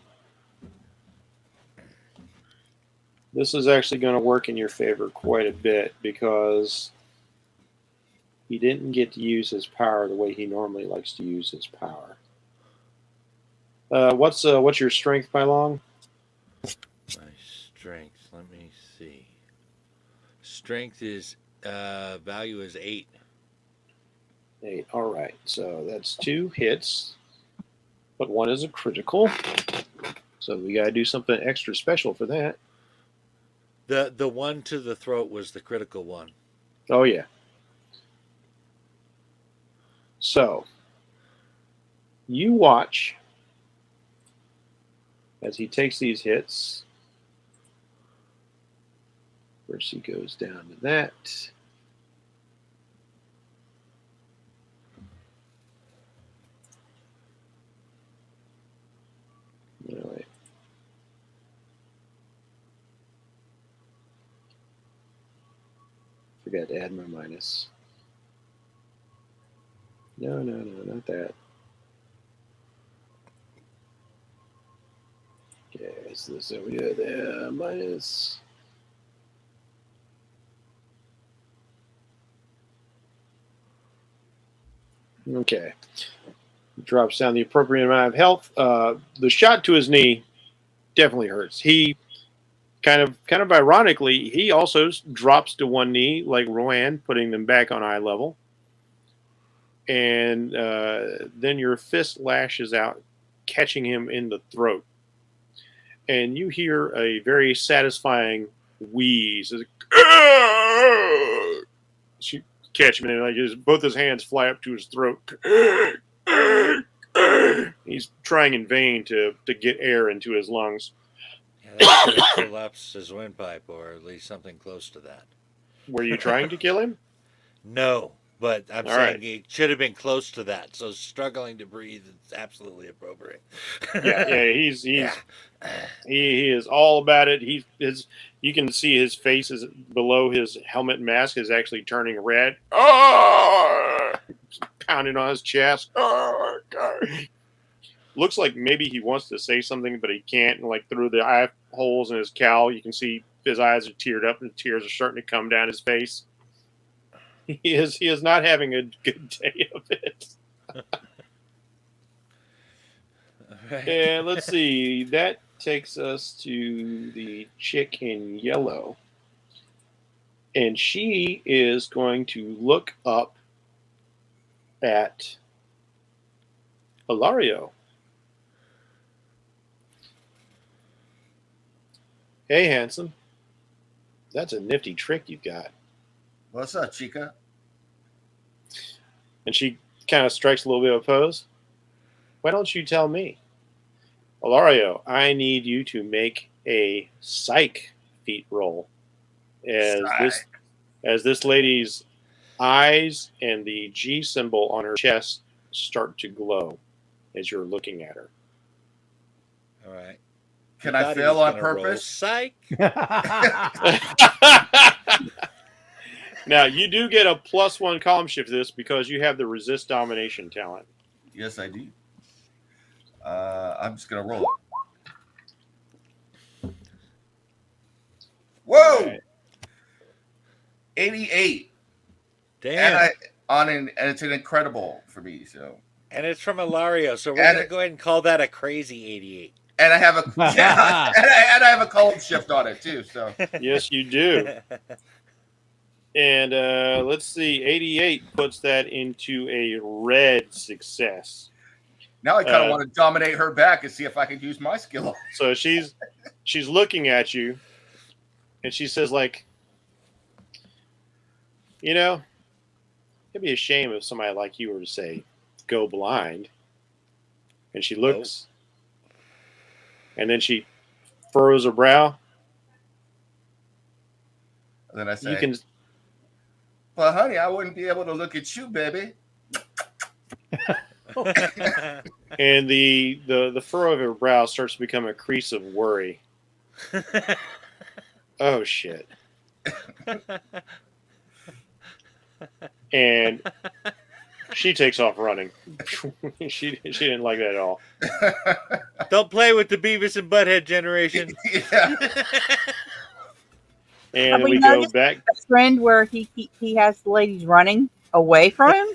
This is actually going to work in your favor quite a bit because he didn't get to use his power the way he normally likes to use his power. What's your strength, Pylong? My strength, let me see. Strength is, value is 8. 8. All right. So that's 2 hits, but 1 is a critical. So we got to do something extra special for that. The one to the throat was the critical one. Oh, yeah. So you watch as he takes these hits. First he goes down to that. All right. Forgot to add my minus. No, not that. Okay, so this over here, there, minus. Okay. Drops down the appropriate amount of health. The shot to his knee definitely hurts. He kind of ironically, he also drops to one knee like Rowan, putting them back on eye level. And then your fist lashes out, catching him in the throat. And you hear a very satisfying wheeze. She catch him, and like both his hands fly up to his throat. He's trying in vain to get air into his lungs. Yeah, that should have collapsed his windpipe, or at least something close to that. Were you trying to kill him? No, but I'm All saying right. it should have been close to that. So struggling to breathe is absolutely appropriate. Yeah, he is all about it. You can see his face is below his helmet mask is actually turning red. Pounding on his chest. Looks like maybe he wants to say something, but he can't. And like through the eye holes in his cowl, you can see his eyes are teared up, and the tears are starting to come down his face. He is not having a good day of it. Right. And let's see. That takes us to the chick in yellow. And she is going to look up at Ilario. Hey, handsome. That's a nifty trick you've got. What's up, Chica? And she kind of strikes a little bit of a pose. Why don't you tell me? Ilario, I need you to make a psych feat roll. As this lady's eyes and the G symbol on her chest start to glow as you're looking at her. All right. Can I fail on purpose? Psych. Now, you do get a +1 column shift to this because you have the resist domination talent. Yes, I do. I'm just going to roll it. Whoa! Right. 88. Damn. And it's an incredible for me. So. And it's from Ilario, so we're And going to go ahead and call that a crazy 88. And I have and I have a column shift on it too. So Yes, you do. And let's see, 88 puts that into a red success. now I kind of want to dominate her back and see if I can use my skill. So she's looking at you, and she says, like, you know, it'd be a shame if somebody like you were to say, go blind. And she looks, and then she furrows her brow. And then I say, You can. "Well, honey, I wouldn't be able to look at you, baby." And the furrow of her brow starts to become a crease of worry. Oh shit! And she takes off running. she didn't like that at all. Don't play with the Beavis and Butthead generation. Yeah. And Have then we we go noticed back. A trend where he has the ladies running away from him.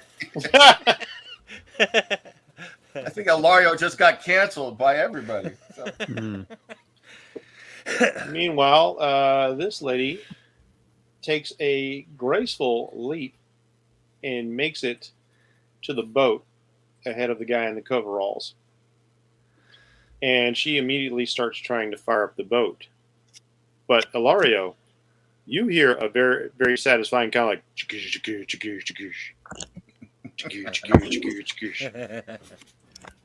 I think Ilario just got canceled by everybody. So. Hmm. Meanwhile, this lady takes a graceful leap and makes it to the boat ahead of the guy in the coveralls. And she immediately starts trying to fire up the boat. But Ilario, you hear a very, very satisfying kind of like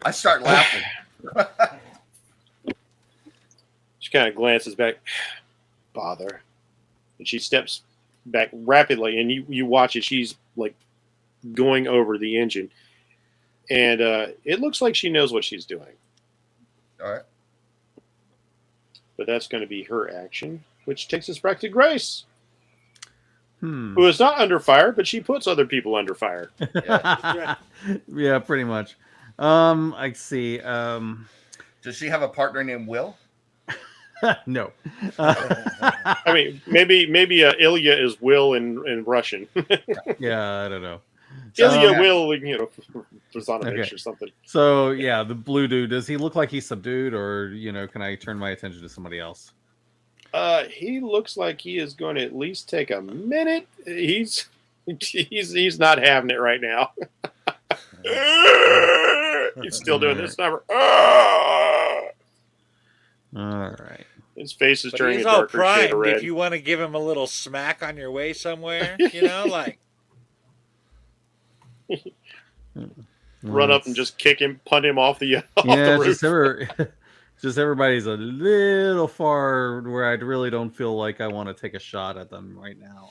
I start laughing. She kind of glances back. Bother. And she steps back rapidly, and you watch it. She's like going over the engine. And it looks like she knows what she's doing. All right. But that's going to be her action, which takes us back to Grace, Hmm. who is not under fire, but she puts other people under fire. Yeah, pretty much. I see. Does she have a partner named Will? No. I mean, maybe Ilya is Will in Russian. Yeah, I don't know. Ilya Will, Personovich Okay. or something. So yeah, the blue dude. Does he look like he's subdued, or can I turn my attention to somebody else? He looks like he is going to at least take a minute. He's not having it right now. He's still doing this number. All right. His face is But turning he's a all darker shade primed of red. if you want to give him a little smack on your way somewhere, you know, like. Run up and just kick him, punt him off the off Yeah, the roof. just everybody's a little far where I really don't feel like I want to take a shot at them right now.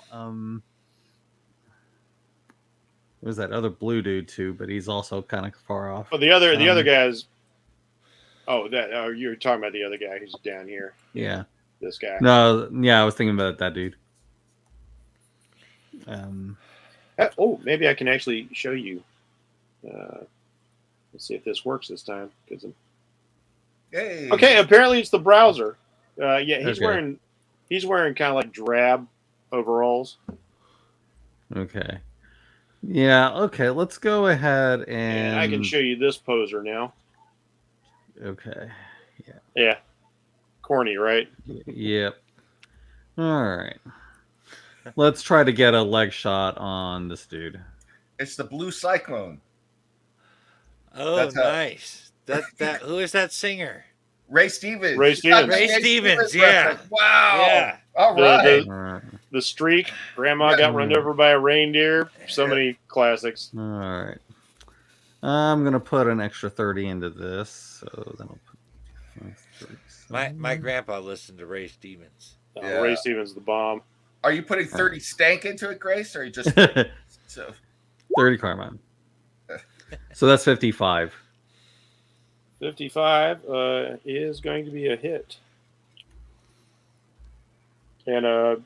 There's that other blue dude too, but he's also kind of far off. But the other guys. Oh, you're talking about the other guy who's down here. Yeah. This guy. No, yeah, I was thinking about that dude. Maybe I can actually show you. Let's see if this works this time. Hey. Okay, apparently it's the browser. Yeah, he's Okay. wearing kind of like drab overalls. Okay. Yeah, okay, let's go ahead And I can show you this poser now. Okay. Yeah. Corny, right? Yep. All right. Let's try to get a leg shot on this dude. It's the Blue Cyclone. Oh, That's nice. That who is that singer? Ray Stevens. Ray Stevens. Ray Stevens, yeah. reference. Wow. Yeah. All The- right. All right. The Streak. Grandma got run over by a reindeer. So many classics. All right. I'm gonna put an extra 30 into this, so then I'll put 37. My grandpa listened to Ray Stevens. Yeah. Ray Stevens, the bomb. Are you putting 30 stank into it, Grace? Or are you just 30 karma. So that's 55. 55 is going to be a hit. And are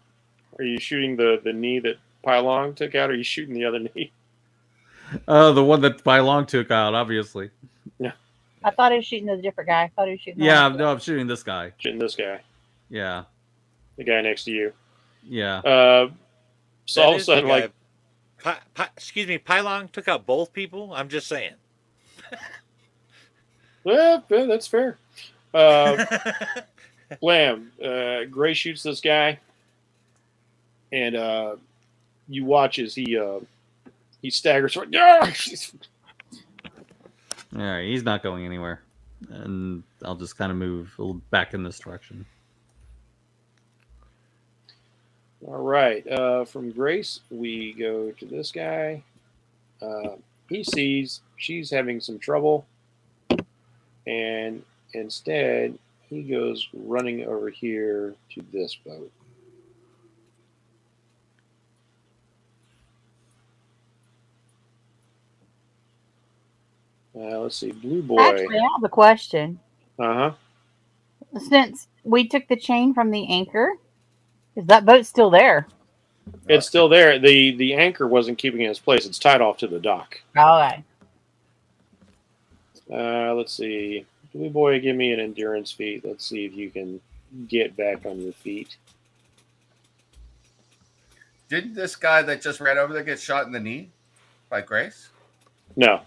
you shooting the knee that Pylong took out, or are you shooting the other knee? The one that Long took out, obviously. I thought he was shooting a different guy. I thought he was shooting. Yeah, no, I'm shooting this guy. Shooting this guy, Yeah, the guy next to you. yeah. So all of a sudden, like, excuse me, Pylon took out both people. I'm just saying. well, yeah, that's fair. Blam, Gray shoots this guy, and you watch as he staggers. All right, he's not going anywhere, and I'll just kind of move a little back in this direction. All right. From Grace, we go to this guy. He sees she's having some trouble, and instead he goes running over here to this boat. Let's see, Blue Boy. Actually, I have a question. Uh-huh. Since we took the chain from the anchor, is that boat still there? It's still there. The anchor wasn't keeping it in its place. It's tied off to the dock. Okay. Let's see. Blue Boy, give me an endurance feat. Let's see if you can get back on your feet. Didn't this guy that just ran over there get shot in the knee by Grace? No.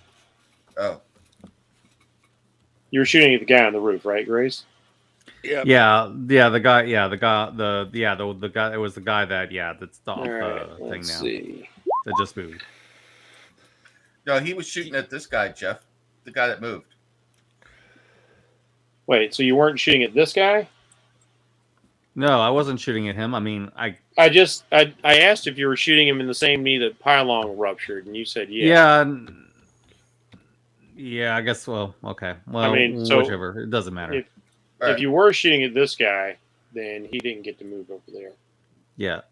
Oh. You were shooting at the guy on the roof, right, Grace? Yep. Yeah, the guy. It was the guy that's off All right, the thing let's now see. that just moved. No, he was shooting at this guy, Jeff. The guy that moved. Wait, so you weren't shooting at this guy? No, I wasn't shooting at him. I mean, I asked if you were shooting him in the same knee that Pylon ruptured, and you said yeah. Yeah, I guess. Well, okay. Well, I mean, so whichever. It doesn't matter. If you were shooting at this guy, then he didn't get to move over there. Yeah.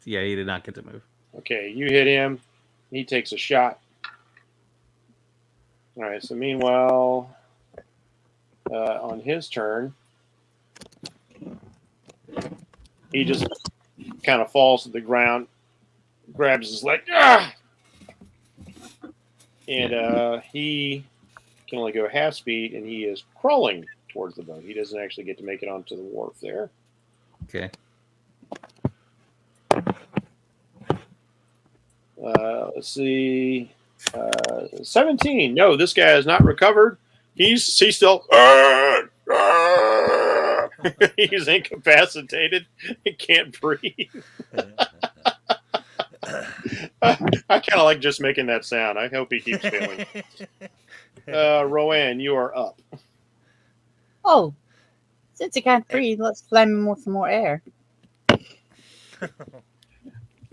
He did not get to move. Okay, you hit him. He takes a shot. All right, so meanwhile, on his turn, he just kind of falls to the ground, grabs his leg, and he can only go half speed, and he is crawling towards the boat. He doesn't actually get to make it onto the wharf there. Okay. Let's see. 17. No, this guy has not recovered. He's still. He's incapacitated. He can't breathe. I kind of like just making that sound. I hope he keeps failing. Rowan, you are up. Oh, since he can't breathe, let's flame him with some more air.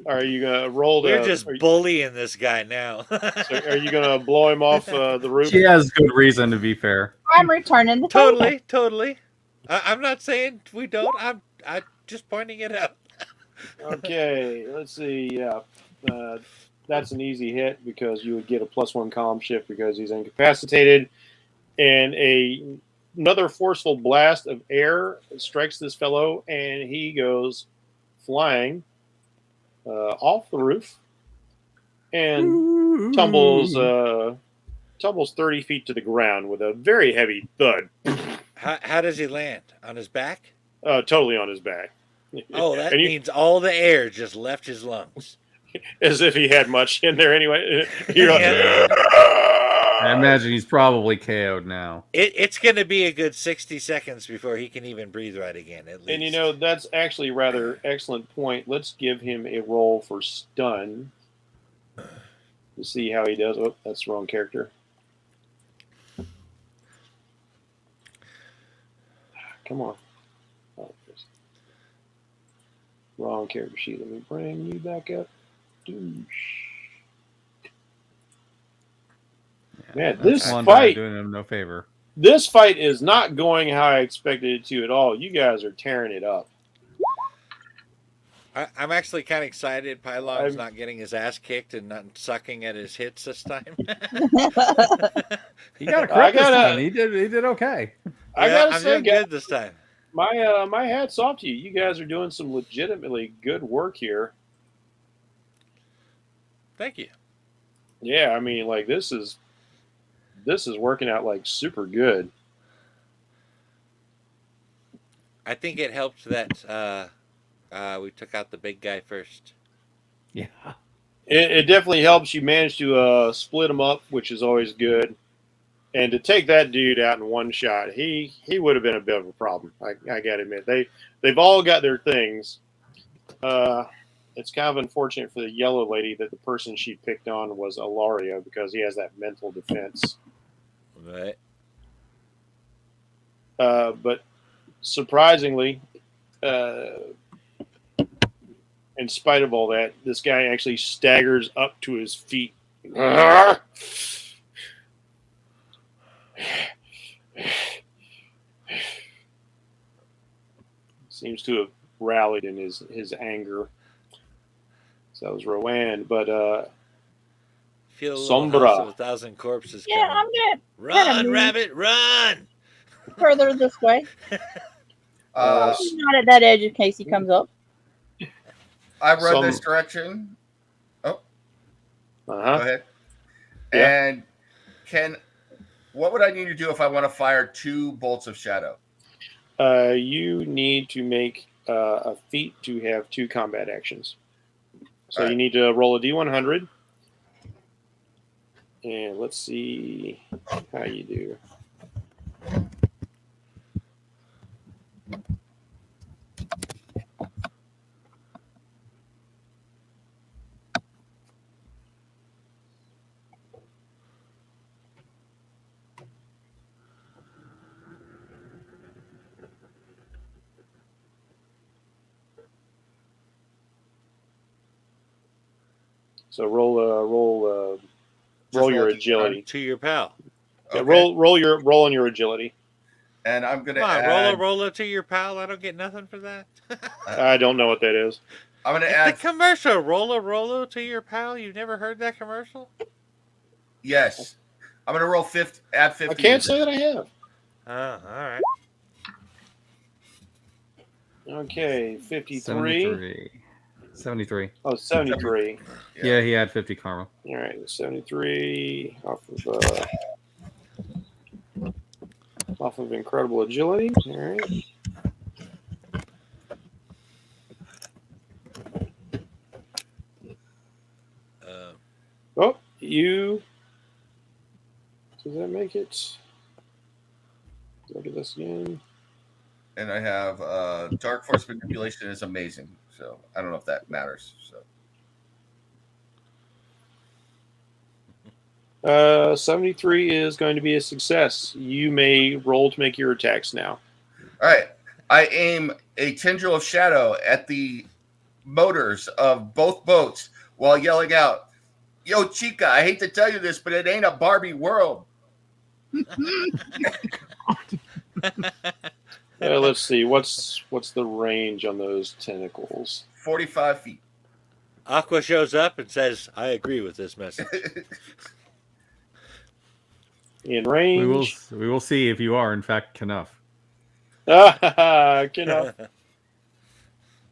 Are you gonna roll? We're just bullying this guy now. So are you gonna blow him off the roof? She has good reason to be fair. I'm returning the favor. Totally. I'm not saying we don't. I'm just pointing it out. Okay, let's see. Yeah, that's an easy hit because you would get a +1 column shift because he's incapacitated, and another forceful blast of air strikes this fellow, and he goes flying off the roof and tumbles 30 feet to the ground with a very heavy thud. How does he land? On his back? Totally on his back. Oh, that means all the air just left his lungs. As if he had much in there anyway. You're like, I imagine he's probably KO'd now. It's going to be a good 60 seconds before he can even breathe right again, at least. And you know, that's actually a rather excellent point. Let's give him a roll for stun to see how he does. Oh, that's the wrong character. Come on. Oh, wrong character sheet. Let me bring you back up. Douche. Man, this fight doing him no favor. This fight is not going how I expected it to at all. You guys are tearing it up. I'm actually kind of excited. Pylon's not getting his ass kicked and not sucking at his hits this time. He got a crit this time. He did okay. I gotta I'm say, doing good this time. My hat's off to you. You guys are doing some legitimately good work here. Thank you. Yeah, I mean, like this is working out like super good. I think it helped that we took out the big guy first. Yeah. It definitely helps. You manage to split them up, which is always good. And to take that dude out in one shot, he would have been a bit of a problem. I got to admit, they've all got their things. It's kind of unfortunate for the yellow lady that the person she picked on was Ilaria because he has that mental defense. Right. But surprisingly, in spite of all that, this guy actually staggers up to his feet. Seems to have rallied in his anger. So that was Rowan, but feel a little Sombra. House of 1,000 Corpses. Yeah, coming. I'm good. Run, rabbit, run! Further this way. Not at that edge in case he comes up. I run this direction. Oh, go ahead. Yeah. And what would I need to do if I want to fire 2 bolts of shadow? You need to make a feat to have 2 combat actions. So you need to roll a D100. And let's see how you do. So roll your agility to your pal. Yeah, roll on your agility. And I'm gonna add roller to your pal. I don't get nothing for that. I don't know what that is. I'm gonna add the commercial. Roller to your pal. You've never heard that commercial? Yes. I'm gonna roll 50. Add 50. I can't say that I have. Oh, all right. Okay, 53. 73. Oh, 73. Yeah, he had 50 karma. All right, 73 off of incredible agility. All right. You. Does that make it? Look at this again. And I have dark force manipulation is amazing. So I don't know if that matters. So 73 is going to be a success. You may roll to make your attacks now. all right, I aim a tendril of shadow at the motors of both boats while yelling out, "Yo, Chica, I hate to tell you this, but it ain't a Barbie world." Let's see. What's the range on those tentacles? 45 feet. Aqua shows up and says, "I agree with this message." In range. We will see if you are in fact Knuff.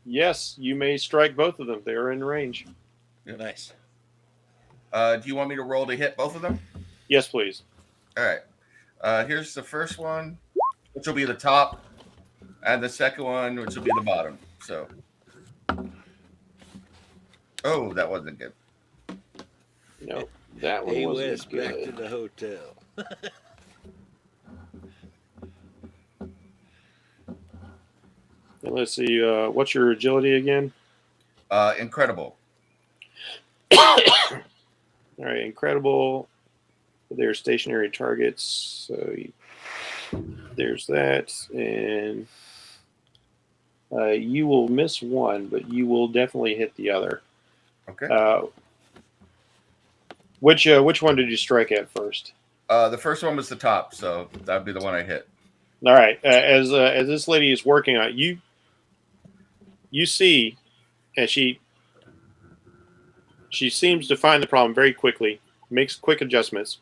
Yes, you may strike both of them. They are in range. Nice. Do you want me to roll to hit both of them? Yes, please. All right. Here's the first one, which will be the top, and the second one, which will be the bottom. So, oh, that wasn't good. No, that one Hey, wasn't Wes, good. back to the hotel. And let's see. What's your agility again? Incredible. All right, incredible. They're stationary targets. So there's that, and you will miss one, but you will definitely hit the other. Okay. Which one did you strike at first? The first one was the top, so that'd be the one I hit. All right. As this lady is working on it, you see, as she seems to find the problem very quickly, makes quick adjustments,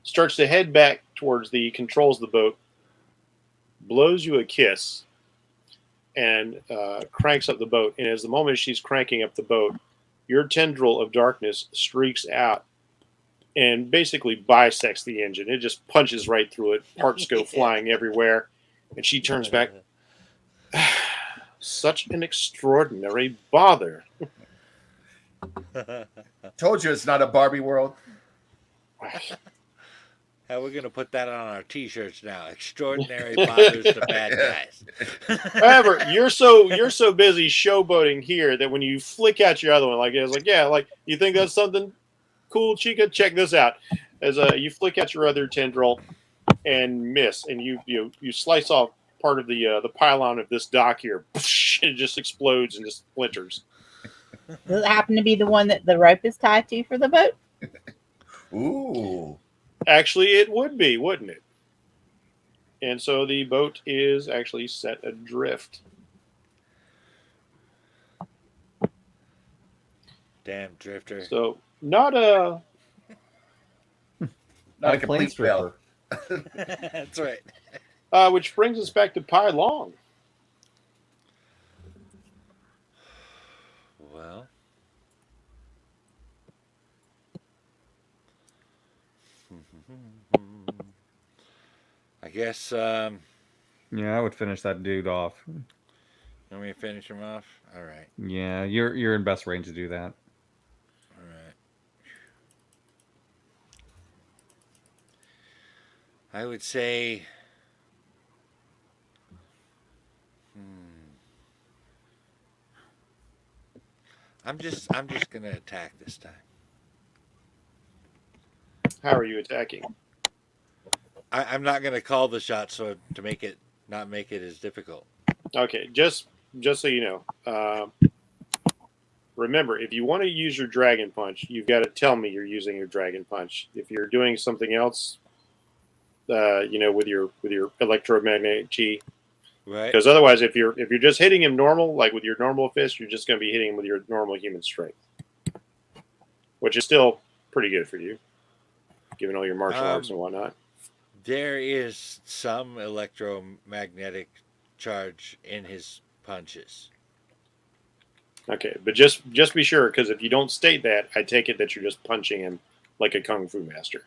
starts to head back towards the controls of the boat, blows you a kiss, and cranks up the boat. And as the moment she's cranking up the boat, your tendril of darkness streaks out and basically bisects the engine. It just punches right through it. Parts go flying everywhere. And she turns back. Such an extraordinary bother. Told you it's not a Barbie world. How we're gonna put that on our T-shirts now? Extraordinary bothers to bad guys. However, you're so busy showboating here that when you flick out your other one, like it's like, yeah, like you think that's something cool, Chica? Check this out. As you flick out your other tendril and miss, and you slice off part of the pylon of this dock here. It just explodes and just splinters. Does it happen to be the one that the rope is tied to for the boat? Ooh. Actually, it would be, wouldn't it? And so the boat is actually set adrift. Damn drifter. So not a complete fail. That's right. Which brings us back to Pai Long. Well, I guess. Yeah, I would finish that dude off. Want me to finish him off? All right. Yeah, you're in best range to do that. All right. I would say. I'm just gonna attack this time. How are you attacking? I'm not gonna call the shot so to make it not make it as difficult. Okay, just so you know, remember, if you want to use your dragon punch, you've got to tell me you're using your dragon punch. If you're doing something else, with your electromagnetic chi, Right. because otherwise, if you're just hitting him normal, like with your normal fist, you're just going to be hitting him with your normal human strength, which is still pretty good for you, given all your martial arts and whatnot. There is some electromagnetic charge in his punches. Okay, but just be sure, because if you don't state that, I take it that you're just punching him like a kung fu master.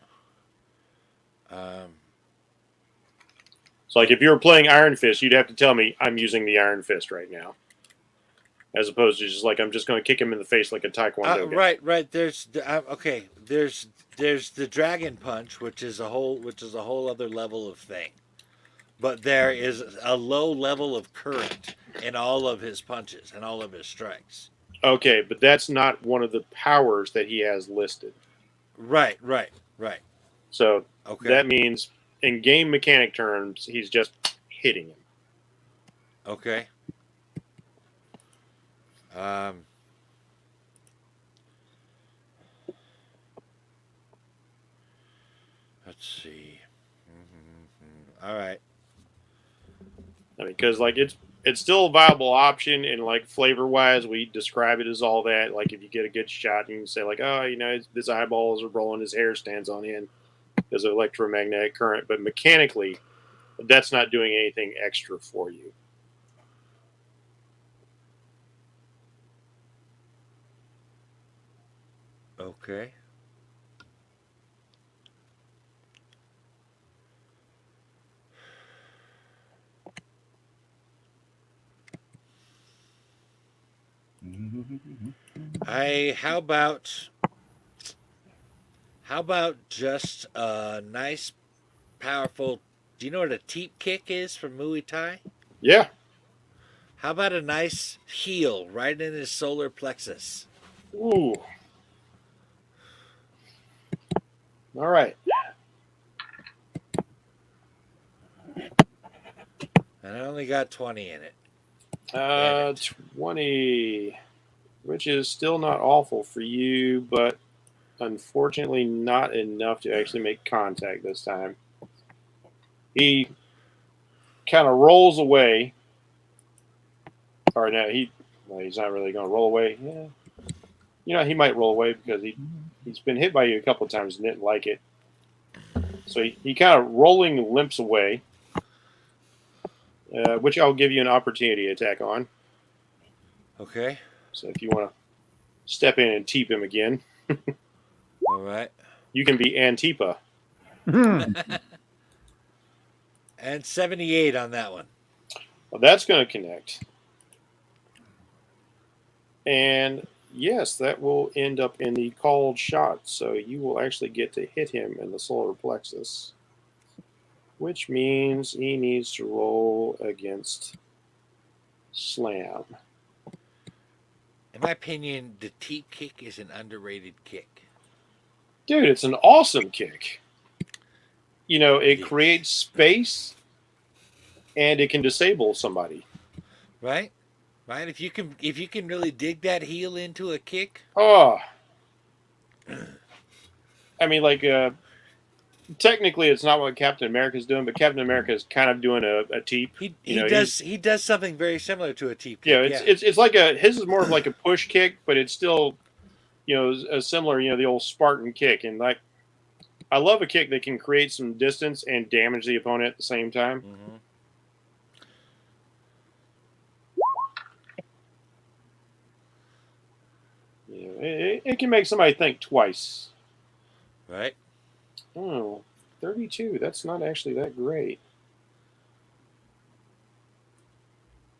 So, like, if you were playing Iron Fist, you'd have to tell me I'm using the Iron Fist right now, as opposed to just like I'm just going to kick him in the face like a taekwondo guy. Right. There's okay. There's the dragon punch, which is a whole other level of thing. but there is a low level of current in all of his punches and all of his strikes. Okay, but that's not one of the powers that he has listed. Right. So Okay. that means, in game mechanic terms, he's just hitting him. Okay. Let's see. All right. I mean, because like it's still a viable option, and like flavor wise, we describe it as all that. Like if you get a good shot, you can say like, oh, you know, his eyeballs are rolling, his hair stands on end because of electromagnetic current. But mechanically, that's not doing anything extra for you. Okay. How about just a nice powerful, do you know what a teep kick is from Muay Thai? Yeah. How about a nice heel right in his solar plexus? Ooh. All right. And I only got 20 in it. 20, which is still not awful for you, but unfortunately not enough to actually make contact this time. He kind of rolls away. Or no, he's not really going to roll away. Yeah. You know, he might roll away because he's been hit by you a couple of times and didn't like it. So he kind of rolling limps away, which I'll give you an opportunity attack on. Okay. So if you want to step in and teep him again, All right. you can be Antipa. And 78 on that one. Well, that's going to connect. And yes, that will end up in the called shot. So you will actually get to hit him in the solar plexus, which means he needs to roll against slam. In my opinion, the teep kick is an underrated kick. Dude, it's an awesome kick. You know, it Yes. creates space and it can disable somebody. Right? Right? If you can really dig that heel into a kick. Oh. I mean, like, technically it's not what Captain America's doing, but Captain America is kind of doing a teep. He does something very similar to a teep kick. Yeah, it's like his is more of like a push kick, but it's still, you know, a similar, you know, the old Spartan kick. And like, I love a kick that can create some distance and damage the opponent at the same time. Mm-hmm. You know, it can make somebody think twice. Right? Oh, 32. That's not actually that great.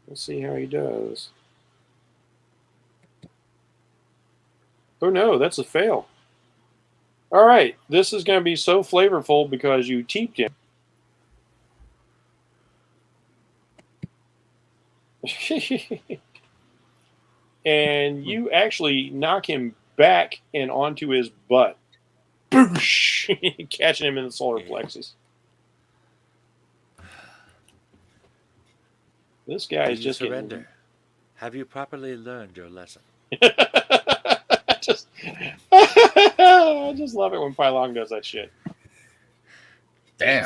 Let's see how he does. Oh no, that's a fail. All right, this is going to be so flavorful because you teeped him. And you actually knock him back and onto his butt. Boosh! Catching him in the solar plexus. This guy is just surrender. Have you properly learned your lesson? I just love it when Pylong does that shit. Damn.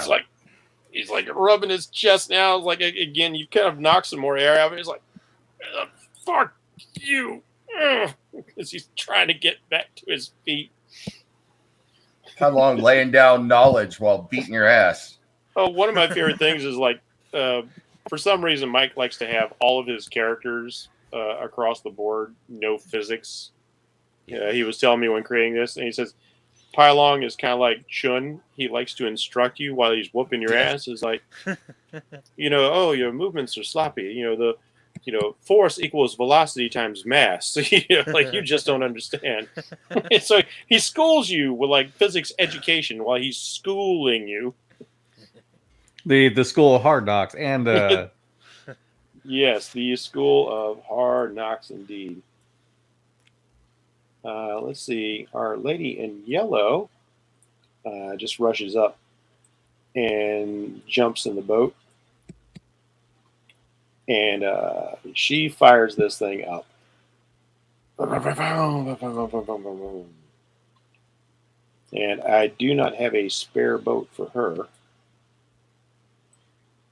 He's like rubbing his chest now. It's like, again, you kind of knock some more air out of it. He's like, fuck you. Because he's trying to get back to his feet. How long laying down knowledge while beating your ass? Oh, one of my favorite things is like, for some reason, Mike likes to have all of his characters across the board know physics. He was telling me when creating this, and he says, Pylong is kind of like Chun. He likes to instruct you while he's whooping your ass. It's like, you know, oh, your movements are sloppy. You know, force equals velocity times mass. You know, like, you just don't understand. So he schools you with like physics education while he's schooling you. The School of Hard Knocks and Yes, the School of Hard Knocks indeed. Let's see. Our lady in yellow just rushes up and jumps in the boat. And she fires this thing up. And I do not have a spare boat for her.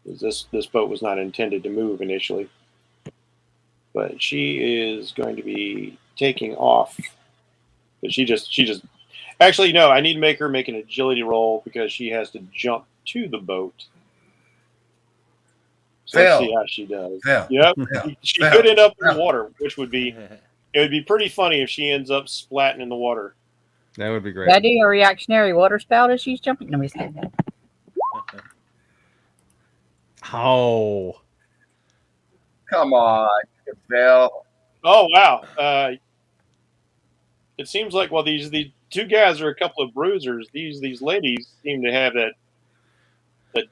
This boat was not intended to move initially. But she is going to be taking off. But she just actually no, I need to make her make an agility roll because she has to jump to the boat. So let's see how she does. Fail. Yep. Fail. She Fail. could end up in the Fail. water, which would be it would be pretty funny if she ends up splatting in the water. That would be Did I great. do a reactionary water spout as she's jumping? No, we said that. Oh. Come on, you fail. Oh wow. It seems like the two guys are a couple of bruisers. These ladies seem to have that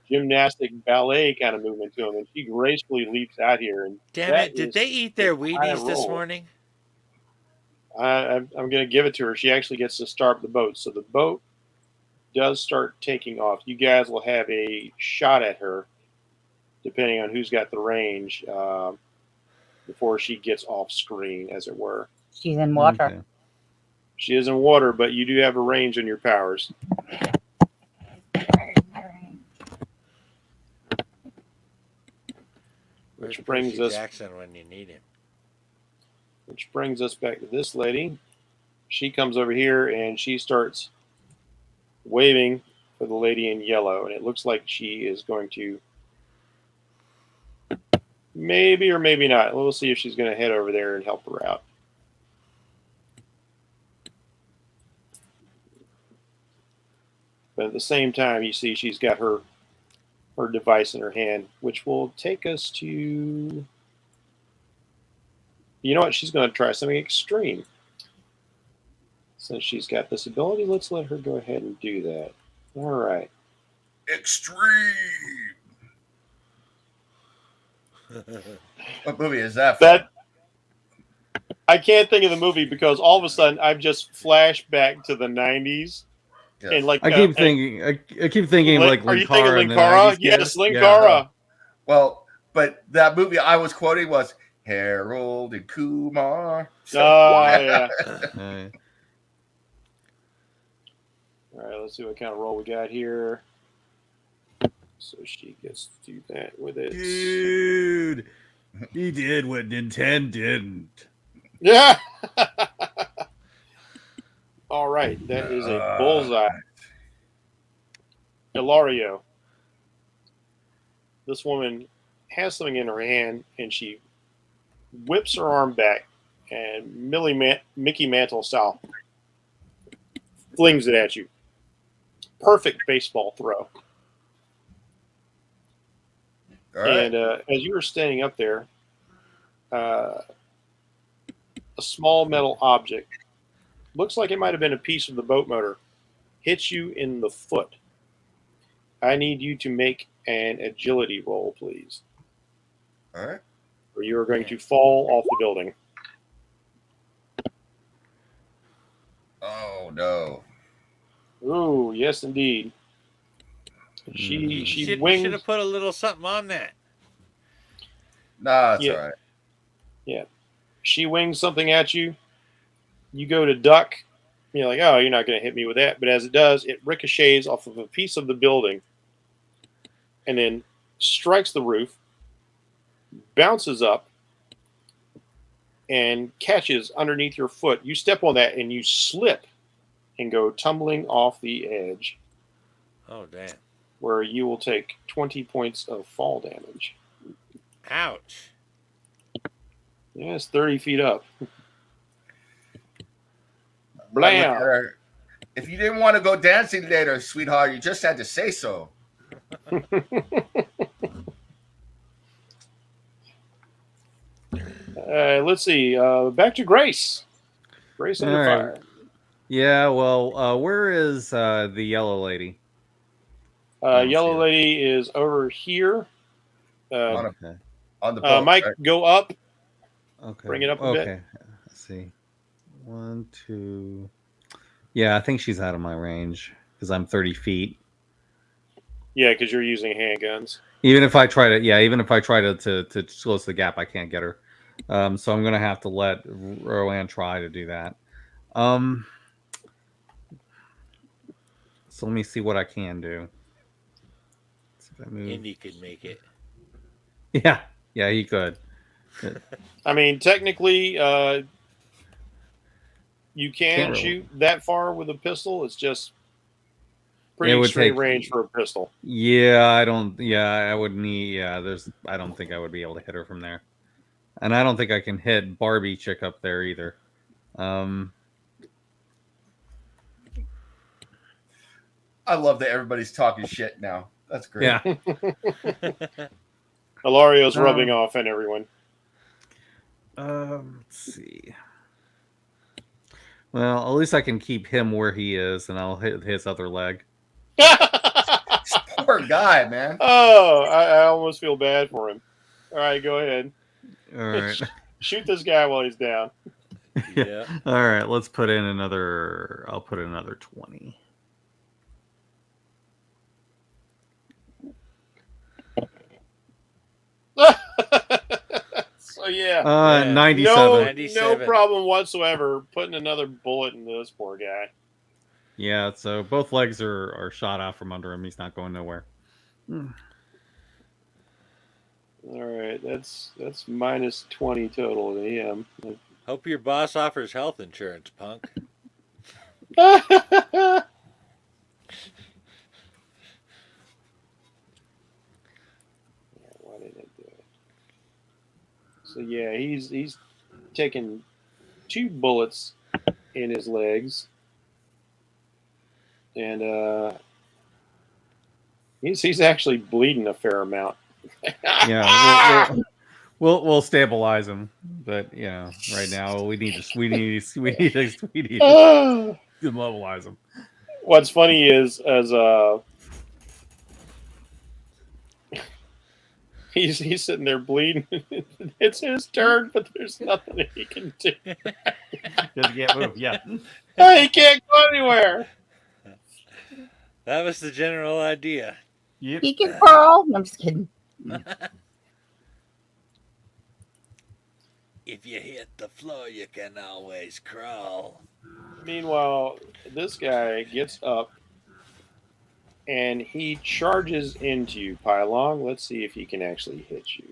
gymnastic ballet kind of movement to them, and she gracefully leaps out here. And Damn that it! Did is they eat their a high Wheaties this roll. morning? I'm going to give it to her. She actually gets to start the boat. So the boat does start taking off. You guys will have a shot at her, depending on who's got the range, before she gets off screen, as it were. She's in water. Okay. She is in water, but you do have a range on your powers. Where's Which brings Percy us Jackson when you need him? Which brings us back to this lady. She comes over here and she starts waving for the lady in yellow, and it looks like she is going to maybe or maybe not. We'll see if she's going to head over there and help her out. But at the same time, you see she's got her device in her hand, which will take us to... You know what? She's going to try something extreme. Since she's got this ability, let's let her go ahead and do that. All right. Extreme. What movie is that from? That I can't think of the movie because all of a sudden I've just flashed back to the 90s. Yes. And like I keep thinking. I keep thinking of, like are you thinking Linkara. Linkara? Yes, Linkara. Well, but that movie I was quoting was Harold and Kumar. Oh, yeah. Yeah. All right, let's see what kind of roll we got here. So she gets to do that with it. Dude, he did what Nintendo didn't. Yeah. All right, that is a bullseye. Ilario. This woman has something in her hand, and she whips her arm back and Mickey Mantle style flings it at you. Perfect baseball throw. All right. And as you were standing up there, a small metal object, looks like it might have been a piece of the boat motor, hits you in the foot. I need you to make an agility roll, please. All right. Or you are going to fall off the building. Oh no. Ooh, yes, indeed. She Should wings. have put a little something on that. Nah, it's Yeah. all right. She wings something at you. You go to duck. You're like, oh, you're not going to hit me with that. But as it does, it ricochets off of a piece of the building and then strikes the roof, bounces up, and catches underneath your foot. You step on that and you slip and go tumbling off the edge, Oh, damn. where you will take 20 points of fall damage. Ouch. Yes, 30 feet up. I look at Blam! her. If you didn't want to go dancing later, sweetheart, you just had to say so. Let's see. Back to Grace. Grace under All right. fire. Yeah. Well, where is the yellow lady? don't Yellow see it. lady is over here. On, Okay. on the boat. Mike, right? go up. Okay. Bring it up a bit. Okay. Let's see. 1, 2. Yeah, I think she's out of my range because I'm 30 feet. Yeah, because you're using handguns. Even if I try to close the gap, I can't get her. So I'm gonna have to let Rowan try to do that. So let me see what I can do. Let's see if I move. Indy could make it. Yeah, he could. I mean, technically, you can Can't really. shoot that far with a pistol. It's just It pretty would extreme take- range for a pistol. Yeah, I don't. Yeah, I would need. Yeah, there's. I don't think I would be able to hit her from there, and I don't think I can hit Barbie chick up there either. I love that everybody's talking shit now. That's great. Yeah. Hilario's rubbing off on everyone. Let's see. Well, at least I can keep him where he is, and I'll hit his other leg. Poor guy, man. Oh, I almost feel bad for him. All right, go ahead. All right. Shoot this guy while he's down. Yeah. All right. Let's put in another. I'll put in another 20. So yeah, 97. no problem whatsoever putting another bullet into this poor guy. Yeah. So both legs are shot out from under him. He's not going nowhere. All right, that's minus 20 total to him. Hope your boss offers health insurance, punk. Why did I do it? So yeah, he's taking 2 bullets in his legs, and he's actually bleeding a fair amount. Yeah. We'll stabilize him, but right now we need to immobilize him. What's funny is he's sitting there bleeding. It's his turn, but there's nothing he can do. Just can't move. Yeah. He can't go anywhere. That was the general idea. Yep. He can crawl. No, I'm just kidding. If you hit the floor, you can always crawl. Meanwhile, this guy gets up and he charges into you, Pylong. Let's see if he can actually hit you.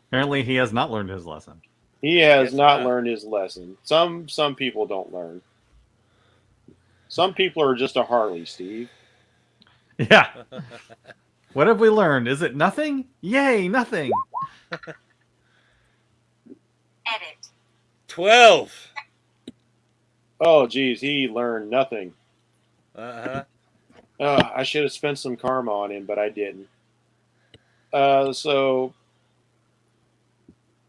Apparently, he has not learned his lesson. He has Guess not not. learned his lesson. Some people don't learn. Some people are just a Harley, Steve. Yeah. What have we learned? Is it nothing? Yay, nothing. Edit. 12. Oh, geez, he learned nothing. Uh-huh. I should have spent some karma on him, but I didn't. So,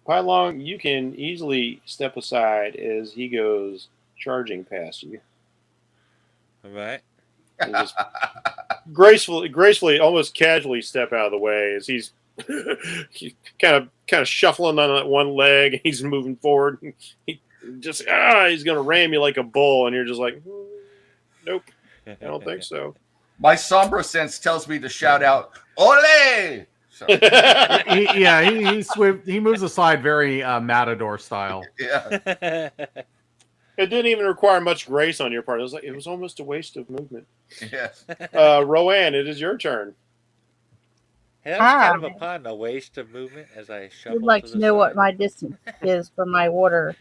Pylong, you can easily step aside as he goes charging past you. All right. And just gracefully, almost casually step out of the way as he's kind of shuffling on that one leg. He's moving forward. He's going to ram you like a bull, and you're just like, nope, I don't think so. My sombra sense tells me to shout out, "Ole!" So, He moves aside very Matador style. yeah. It didn't even require much grace on your part. It was almost a waste of movement. Yes. Rowan, it is your turn. Hey, that was kind of a pun, a waste of movement as I shuffle. Would like to to the know what side. my distance is from my water.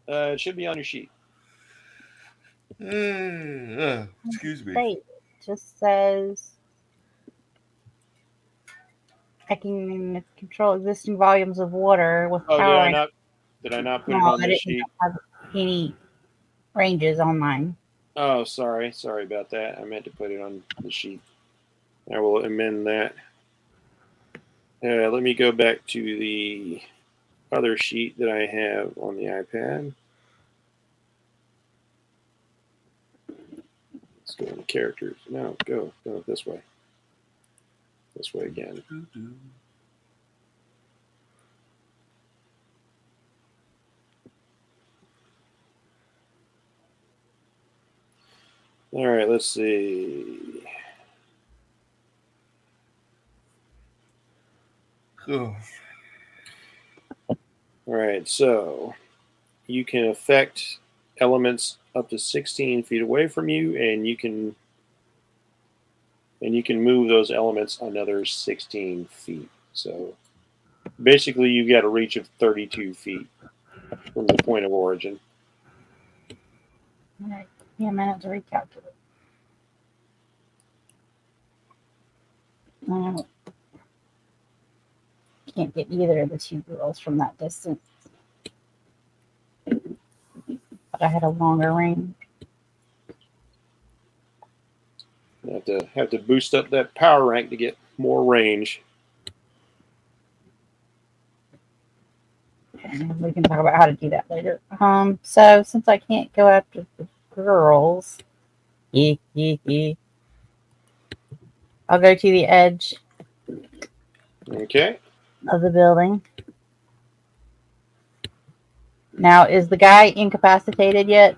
It should be on your sheet. Excuse me. Hey, it just says I can control existing volumes of water with Oh, power. did I not put it No, on I the didn't sheet? have any ranges on mine. Oh, sorry about that. I meant to put it on the sheet. I will amend that. Let me go back to the other sheet that I have on the iPad. Let's go into characters. No, go this way. This way again. All right, let's see. Cool. All right, so you can affect elements up to 16 feet away from you, and you can move those elements another 16 feet. So basically, you've got a reach of 32 feet from the point of origin. All right. Yeah, a minute to recalculate. Can't get either of the two girls from that distance. But I had a longer range. You have to boost up that power rank to get more range. And we can talk about how to do that later. So since I can't go after the girls, I'll go to the edge Okay. of the building. Now, is the guy incapacitated yet?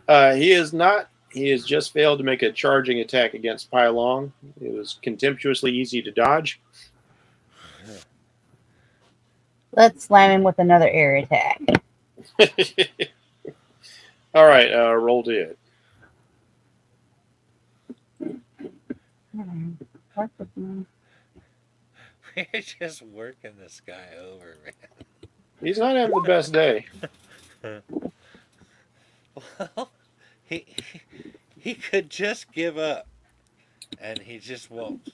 He is not. He has just failed to make a charging attack against Pai Long. It was contemptuously easy to dodge. Let's slam him with another air attack. All right, roll to it. Work with me. We're just working this guy over, man. He's not having the best day. Well, he could just give up, and he just won't.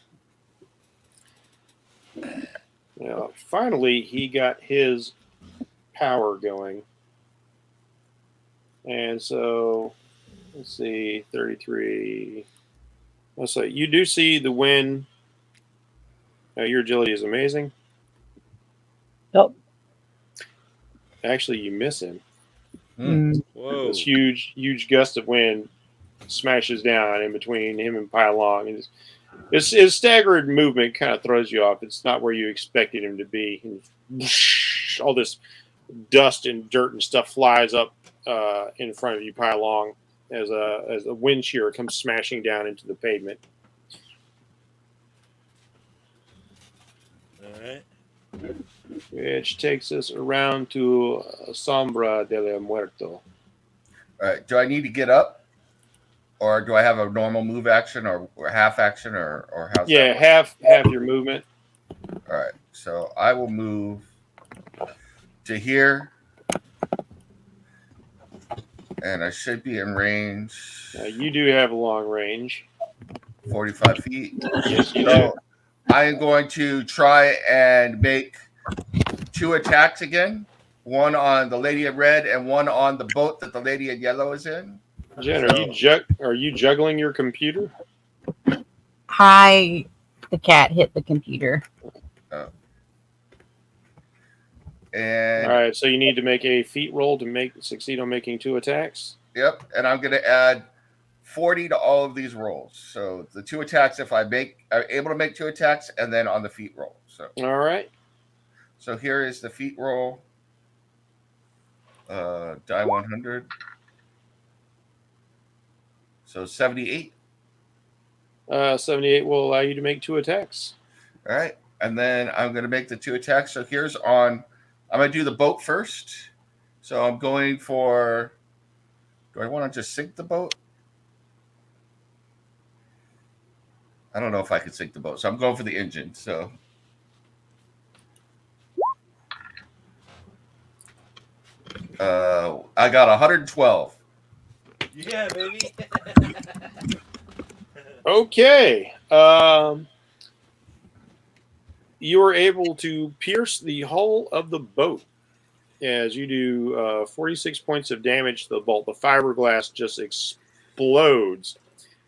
Now, finally, he got his power going. And so, let's see, 33. Let's say you do see the wind. Your agility is amazing. Nope. Actually, you miss him. Whoa. This huge gust of wind smashes down in between him and Pai Long. And his staggered movement kind of throws you off. It's not where you expected him to be. And whoosh, all this dust and dirt and stuff flies up in front of you, Pai Long, as a wind shear comes smashing down into the pavement. All right. Which takes us around to Sombra de la Muerto. All right. Do I need to get up, or do I have a normal move action, or half action, or how's Yeah, that work? half your movement. All right. So I will move to here, and I should be in range. You do have a long range. 45 feet. Yes, you do. So I am going to try and make 2 attacks again. One on the lady in red and one on the boat that the lady in yellow is in. Jen, are you juggling your computer? Hi, the cat hit the computer. And All right, so you need to make a feat roll to succeed on making 2 attacks. yep, and I'm going to add 40 to all of these rolls. So the 2 attacks, if I'm able to make 2 attacks, and then on the feat roll. So All right. So here is the feat roll. Die 100. So 78. 78 will allow you to make 2 attacks. All right. And then I'm going to make the 2 attacks. So I'm going to do the boat first. So I'm going for, do I want to just sink the boat? I don't know if I could sink the boat. So I'm going for the engine. So I got 112. Yeah, baby. Okay. You are able to pierce the hull of the boat as you do 46 points of damage to the bolt. The fiberglass just explodes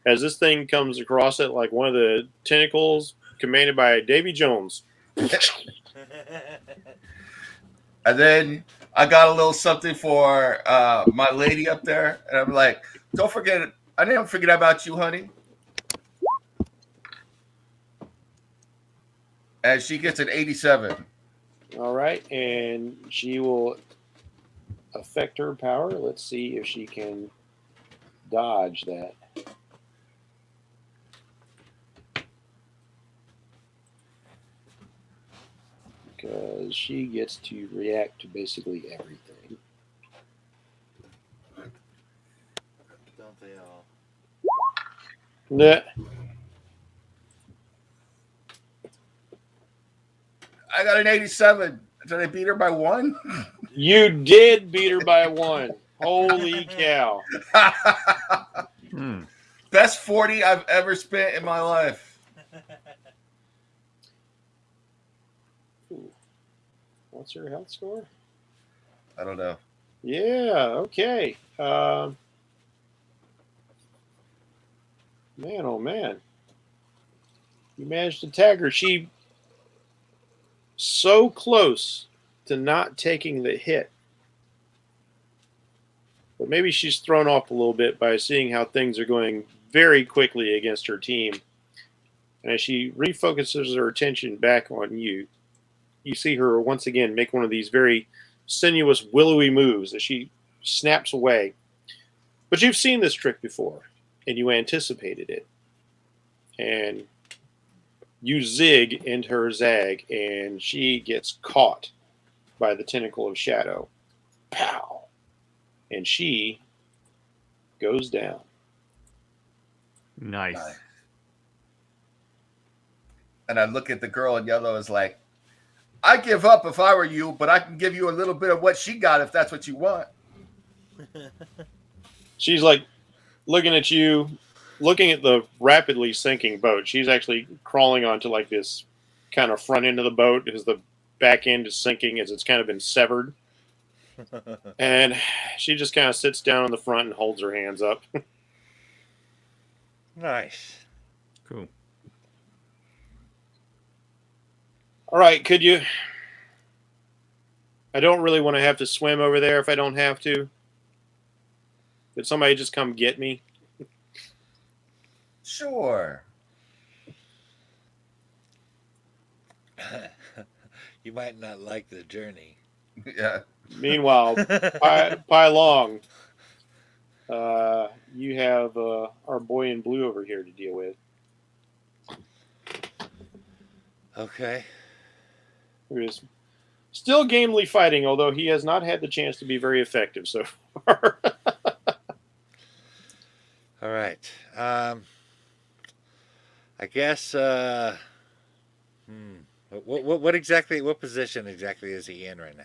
as this thing comes across it like one of the tentacles commanded by Davy Jones. And then I got a little something for my lady up there. And I'm like, don't forget I didn't forget about you, honey. And she gets an 87. All right, and she will affect her power. Let's see if she can dodge that. Because she gets to react to basically everything. Don't they all? Nah. I got an 87. Did I beat her by 1? You did beat her by 1. Holy cow. Hmm. Best 40 I've ever spent in my life. Ooh. What's her health score? I don't know. Yeah, okay. Man, oh man. You managed to tag her. She so close to not taking the hit. But maybe she's thrown off a little bit by seeing how things are going very quickly against her team. And as she refocuses her attention back on you, you see her once again make one of these very sinuous, willowy moves as she snaps away. But you've seen this trick before, and you anticipated it. And you zig into her zag, and she gets caught by the tentacle of shadow. Pow! And she goes down. Nice. And I look at the girl in yellow as like, I'd give up if I were you, but I can give you a little bit of what she got if that's what you want. She's like looking at you, looking at the rapidly sinking boat. She's actually crawling onto like this kind of front end of the boat as the back end is sinking as it's kind of been severed. And she just kind of sits down in the front and holds her hands up. Nice. Cool. All right, could you... I don't really want to have to swim over there if I don't have to. Could somebody just come get me? Sure. You might not like the journey. Yeah. Meanwhile, Pai Long, you have our boy in blue over here to deal with. Okay. Who is still gamely fighting, although he has not had the chance to be very effective so far. All right. I guess. What position exactly is he in right now?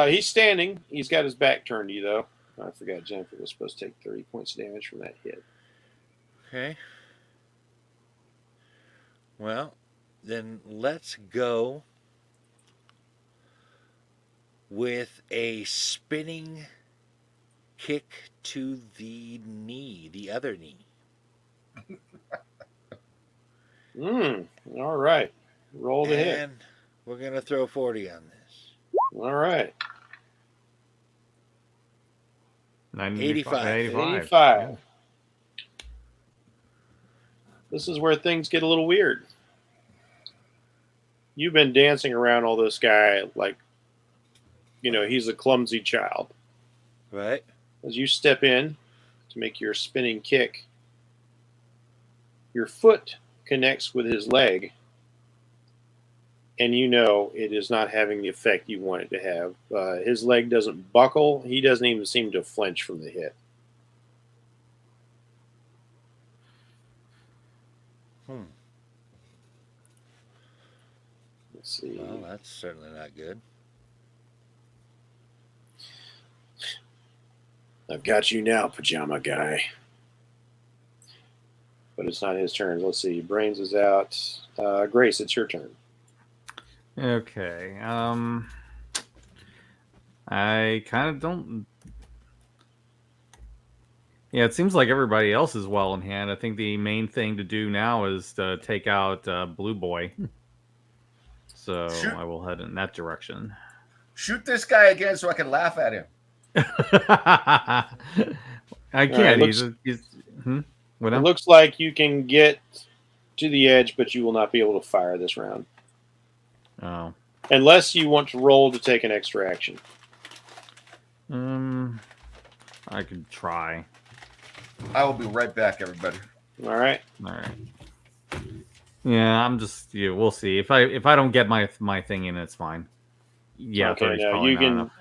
He's standing. He's got his back turned to you, though. I forgot Jennifer was supposed to take 30 points of damage from that hit. Okay. Well, then let's go with a spinning kick to the knee, the other knee. All right. Roll the hit. And we're going to throw 40 on this. All right. 85. 85. Yeah. This is where things get a little weird. You've been dancing around all this guy like, he's a clumsy child. Right? As you step in to make your spinning kick, your foot connects with his leg, and it is not having the effect you want it to have. His leg doesn't buckle. He doesn't even seem to flinch from the hit. Let's see. Well, that's certainly not good. I've got you now, pajama guy. But it's not his turn. Let's see. Brains is out. Grace, it's your turn. Okay. I kind of don't. Yeah, it seems like everybody else is well in hand. I think the main thing to do now is to take out Blue Boy. So Shoot. I will head in that direction. Shoot this guy again so I can laugh at him. I right, can't. looks- What It now? looks like you can get to the edge, but you will not be able to fire this round. Oh. Unless you want to roll to take an extra action. I could try. I will be right back, everybody. All right. All right. Yeah, I'm just. Yeah, we'll see. If I don't get my thing in, it's fine. Yeah, Okay, 30's now probably you not can enough.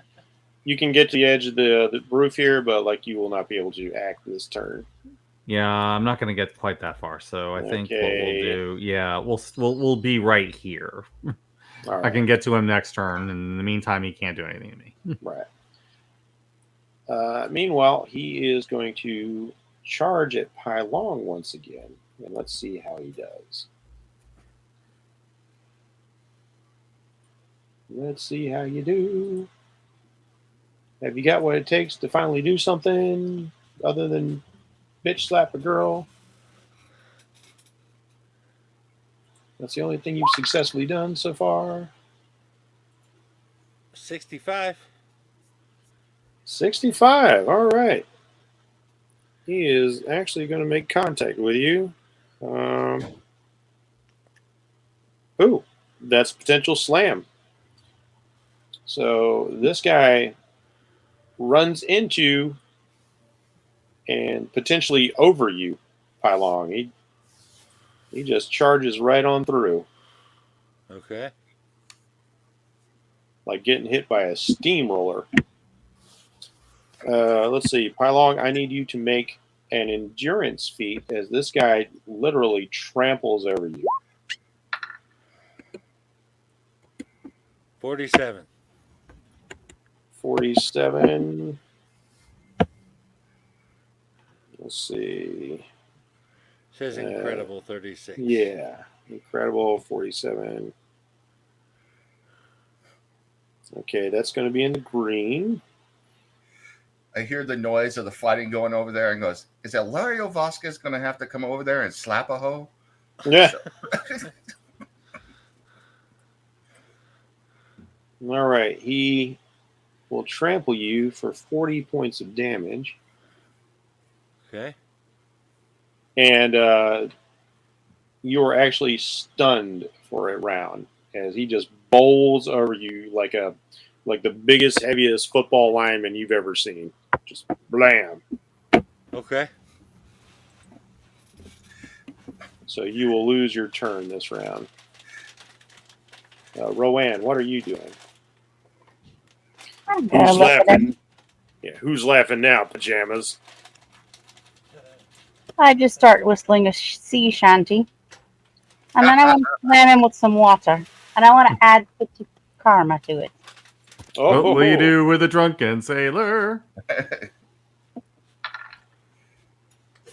you can get to the edge of the roof here, but like you will not be able to act this turn. Yeah, I'm not gonna get quite that far. So I think what we'll Okay. do. Yeah, we'll be right here. All I right. can get to him next turn, and in the meantime, he can't do anything to me. Right. Meanwhile, he is going to charge at Pylong once again, and let's see how he does. Let's see how you do. Have you got what it takes to finally do something other than bitch slap a girl? That's the only thing you've successfully done so far. 65. 65. All right. He is actually going to make contact with you. Ooh, that's potential slam. So this guy runs into and potentially over you, Pylong. He just charges right on through, Okay. like getting hit by a steamroller. Let's see, Pylong, I need you to make an endurance feat as this guy literally tramples over you. 47. 47. Let's see. Says incredible 36. Yeah, incredible 47. Okay, that's going to be in the green. I hear the noise of the fighting going over there and goes, is Elario Vasquez going to have to come over there and slap a hoe? Yeah. All right, he will trample you for 40 points of damage. Okay. And you're actually stunned for a round as he just bowls over you like the biggest, heaviest football lineman you've ever seen. Just blam. Okay. So you will lose your turn this round. Rowan, what are you doing? I'm gonna Who's look at him. laughing? Yeah, who's laughing now, pajamas? I just start whistling a sea shanty. And then I want to slam him with some water. And I want to add 50 karma to it. Oh, What will you do with a drunken sailor?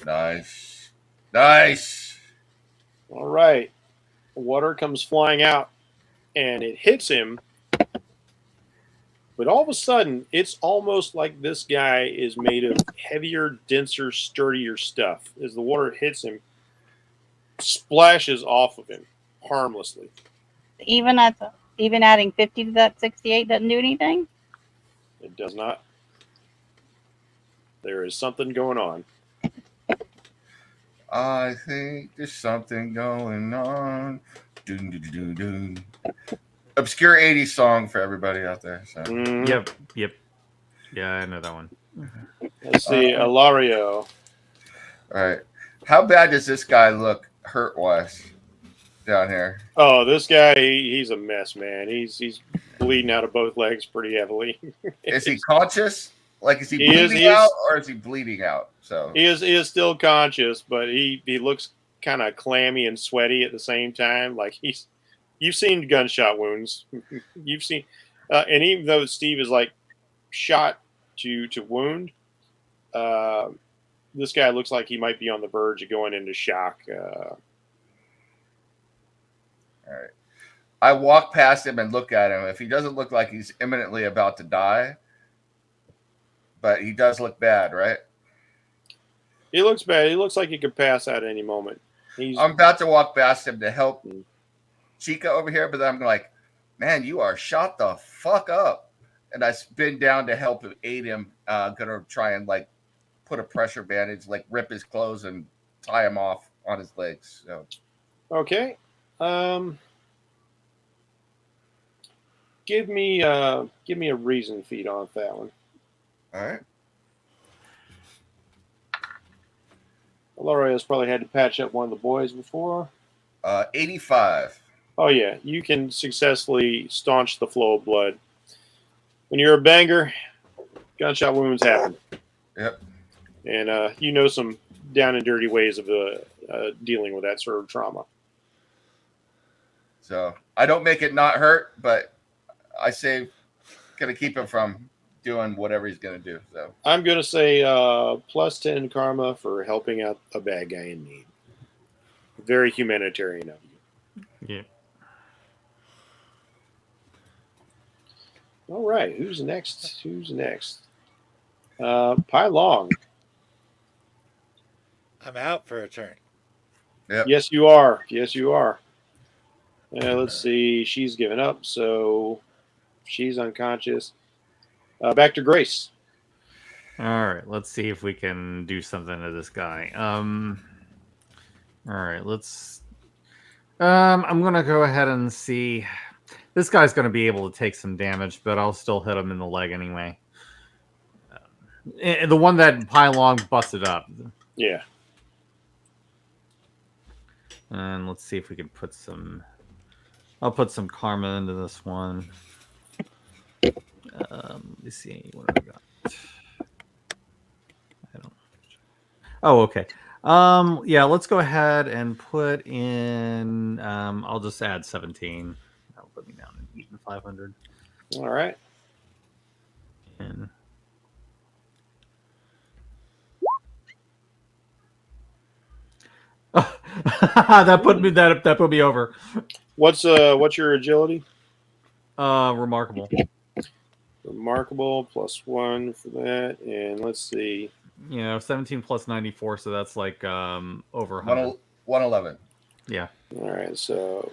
Nice. Nice. All right. Water comes flying out and it hits him. But all of a sudden, it's almost like this guy is made of heavier, denser, sturdier stuff. As the water hits him, splashes off of him harmlessly. Even adding 50 to that 68 doesn't do anything? It does not. There is something going on. I think there's something going on. Doon, doon, doon, doon. Obscure 80s song for everybody out there. So. Mm. Yep. Yeah, I know that one. Let's see, Ilario. All right. How bad does this guy look hurt-wise down here? Oh, this guy, he's a mess, man. He's bleeding out of both legs pretty heavily. Is he conscious? Like, is he He is- bleeding he is. out or is he bleeding out? So He is still conscious, but he looks kind of clammy and sweaty at the same time. Like you've seen gunshot wounds. You've seen, and even though Steve is like shot to wound, this guy looks like he might be on the verge of going into shock. all right. I walk past him and look at him. If he doesn't look like he's imminently about to die, but he does look bad, right? He looks bad. He looks like he could pass out at any moment. I'm about to walk past him to help Chica over here, but then I'm like, man, you are shot the fuck up. And I spin down to help aid him. Gonna try and like put a pressure bandage, like rip his clothes and tie him off on his legs. So Okay. Give me a reason feed on that one. all right. Lorio's probably had to patch up one of the boys before. 85. Oh yeah, you can successfully staunch the flow of blood. When you're a banger, gunshot wounds happen. Yep. And you know some down and dirty ways of dealing with that sort of trauma. So I don't make it not hurt, but I say gonna keep him from doing whatever he's gonna do. So I'm going to say plus 10 karma for helping out a bad guy in need. Very humanitarian of you. Yeah. All right, who's next? Pai Long. I'm out for a turn. yep. Yes, you are. Let's see. She's given up, so she's unconscious. Back to Grace. All right, let's see if we can do something to this guy. All right, let's. I'm gonna go ahead and see. This guy's gonna be able to take some damage, but I'll still hit him in the leg anyway. The one that Pai Long busted up. Yeah. And let's see if we can put some. I'll put some karma into this one. Let me see. What have I got? I don't. Oh, okay. Yeah, let's go ahead and put in. I'll just add 17. That'll put me down in even 500. All right. And that put me over. What's your agility? Remarkable. Remarkable +1 for that, and let's see. 17 plus 94, so that's like over 100. 111. Yeah. All right, so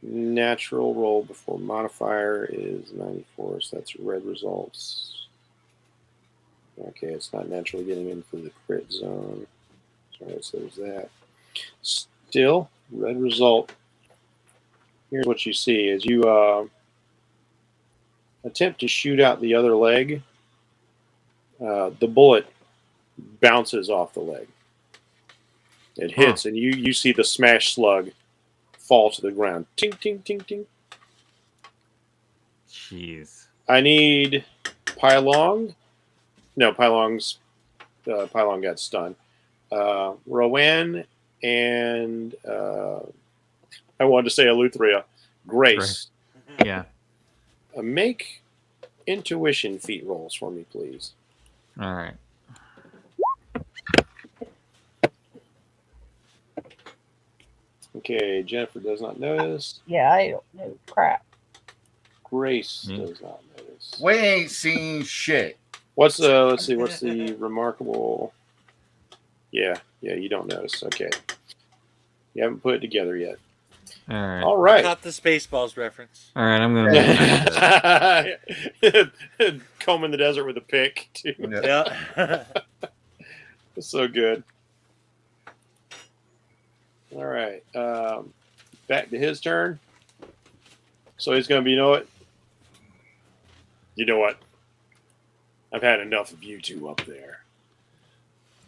natural roll before modifier is 94, so that's red results. Okay, it's not naturally getting in for the crit zone. All right, so there's that. Still, red result. Here's what you see: as you attempt to shoot out the other leg, the bullet bounces off the leg. It hits, and you see the smash slug fall to the ground. Ting, ting, ting, ting. Jeez. I need Pai Long. No, Pai Long got stunned. Rowan and I wanted to say Eleuthera. Grace. Yeah. Make intuition feat rolls for me, please. All right. Okay, Jennifer does not notice. Yeah, I don't know crap. Grace does not notice. We ain't seen shit. Let's see, what's the remarkable? Yeah, you don't notice. Okay. You haven't put it together yet. All right. All right. Caught the Spaceballs reference. All right, I'm gonna. Comb in the desert with a pick, too. Yeah. It's so good. All right. Back to his turn. So he's going to be, you know what? I've had enough of you two up there.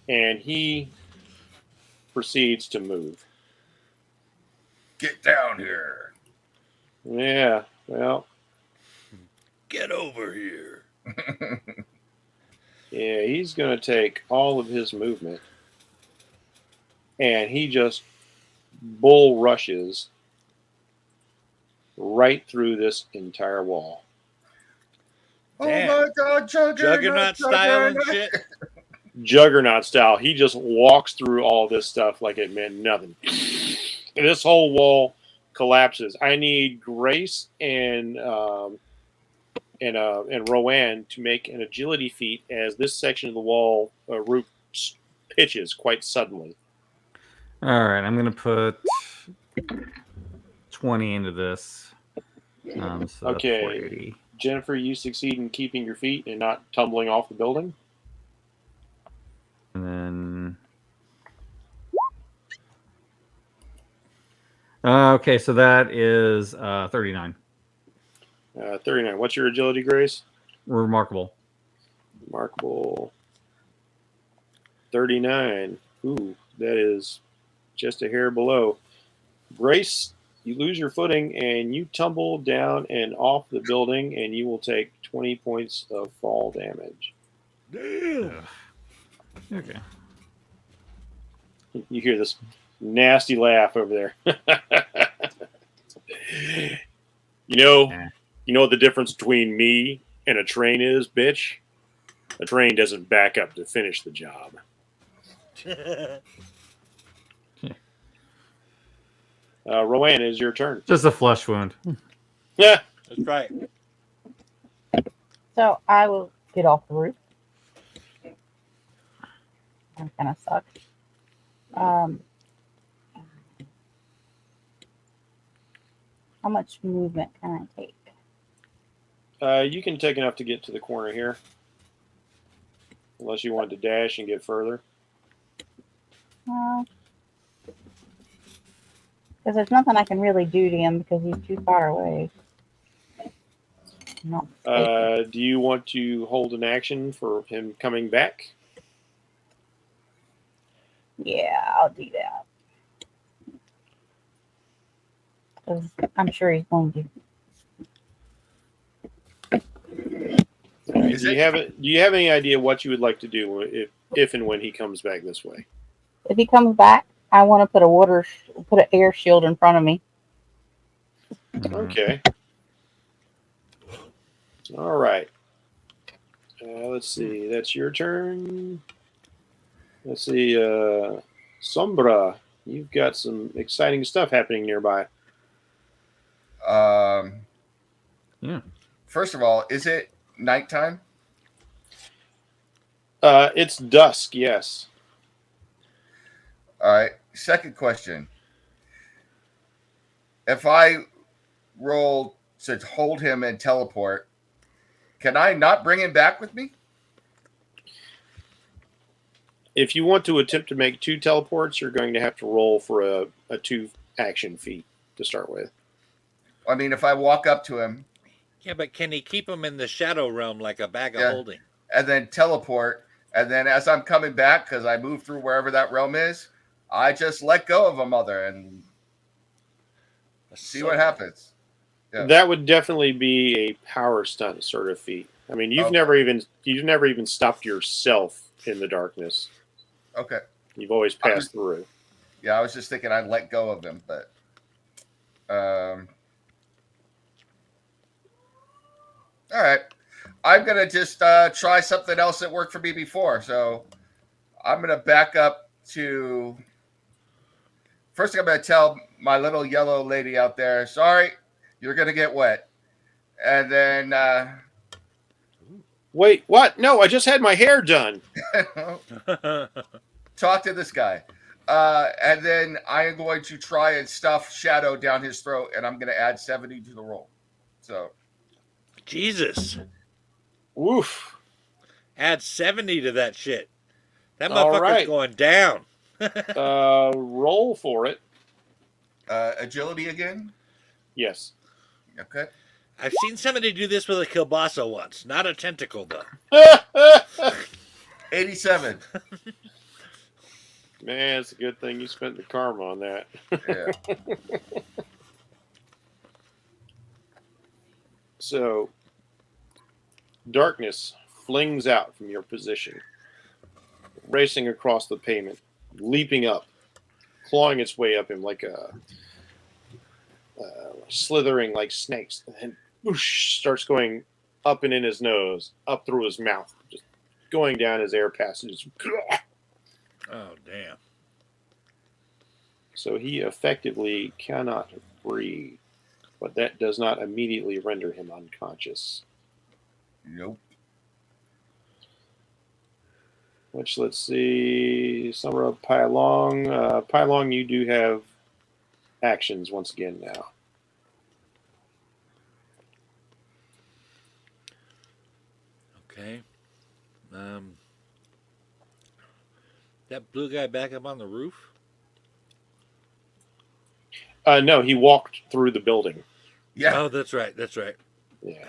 And he proceeds to move. Get down here. Yeah, well. Get over here. Yeah, he's going to take all of his movement. And he just bull rushes right through this entire wall. Damn. Oh my God, Juggernaut style and shit. Juggernaut style. He just walks through all this stuff like it meant nothing. And this whole wall collapses. I need Grace and Rowan to make an agility feat as this section of the wall roof pitches quite suddenly. All right, I'm gonna put 20 into this. So that's Okay. 480. Jennifer, you succeed in keeping your feet and not tumbling off the building. And then. Okay, so that is 39. 39. What's your agility, Grace? Remarkable. Remarkable. 39. Ooh, that is just a hair below. Grace, you lose your footing and you tumble down and off the building, and you will take 20 points of fall damage. Damn. Okay. You hear this nasty laugh over there. You know what the difference between me and a train is, bitch? A train doesn't back up to finish the job. Rowan, is your turn. Just a flesh wound. Yeah. That's right. So I will get off the roof. That kind of sucks. How much movement can I take? You can take enough to get to the corner here. Unless you want to dash and get further. Because there's nothing I can really do to him because he's too far away. Not Do you want to hold an action for him coming back? Yeah, I'll do that. 'Cause I'm sure he's going to. Is Do you have any idea what you would like to do if and when he comes back this way? If he comes back, I want to put an air shield in front of me. Okay. All right. Let's see. That's your turn. Let's see. Sombra, you've got some exciting stuff happening nearby. Yeah. First of all, is it nighttime? It's dusk, yes. All right. Second question. If I roll to hold him and teleport, can I not bring him back with me? If you want to attempt to make 2 teleports, you're going to have to roll for a 2 action feat to start with. I mean, if I walk up to him Yeah, but can he keep him in the shadow realm like a bag of Yeah. holding? and then teleport, and then as I'm coming back, because I move through wherever that realm is, I just let go of a mother and see what happens. Yeah. That would definitely be a power stunt sort of feat. I mean, you've never even stopped yourself in the darkness. Okay. You've always passed through. Yeah, I was just thinking I'd let go of him, but all right. I'm gonna just try something else that worked for me before. So I'm gonna back up to first thing I'm gonna tell my little yellow lady out there, sorry, you're gonna get wet. And then Wait, what? No, I just had my hair done. talk to this guy. And then I am going to try and stuff Shadow down his throat, and I'm going to add 70 to the roll. So, Jesus. Woof. Add 70 to that shit. That All motherfucker's right. going down. Roll for it. agility again. Yes. Okay. I've seen somebody do this with a kielbasa once. Not a tentacle, though. 87. Man, it's a good thing you spent the karma on that. Yeah. So, darkness flings out from your position, racing across the pavement, leaping up, clawing its way up him like a slithering like snakes, and then whoosh, starts going up and in his nose, up through his mouth, just going down his air passages. Oh, damn. So he effectively cannot breathe, but that does not immediately render him unconscious. Nope. Which, let's see, Summer of Pylong. Pylong, you do have actions once again now. Okay. That blue guy back up on the roof? No, he walked through the building. Yeah, Oh, that's right. That's right. Yeah.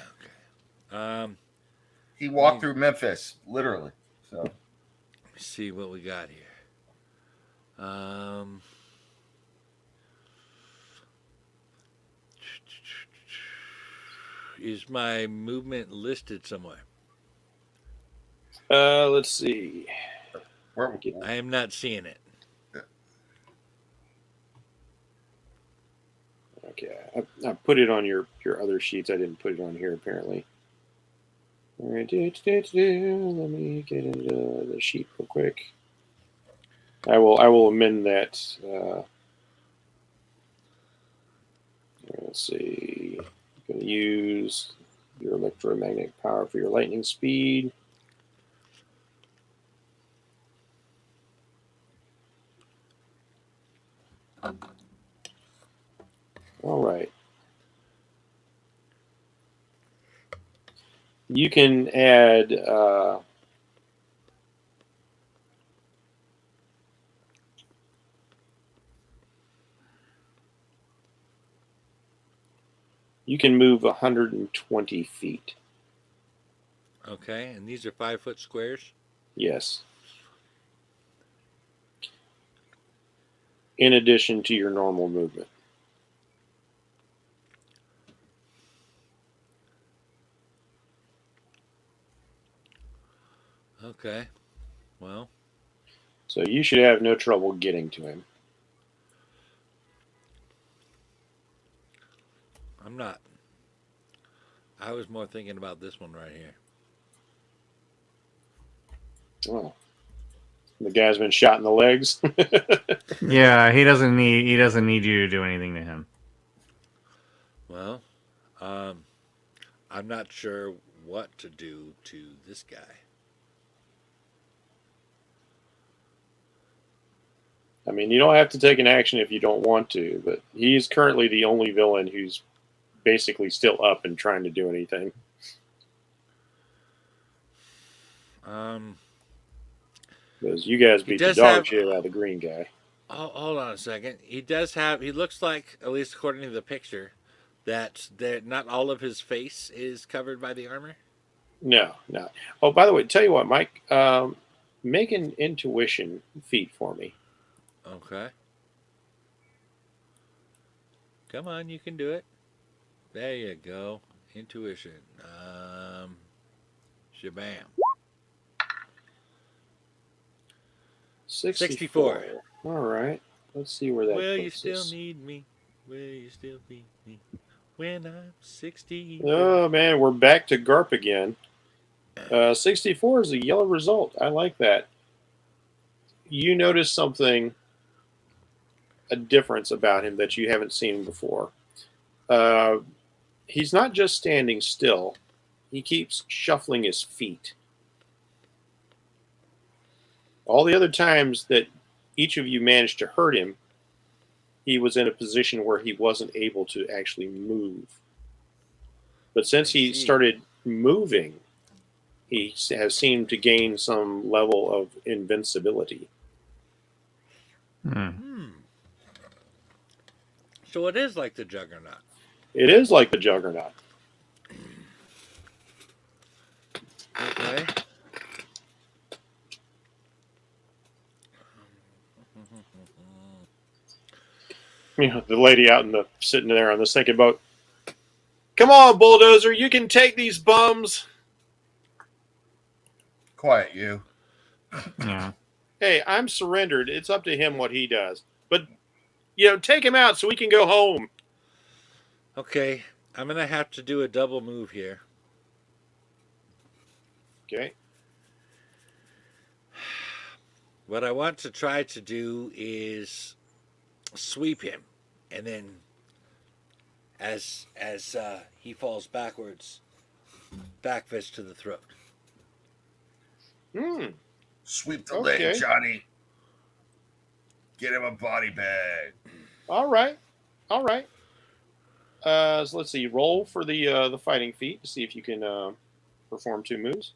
he walked through Memphis, literally. So Let me see what we got here. Is my movement listed somewhere? Let's see. where I am not seeing it. Okay, I put it on your other sheets. I didn't put it on here apparently. All right, let me get into the sheet real quick. I will amend that. Let's see. I'm going to use your electromagnetic power for your lightning speed. All right. You can add you can move 120 feet. Okay, and these are 5-foot squares? Yes. In addition to your normal movement. Okay. Well. So you should have no trouble getting to him. I'm not. I was more thinking about this one right here. Oh. The guy's been shot in the legs. Yeah, he doesn't need you to do anything to him. Well, I'm not sure what to do to this guy. I mean, you don't have to take an action if you don't want to, but he's currently the only villain who's basically still up and trying to do anything. Because you guys beat the dog shit out of the green guy. Hold on a second. He does have. He looks like, at least according to the picture, that not all of his face is covered by the armor. No. Oh, by the way, tell you what, Mike, make an intuition feat for me. Okay. Come on, you can do it. There you go. Intuition. Shabam. 64. All right. Let's see where that Will you puts still us. need me? Will you still be me when I'm 60? Oh, man, we're back to GARP again. 64 is a yellow result. I like that. You notice something, a difference about him that you haven't seen before. He's not just standing still. He keeps shuffling his feet. All the other times that each of you managed to hurt him, he was in a position where he wasn't able to actually move. But since he started moving, he has seemed to gain some level of invincibility. So it is like the Juggernaut. It is like the Juggernaut. Okay. You know, the lady out in the sitting there on the sinking boat. Come on, bulldozer, you can take these bums. quiet, you. Yeah. Hey, I'm surrendered. It's up to him what he does. But, you know, take him out so we can go home. Okay. I'm going to have to do a double move here. Okay. What I want to try to do is sweep him, and then as he falls backwards, back fist to the throat. Sweep the Okay. leg, Johnny. Get him a body bag. All right. So let's see. Roll for the fighting feat to see if you can perform 2 moves.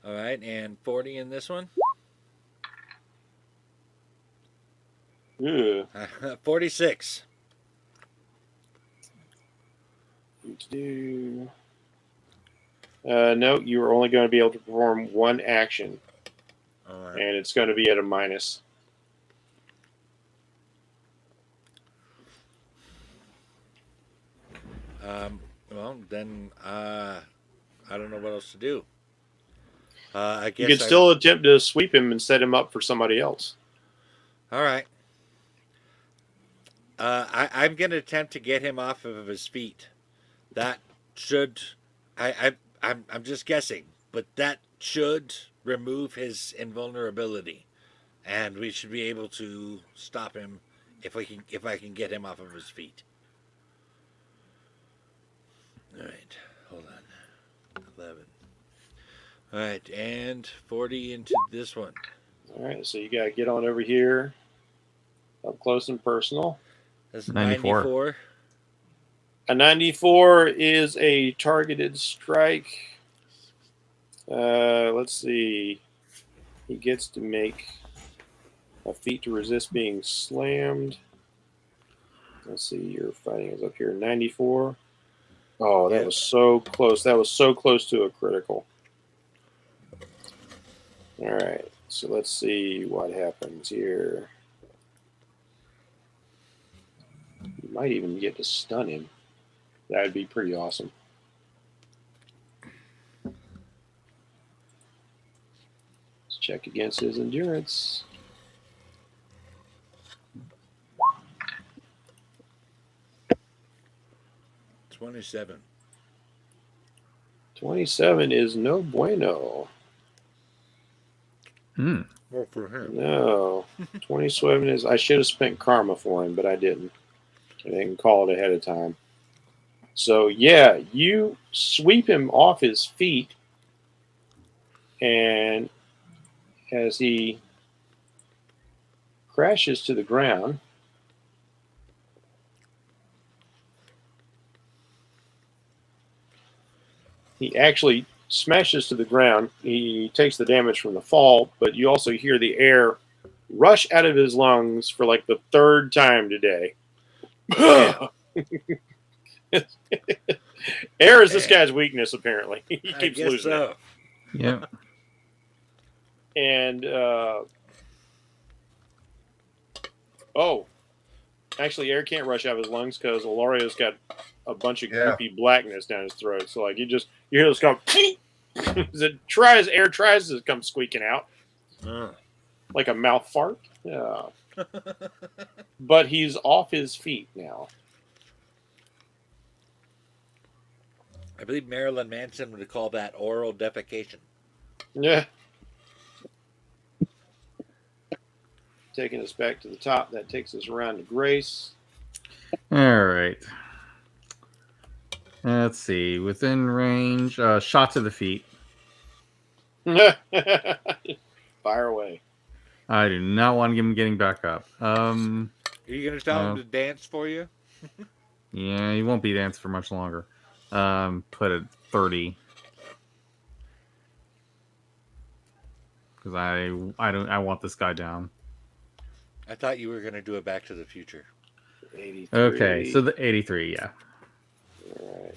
All right, and 40 in this one. Ugh. 46. No, you are only going to be able to perform one action, All right. and it's going to be at a minus. Well, then I don't know what else to do. I You guess could still attempt to sweep him and set him up for somebody else. All right. I'm going to attempt to get him off of his feet. That should, I'm just guessing, but that should remove his invulnerability, and we should be able to stop him if I can get him off of his feet. All right, hold on. 11. All right, and 40 into this one. All right, so you got to get on over here, up close and personal. That's 94. 94. A 94 is a targeted strike. Let's see. He gets to make a feat to resist being slammed. Let's see. Your fighting is up here. 94. Oh, that was so close. That was so close to a critical. All right. So let's see what happens here. You might even get to stun him. That would be pretty awesome. Let's check against his endurance. $27. 27 is no bueno. Well, for him. No. 27 is. I should have spent karma for him, but I didn't. I didn't call it ahead of time. So, yeah, you sweep him off his feet, and as he crashes to the ground, he actually smashes to the ground. He takes the damage from the fall, but you also hear the air rush out of his lungs for like the third time today. Air is this guy's weakness, apparently. He keeps losing it. Yeah. And, actually, air can't rush out of his lungs because Alorio's got a bunch of goopy blackness down his throat. So, like, you hear this come, as air tries to come squeaking out. Like a mouth fart. Yeah. But he's off his feet now. I believe Marilyn Manson would call that oral defecation. Yeah. Taking us back to the top, that takes us around to Grace. All right. Let's see. Within range, shot to the feet. Fire away. I do not want him getting back up. Are you going to tell him to dance for you? Yeah, he won't be dancing for much longer. Put it 30. Because I want this guy down. I thought you were going to do it Back to the Future. 83. Okay, so the 83, yeah. All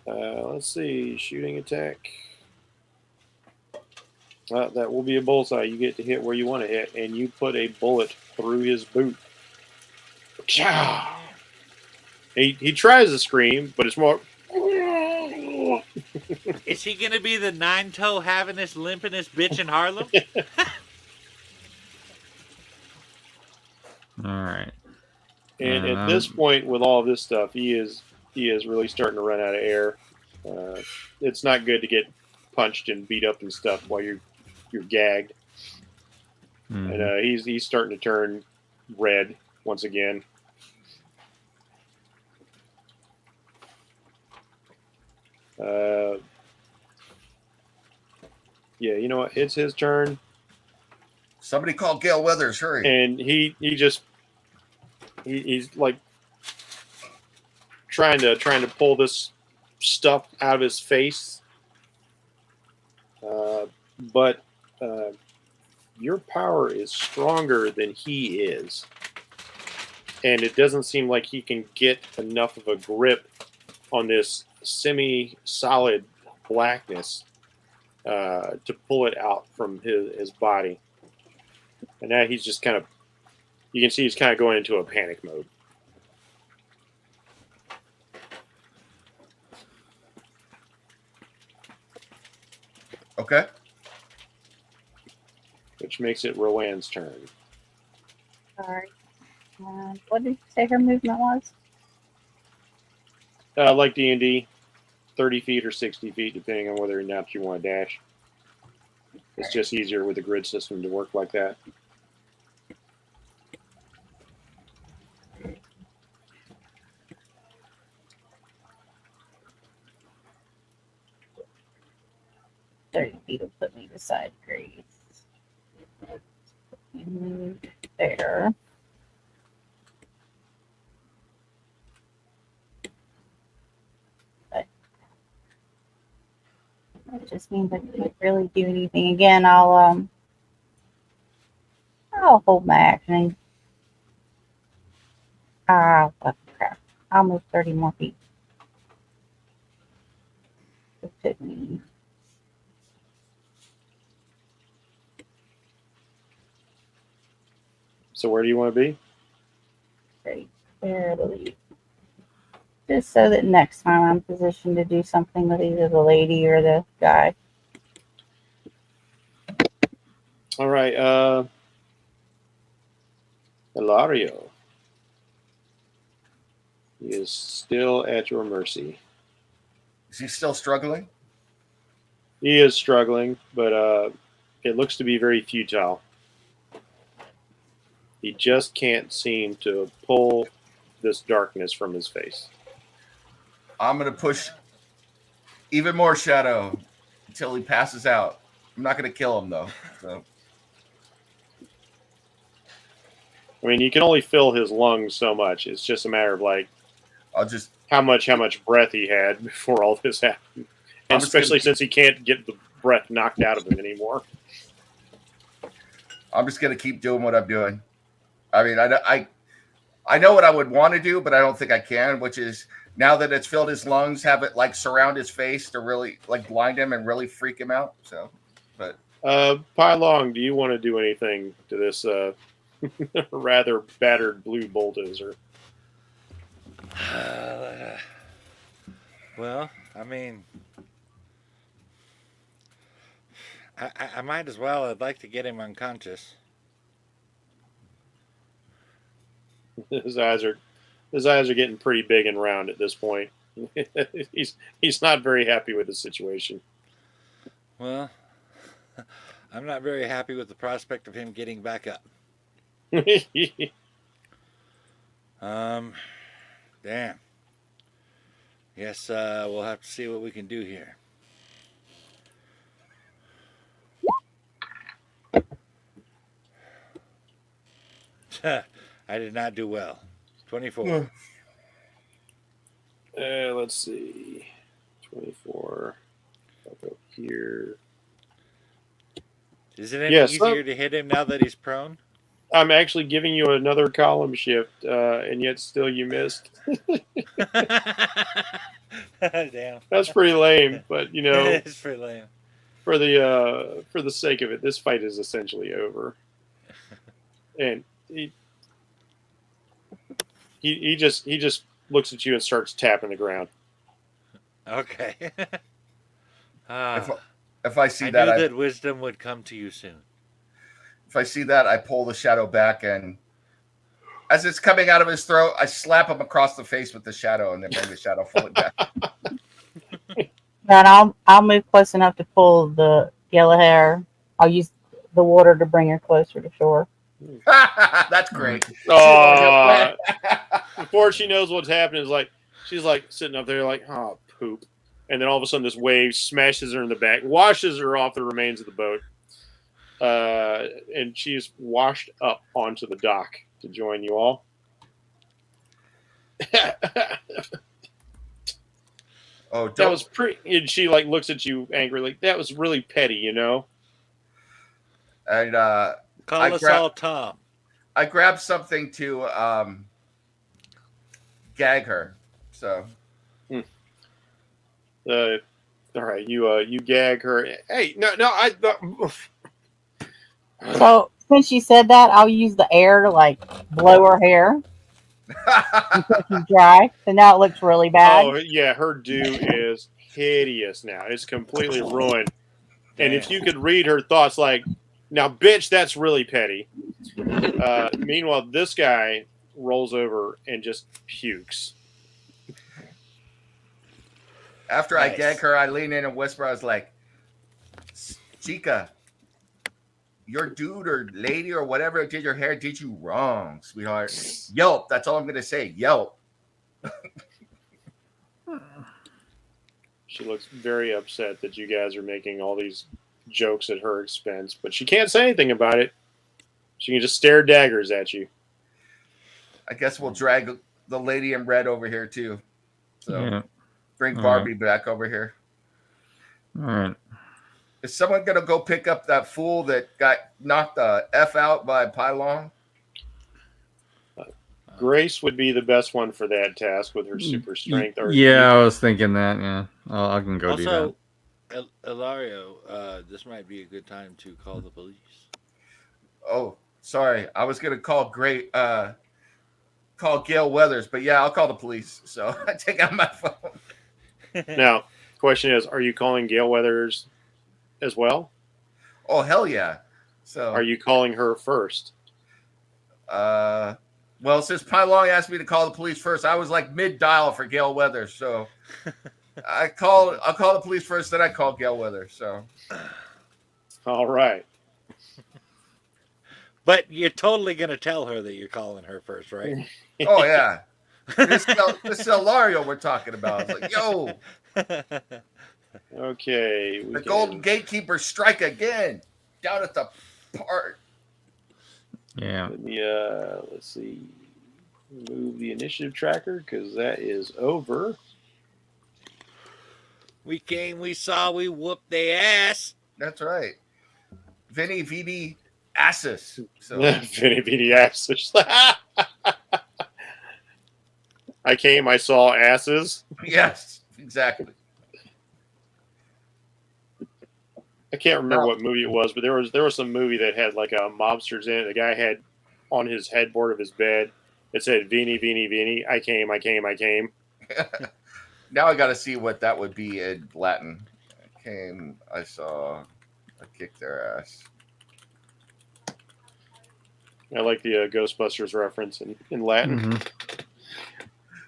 right. Let's see. Shooting attack. That will be a bullseye. You get to hit where you want to hit, and you put a bullet through his boot. He tries to scream, but it's more. Is he going to be the 9-toe havingest limpingest bitch in Harlem? All right. And at this point, with all of this stuff, he is really starting to run out of air. It's not good to get punched and beat up and stuff while you're gagged. Mm-hmm. And he's starting to turn red once again. Yeah, you know what? It's his turn. Somebody call Gail Weathers, hurry! And he's like trying to pull this stuff out of his face, but your power is stronger than he is. And it doesn't seem like he can get enough of a grip on this semi-solid blackness to pull it out from his body. And now he's just kind of, you can see he's kind of going into a panic mode. Okay. Which makes it Rowan's turn. Sorry. What did you say her movement was? Like D&D, 30 feet or 60 feet, depending on whether or not you want to dash. It's just easier with the grid system to work like that. $30 will put me beside Grace. Move there. But that just means I can't really do anything. Again, I'll hold my action. What the crap. I'll move 30 more feet. It took me. So where do you want to be? Right there, I believe. Just so that next time I'm positioned to do something with either the lady or the guy. All right, Hilario. He is still at your mercy. Is he still struggling? He is struggling, but it looks to be very futile. He just can't seem to pull this darkness from his face. I'm going to push even more shadow until he passes out. I'm not going to kill him, though. So. I mean, you can only fill his lungs so much. It's just a matter of like, I'll just how much breath he had before all this happened, and especially since he can't get the breath knocked out of him anymore. I'm just going to keep doing what I'm doing. I mean, I know what I would want to do, but I don't think I can, which is now that it's filled his lungs, have it like surround his face to really like blind him and really freak him out. So, but Pylong, do you want to do anything to this rather battered blue bulldozer? Well, I mean, I might as well. I'd like to get him unconscious. His eyes are getting pretty big and round at this point. he's not very happy with the situation. Well, I'm not very happy with the prospect of him getting back up. Damn. Guess we'll have to see what we can do here. I did not do well. 24. Let's see. 24. I'll go here. Is it any easier to hit him now that he's prone? I'm actually giving you another column shift, and yet still you missed. Damn. That's pretty lame, but you know, it's pretty lame. For the sake of it, this fight is essentially over. And he just looks at you and starts tapping the ground. Okay. If I see I that, knew that wisdom would come to you soon. If I see that, I pull the shadow back, and as it's coming out of his throat, I slap him across the face with the shadow, and then bring the shadow fully back. Then I'll move close enough to pull the yellow hair. I'll use the water to bring her closer to shore. That's great. Before she knows what's happening, she's like sitting up there like, oh, poop. And then all of a sudden this wave smashes her in the back, washes her off the remains of the boat. And she's washed up onto the dock to join you all. Oh, that was pretty. And she like looks at you angrily. That was really petty, you know. And Call I us grab- all Tom. I grabbed something to gag her. So All right, you gag her. Hey, no, So since you said that, I'll use the air to like blow her hair until she's dry. So now it looks really bad. Oh yeah, her do is hideous now. It's completely ruined. And if Damn. you could read her thoughts, like, now, bitch, that's really petty. Meanwhile, this guy rolls over and just pukes. after I Nice. gag her, I lean in and whisper. I was like, "Chica, your dude or lady or whatever did your hair did you wrong, sweetheart. Yelp. That's all I'm gonna say. Yelp." She looks very upset that you guys are making all these jokes at her expense, but she can't say anything about it. She can just stare daggers at you. I guess we'll drag the lady in red over here too. So Yeah. bring All Barbie back over here. All right. Is someone gonna go pick up that fool that got knocked the F out by Pylon? Grace would be the best one for that task with her super strength. Or Yeah, I was thinking that. Yeah, I can go do that. Also, Ilario, this might be a good time to call the police. Oh, sorry. I was gonna call Gail Weathers, but yeah, I'll call the police. So I take out my phone. Now, question is, are you calling Gail Weathers as well? Oh hell yeah. So Are you calling her first? well, since Pylon asked me to call the police first, I was like mid dial for Gail Weathers. So I'll call the police first, then I call Gail Weathers. So All right. But you're totally gonna tell her that you're calling her first, right? oh yeah. This is Ilario we're talking about. It's like, yo, Okay. the Golden Gatekeeper strike again down at the park. Yeah. Let me, let's see. Move the initiative tracker because that is over. We came, we saw, we whooped their ass. That's right. Vinny VD asses. So Vinny Beady asses. I came, I saw asses. yes, exactly. I can't remember what movie it was, but there was some movie that had like a mobsters in it. The guy had on his headboard of his bed, it said Vini, Vini, Vini. I came. Now I got to see what that would be in Latin. I came, I saw, I kicked their ass. I like the Ghostbusters reference in Latin. Mhm.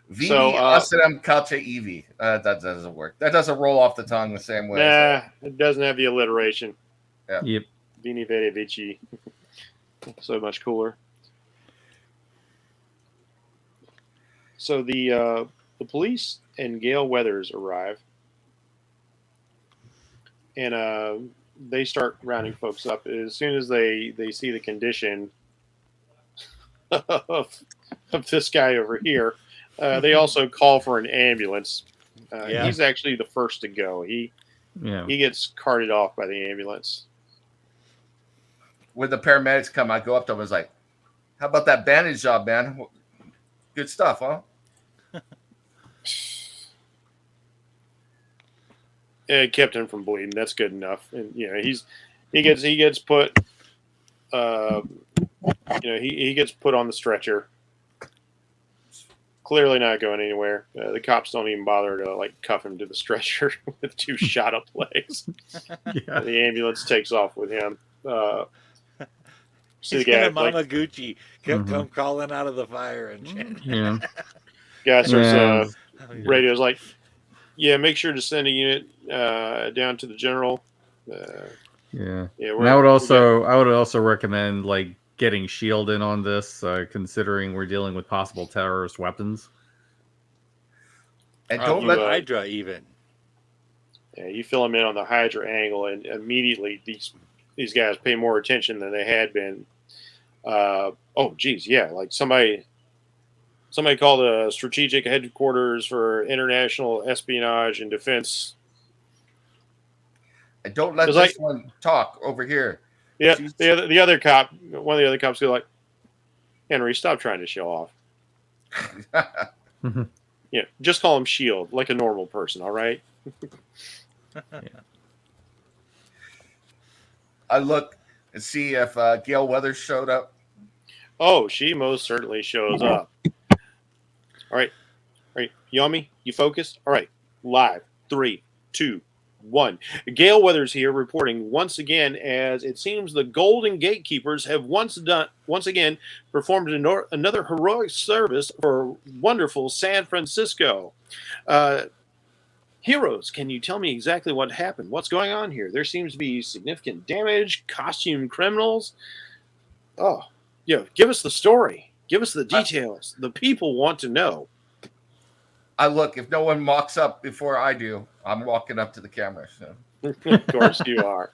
Vini So, Asadam Calce Evi. That doesn't work. That doesn't roll off the tongue the same way. Nah, it doesn't have the alliteration. Yep. Vini, Vidi, Vici. So much cooler. So the police and Gail Weathers arrive, and they start rounding folks up. As soon as they see the condition of this guy over here, they also call for an ambulance. Yeah. He's actually the first to go. He gets carted off by the ambulance. When the paramedics come, I go up to them and was like, how about that bandage job, man? Good stuff, huh? It kept him from bleeding. That's good enough. And he gets put he gets put on the stretcher. Clearly not going anywhere. The cops don't even bother to like cuff him to the stretcher with two shot up legs. Yeah. The ambulance takes off with him. See He's the guy gonna like Mamaguchi come crawling out of the fire and shit. Yeah. guy starts Yeah. radio's like, yeah, make sure to send a unit down to the general. Yeah. Yeah, And I would also recommend like getting Shield in on this, considering we're dealing with possible terrorist weapons. And Don't don't let Hydra even. Yeah, you fill them in on the Hydra angle, and immediately these guys pay more attention than they had been. Oh, geez, yeah, like somebody called the Strategic Headquarters for International Espionage and Defense. And don't let It's this one talk over here. Yeah, She's- the other cop, one of the other cops, go like, Henry, stop trying to show off. Yeah, just call him Shield, like a normal person. All right. I look and see if Gail Weathers showed up. Oh, she most certainly shows up. All right. Yummy, you focused? All right. Live. 3, 2, 1. Gail Weathers here reporting once again, as it seems the Golden Gatekeepers have once again performed another heroic service for wonderful San Francisco. Heroes, can you tell me exactly what happened? What's going on here? There seems to be significant damage, costume criminals. Oh, yeah, give us the story. Give us the details. The people want to know. I look, if no one walks up before I do, I'm walking up to the camera. So. Of course you are.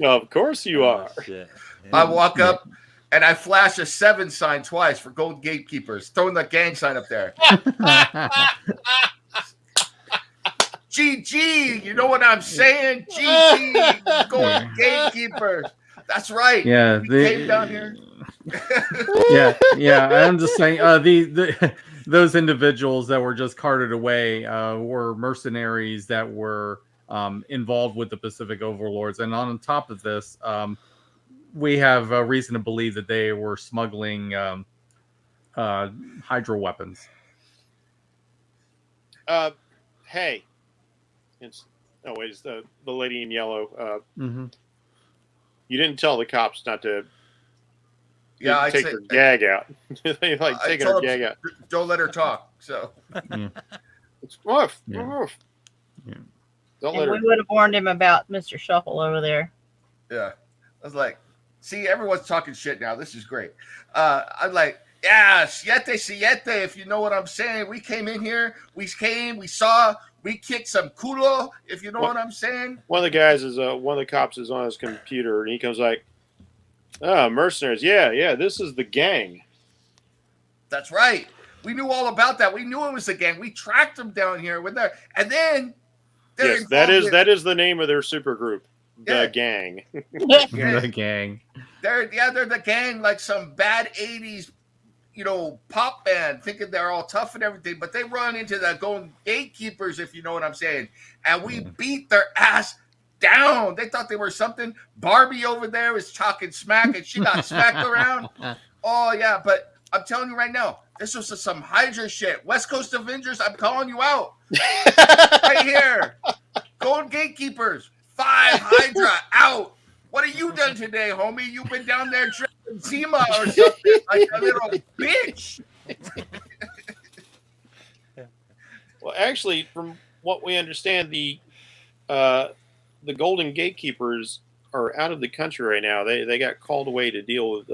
Of course you are. Shit. I walk up and I flash a 7 sign twice for Gold Gatekeepers, throwing the gang sign up there. GG, you know what I'm saying? GG, Gold Gatekeepers. That's right. Yeah, We came down here. yeah. I'm just saying, those individuals that were just carted away were mercenaries that were involved with the Pacific Overlords, and on top of this, we have reason to believe that they were smuggling hydro weapons. Hey, it's the lady in yellow. You didn't tell the cops not to. Yeah, I take her gag out. They like taking her gag out. Don't let her talk. So it's rough. Yeah. Rough. Yeah. Don't And let her. we would have warned him about Mr. Shuffle over there. yeah, I was like, see, everyone's talking shit now. This is great. I'm like, yeah, siete, if you know what I'm saying. We came in here. We saw, we kicked some culo, if you know what I'm saying. One of the guys is one of the cops is on his computer, and he comes like, "Oh, mercenaries, yeah, this is the gang." That's right. We knew all about that. We knew it was the gang. We tracked them down here with there, and then Yes, that is the name of their super group, the Yeah. gang. The gang. They're the gang, like some bad 80s, pop band, thinking they're all tough and everything, but they run into the Golden Gatekeepers, if you know what I'm saying, and we beat their ass down. They thought they were something. Barbie over there is talking smack, and she got smacked around. Oh yeah, but I'm telling you right now, this was some Hydra shit. West Coast Avengers, I'm calling you out right here. Golden Gatekeepers, 5 Hydra out. What have you done today, homie? You've been down there drinking Zima or something like a little bitch. Well, actually, from what we understand, the Golden Gatekeepers are out of the country right now. They got called away to deal with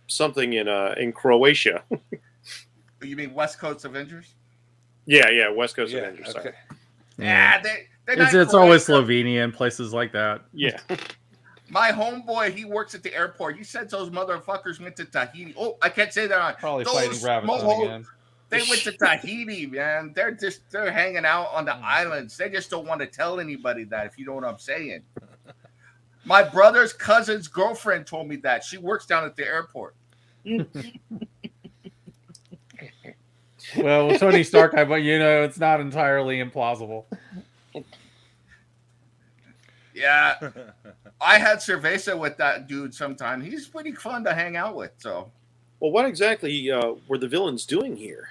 something in Croatia. You mean West Coast Avengers? Yeah, West Coast Avengers. Sorry. Okay. Yeah, they're not It's always Croatia. Slovenia and places like that. Yeah. My homeboy, he works at the airport. He said those motherfuckers went to Tahiti. Oh, I can't say that on. Probably Those fighting rabbits mohos, again. They went to Tahiti, man. They're hanging out on the islands. They just don't want to tell anybody that, if you know what I'm saying. My brother's cousin's girlfriend told me that. She works down at the airport. Well, Tony Stark, it's not entirely implausible. Yeah. I had cerveza with that dude sometime. He's pretty fun to hang out with. So, Well, what exactly were the villains doing here?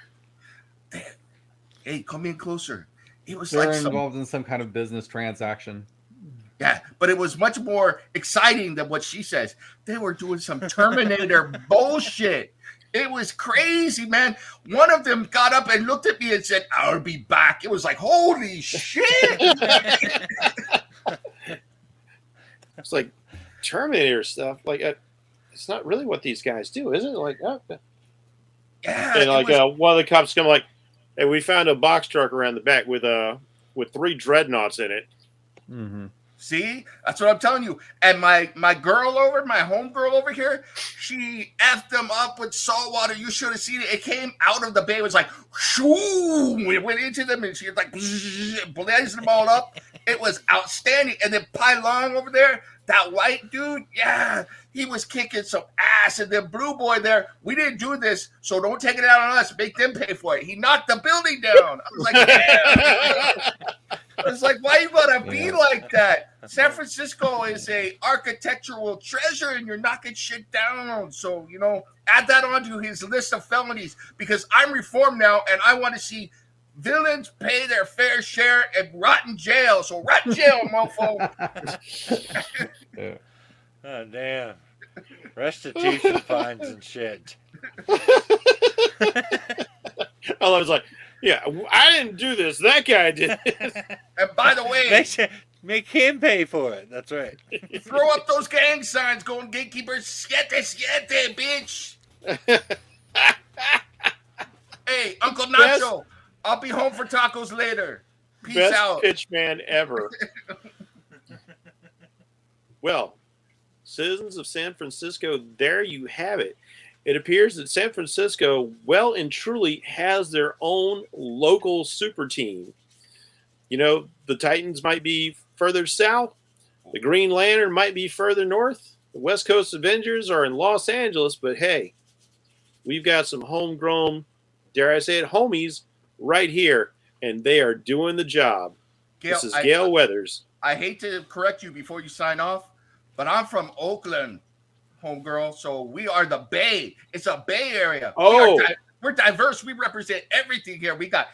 hey, come in closer. It was They're like involved in some kind of business transaction. Yeah, but it was much more exciting than what she says. They were doing some Terminator bullshit. It was crazy, man. One of them got up and looked at me and said, "I'll be back." It was like, holy shit. It's like Terminator stuff. Like, it's not really what these guys do, is it? Like, Yeah, and like one of the cops come like, "Hey, we found a box truck around the back with 3 dreadnoughts in it." Mm-hmm. see, that's what I'm telling you. And my home girl over here, she effed them up with salt water. You should have seen it. It came out of the bay. It was like, shoo! It went into them, and she was like, blazing them all up. It was outstanding. And then Pai Long over there, that white dude, yeah, he was kicking some ass. And then Blue Boy there, we didn't do this, so don't take it out on us. Make them pay for it. He knocked the building down. I was like, damn. I was like, why you gotta be like that? San Francisco is a architectural treasure, and you're knocking shit down. So, add that onto his list of felonies, because I'm reformed now, and I want to see villains pay their fair share and rot in jail. So rot in jail, mofo. Oh, damn. Restitution fines and shit. I was like, yeah, I didn't do this. That guy did it. And by the way, make him pay for it. That's right. Throw up those gang signs going, gatekeepers, siete, bitch. Hey, Uncle Nacho, I'll be home for tacos later. Peace Best out. pitch man ever. Well, citizens of San Francisco, there you have it. It appears that San Francisco well and truly has their own local super team. The Titans might be further south. The Green Lantern might be further north. The West Coast Avengers are in Los Angeles, but hey, we've got some homegrown, dare I say it, homies right here, and they are doing the job. This is Gail Weathers. I hate to correct you before you sign off, but I'm from Oakland, homegirl. So we are the Bay. It's a Bay Area. Oh, we're diverse. We represent everything here. We got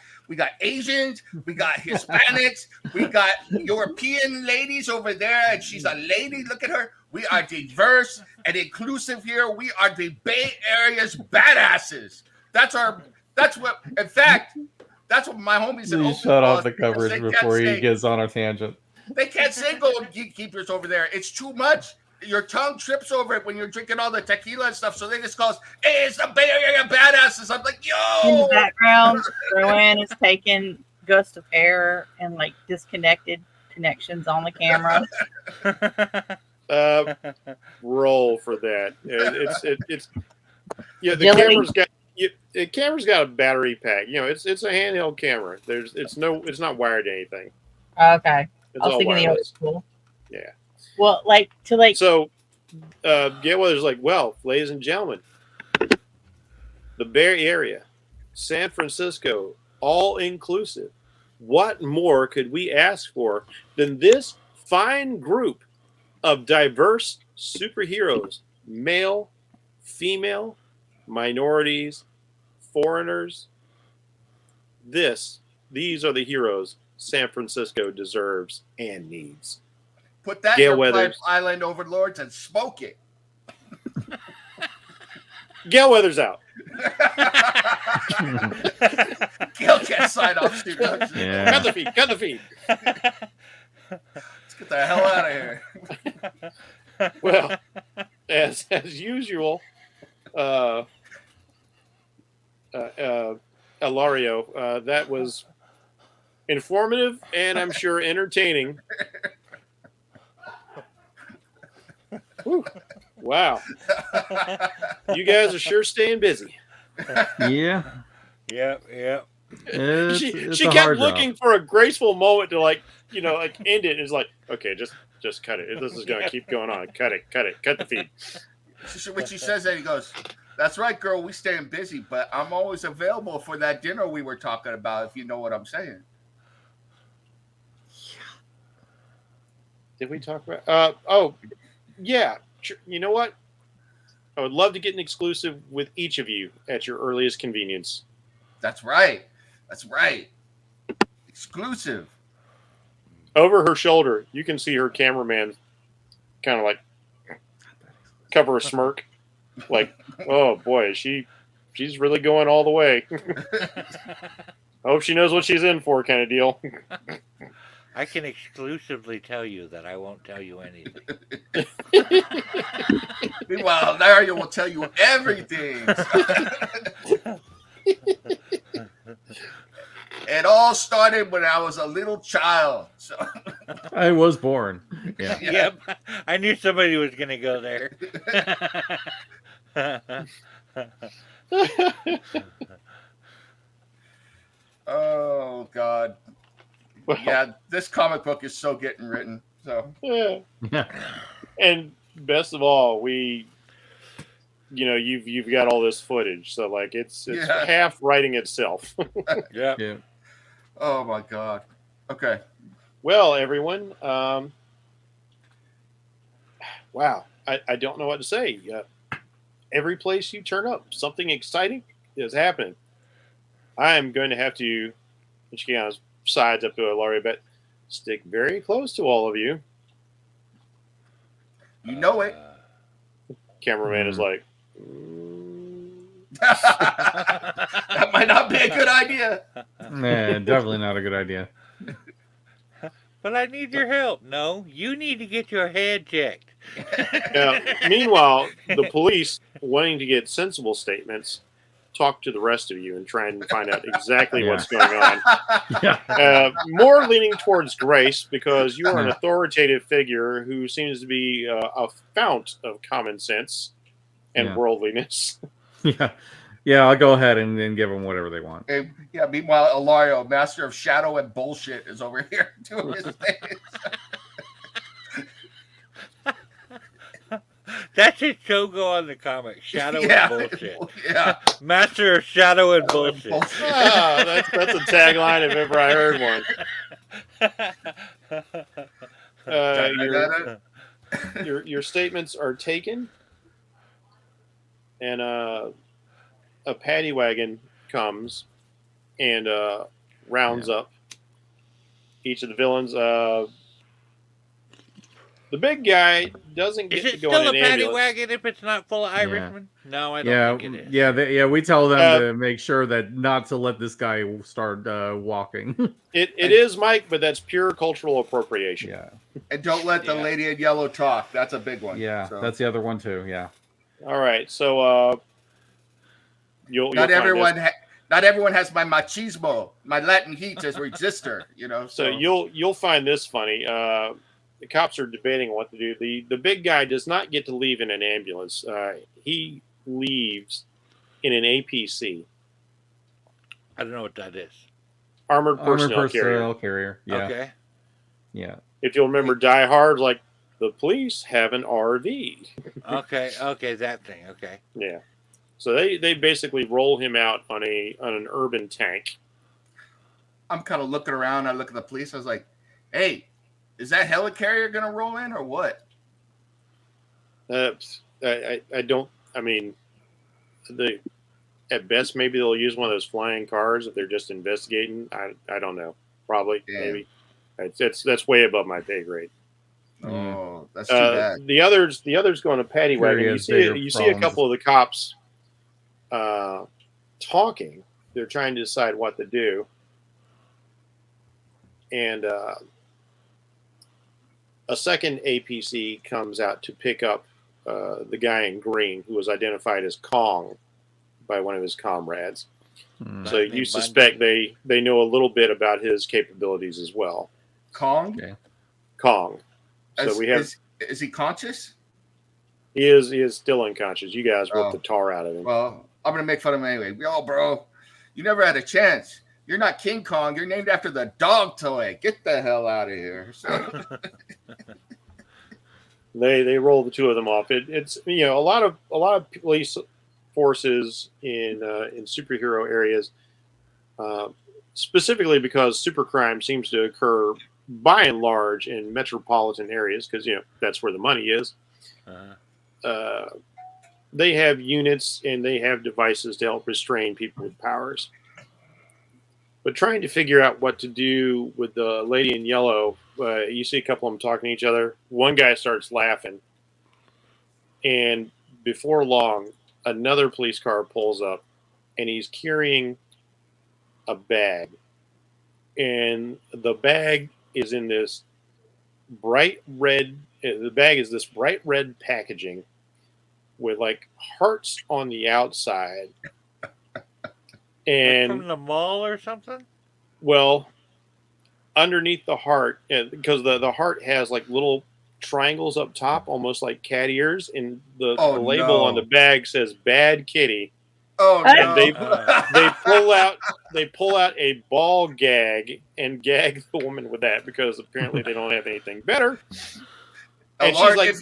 Asians, we got Hispanics, we got European ladies over there, and she's a lady. Look at her. We are diverse and inclusive here. We are the Bay Area's badasses. That's what my homies in Oakland shut off us, the because coverage they before can't he say- gets on a tangent. They can't say Golden Gatekeepers over there. It's too much. Your tongue trips over it when you're drinking all the tequila and stuff. So they just call us, hey, it's the Bay Area badasses. I'm like, In the yo. background, Rowan is taking gust of air and like disconnected connections on the camera. Roll for that. It's the Jelly. camera's got a battery pack. It's a handheld camera. It's not wired to anything. Okay. It's I was all thinking the old wireless. school. Yeah. Well, So, Gail Weathers like, well, ladies and gentlemen, the Bay Area, San Francisco, all inclusive. What more could we ask for than this fine group of diverse superheroes, male, female, minorities, foreigners? These are the heroes San Francisco deserves and needs. Put that Gail in your Weathers. Island Overlords and smoke it. Gail Weathers out. Gail can't sign off, Steve. Yeah. Cut the feed. Let's get the hell out of here. Well, as usual, Elario, that was informative and I'm sure entertaining. Whew. Wow. You guys are sure staying busy. Yeah. Yep. She It's a kept hard looking for a graceful moment to end it. It's like, okay, just cut it. This is going to keep going on. Cut the feed. When she says that, he goes, that's right, girl, we staying busy, but I'm always available for that dinner we were talking about, if you know what I'm saying. Did we talk about? Yeah. You know what? I would love to get an exclusive with each of you at your earliest convenience. That's right. Exclusive. Over her shoulder, you can see her cameraman kind of like cover a smirk. Like, oh boy, she's really going all the way. I hope she knows what she's in for, kind of deal. I can exclusively tell you that I won't tell you anything. Meanwhile, Dario will tell you everything. It all started when I was a little child. So. I was born. Yeah. Yep. I knew somebody was going to go there. Oh, God. Yeah, this comic book is so getting written. So Yeah. Yeah. And best of all, you've got all this footage, so like it's Yeah. half writing itself. Yeah. Yeah. oh my god. Okay. Well, everyone, wow, I don't know what to say. Every place you turn up, something exciting is happening. I am going to have to, and she kind of sides up to Laurie a bit, stick very close to all of you. You know it. Cameraman is like, That might not be a good idea. Nah, definitely not a good idea. But I need your help. No, you need to get your head checked. Now, meanwhile, the police, wanting to get sensible statements, talk to the rest of you and try and find out exactly Yeah. what's going on. Yeah. More leaning towards Grace because you are an authoritative figure who seems to be a fount of common sense and Yeah. worldliness. Yeah. Yeah, I'll go ahead and then give them whatever they want. And, yeah, meanwhile, Ilario, master of shadow and bullshit, is over here doing his thing. That should so go on the comic. Shadow Yeah. and bullshit. Yeah. Master of shadow and bullshit. Ah, that's a tagline if ever I heard one. Your statements are taken, and a paddy wagon comes and rounds up each of the villains. The big guy doesn't get Is to it go still in a an paddy ambulance. wagon if it's not full of Irishmen? No, I don't Yeah, think it is. yeah, we tell them to make sure that not to let this guy start walking. It is, Mike, but that's pure cultural appropriation. Yeah, And don't let the lady in yellow talk. That's a big one. yeah, So. that's the other one too. Yeah. All right, so you'll Not find everyone. this. Not everyone has my machismo, my Latin heat as resistor. You know. So you'll find this funny. The cops are debating what to do. The big guy does not get to leave in an ambulance. He leaves in an APC, I don't know what that is. armored Armored personnel carrier. carrier. Yeah. Okay. Yeah. If you'll remember Die Hard, like the police have an RV. Okay, that thing. Okay. Yeah. So they basically roll him out on an urban tank. I'm kind of looking around. I look at the police. I was like, "Hey, is that helicarrier gonna roll in or what?" I don't. I mean, at best maybe they'll use one of those flying cars if they're just investigating. I don't know. Probably maybe. That's way above my pay grade. Oh, that's too bad. The others go on a paddy wagon. You see a couple of the cops talking. They're trying to decide what to do, and a second APC comes out to pick up the guy in green who was identified as Kong by one of his comrades. So you suspect they know a little bit about his capabilities as well. Kong? Okay. Kong. So we have. Is he conscious? He is still unconscious. You guys worked the tar out of him. Well, I'm gonna make fun of him anyway. Yo, bro, you never had a chance. You're not King Kong. You're named after the dog toy. Get the hell out of here. So. They roll the two of them off. It's a lot of police forces in superhero areas, specifically because supercrime seems to occur by and large in metropolitan areas because that's where the money is. They have units and they have devices to help restrain people with powers. But trying to figure out what to do with the lady in yellow, you see a couple of them talking to each other. One guy starts laughing. And before long, another police car pulls up and he's carrying a bag. And the bag is in this bright red, the bag is this bright red packaging with like hearts on the outside. And like from the mall or something? Well, underneath the heart, because the heart has like little triangles up top, almost like cat ears, and the label on the bag says "Bad Kitty." Oh and no! pull out a ball gag and gag the woman with that because apparently they don't have anything better. And Laura, she's like,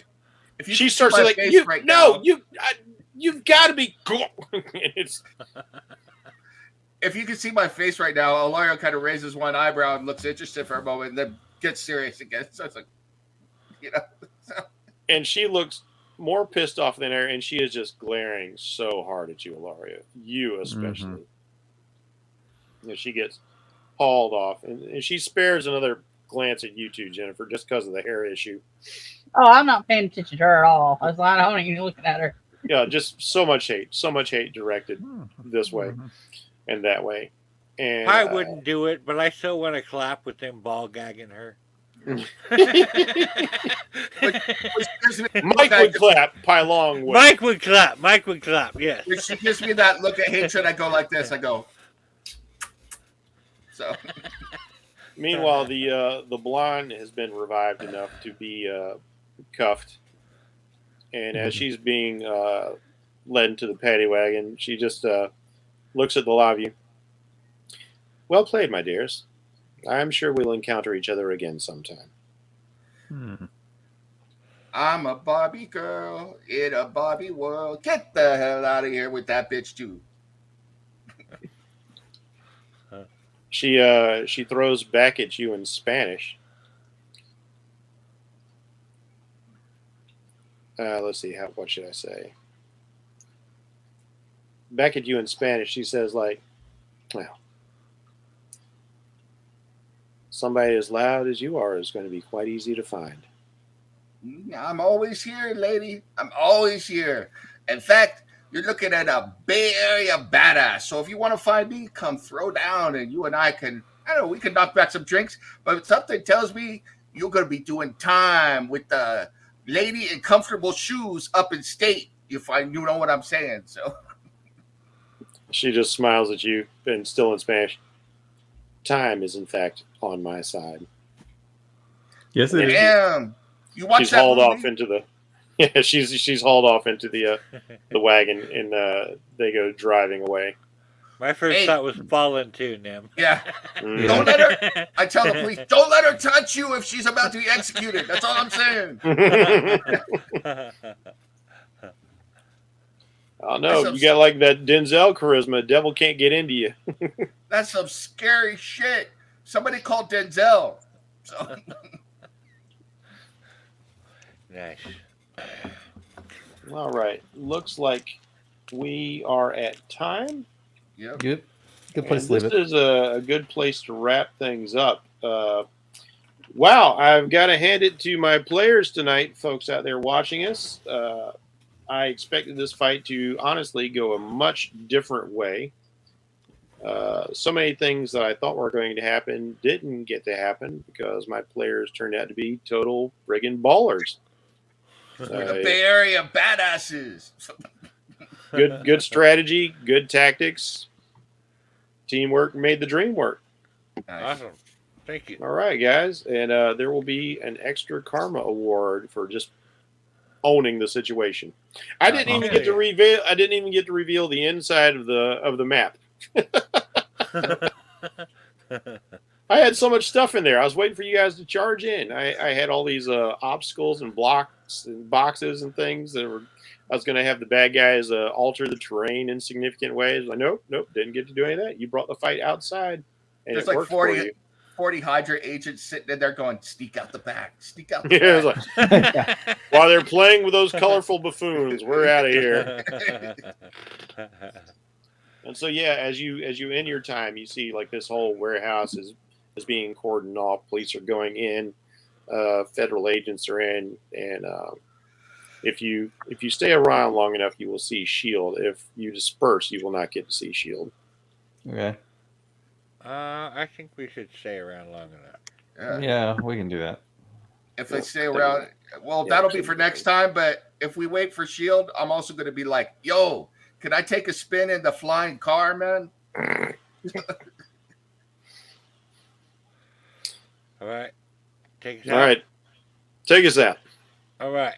if you she can see starts my like, face right now, you've got to be cool. It's if you can see my face right now, Alario kind of raises one eyebrow and looks interested for a moment, and then gets serious again. So it's like, and she looks more pissed off than ever, and she is just glaring so hard at you, Alario. You especially. And she gets hauled off, and she spares another glance at you two, Jennifer, just because of the hair issue. Oh, I'm not paying attention to her at all. I was like, I don't even looking at her. Yeah, just so much hate directed this way and that way. And I wouldn't do it, but I still want to clap with them ball gagging her. Mike would clap, Pylong would. Mike would clap, yes. When she gives me that look of hatred, I go like this. I go. So. Meanwhile, the blonde has been revived enough to be cuffed, and as she's being led into the paddy wagon, she just looks at the lot of you. Well played, my dears. I'm sure we'll encounter each other again sometime. I'm a Barbie girl in a Barbie world. Get the hell out of here with that bitch too. She throws back at you in Spanish. Let's see, what should I say? Back at you in Spanish, she says, like, well, somebody as loud as you are is going to be quite easy to find. I'm always here, lady. I'm always here. In fact, you're looking at a Bay Area badass. So if you want to find me, come throw down and you and I can, we can knock back some drinks. But something tells me you're going to be doing time with the lady in comfortable shoes up in state. You know what I'm saying. So she just smiles at you and still in Spanish. Time is, in fact, on my side. Yes, it is. Damn. You watch she's that hauled movie? off into the she's hauled off into the wagon and they go driving away. My first thought was Fallen too, Nim. Yeah. Don't let her. I tell the police, don't let her touch you if she's about to be executed. That's all I'm saying. Oh no, you got like that Denzel charisma. Devil can't get into you. That's some scary shit. Somebody called Denzel. So. Nice. All right. Looks like we are at time. Yep. Good place to leave this it. is a good place to wrap things up. Wow, I've got to hand it to my players tonight, folks out there watching us. I expected this fight to honestly go a much different way. So many things that I thought were going to happen didn't get to happen because my players turned out to be total friggin' ballers. We're the Bay Area badasses. Good strategy, good tactics, teamwork made the dream work. Awesome. Thank you. All right, guys, and there will be an extra karma award for just owning the situation. I didn't even get to reveal. I didn't even get to reveal the inside of the map. I had so much stuff in there. I was waiting for you guys to charge in. I had all these obstacles and blocks and boxes and things that were. I was going to have the bad guys alter the terrain in significant ways. Like, nope, didn't get to do any of that. You brought the fight outside, and there's it like worked for you. 40 Hydra agents sitting in there going, sneak out the back, sneak out the back. Like, while they're playing with those colorful buffoons, we're out of here. And so, yeah, as you end your time, you see like this whole warehouse is being cordoned off. Police are going in. Federal agents are in, and if you stay around long enough, you will see Shield. If you disperse, you will not get to see Shield. Okay. I think we should stay around long enough. Yeah, we can do that. If they stay around, well, that'll be for next time. But if we wait for Shield, I'm also going to be like, yo, can I take a spin in the flying car, man? All right. Take us out. All right. Take us out. All right.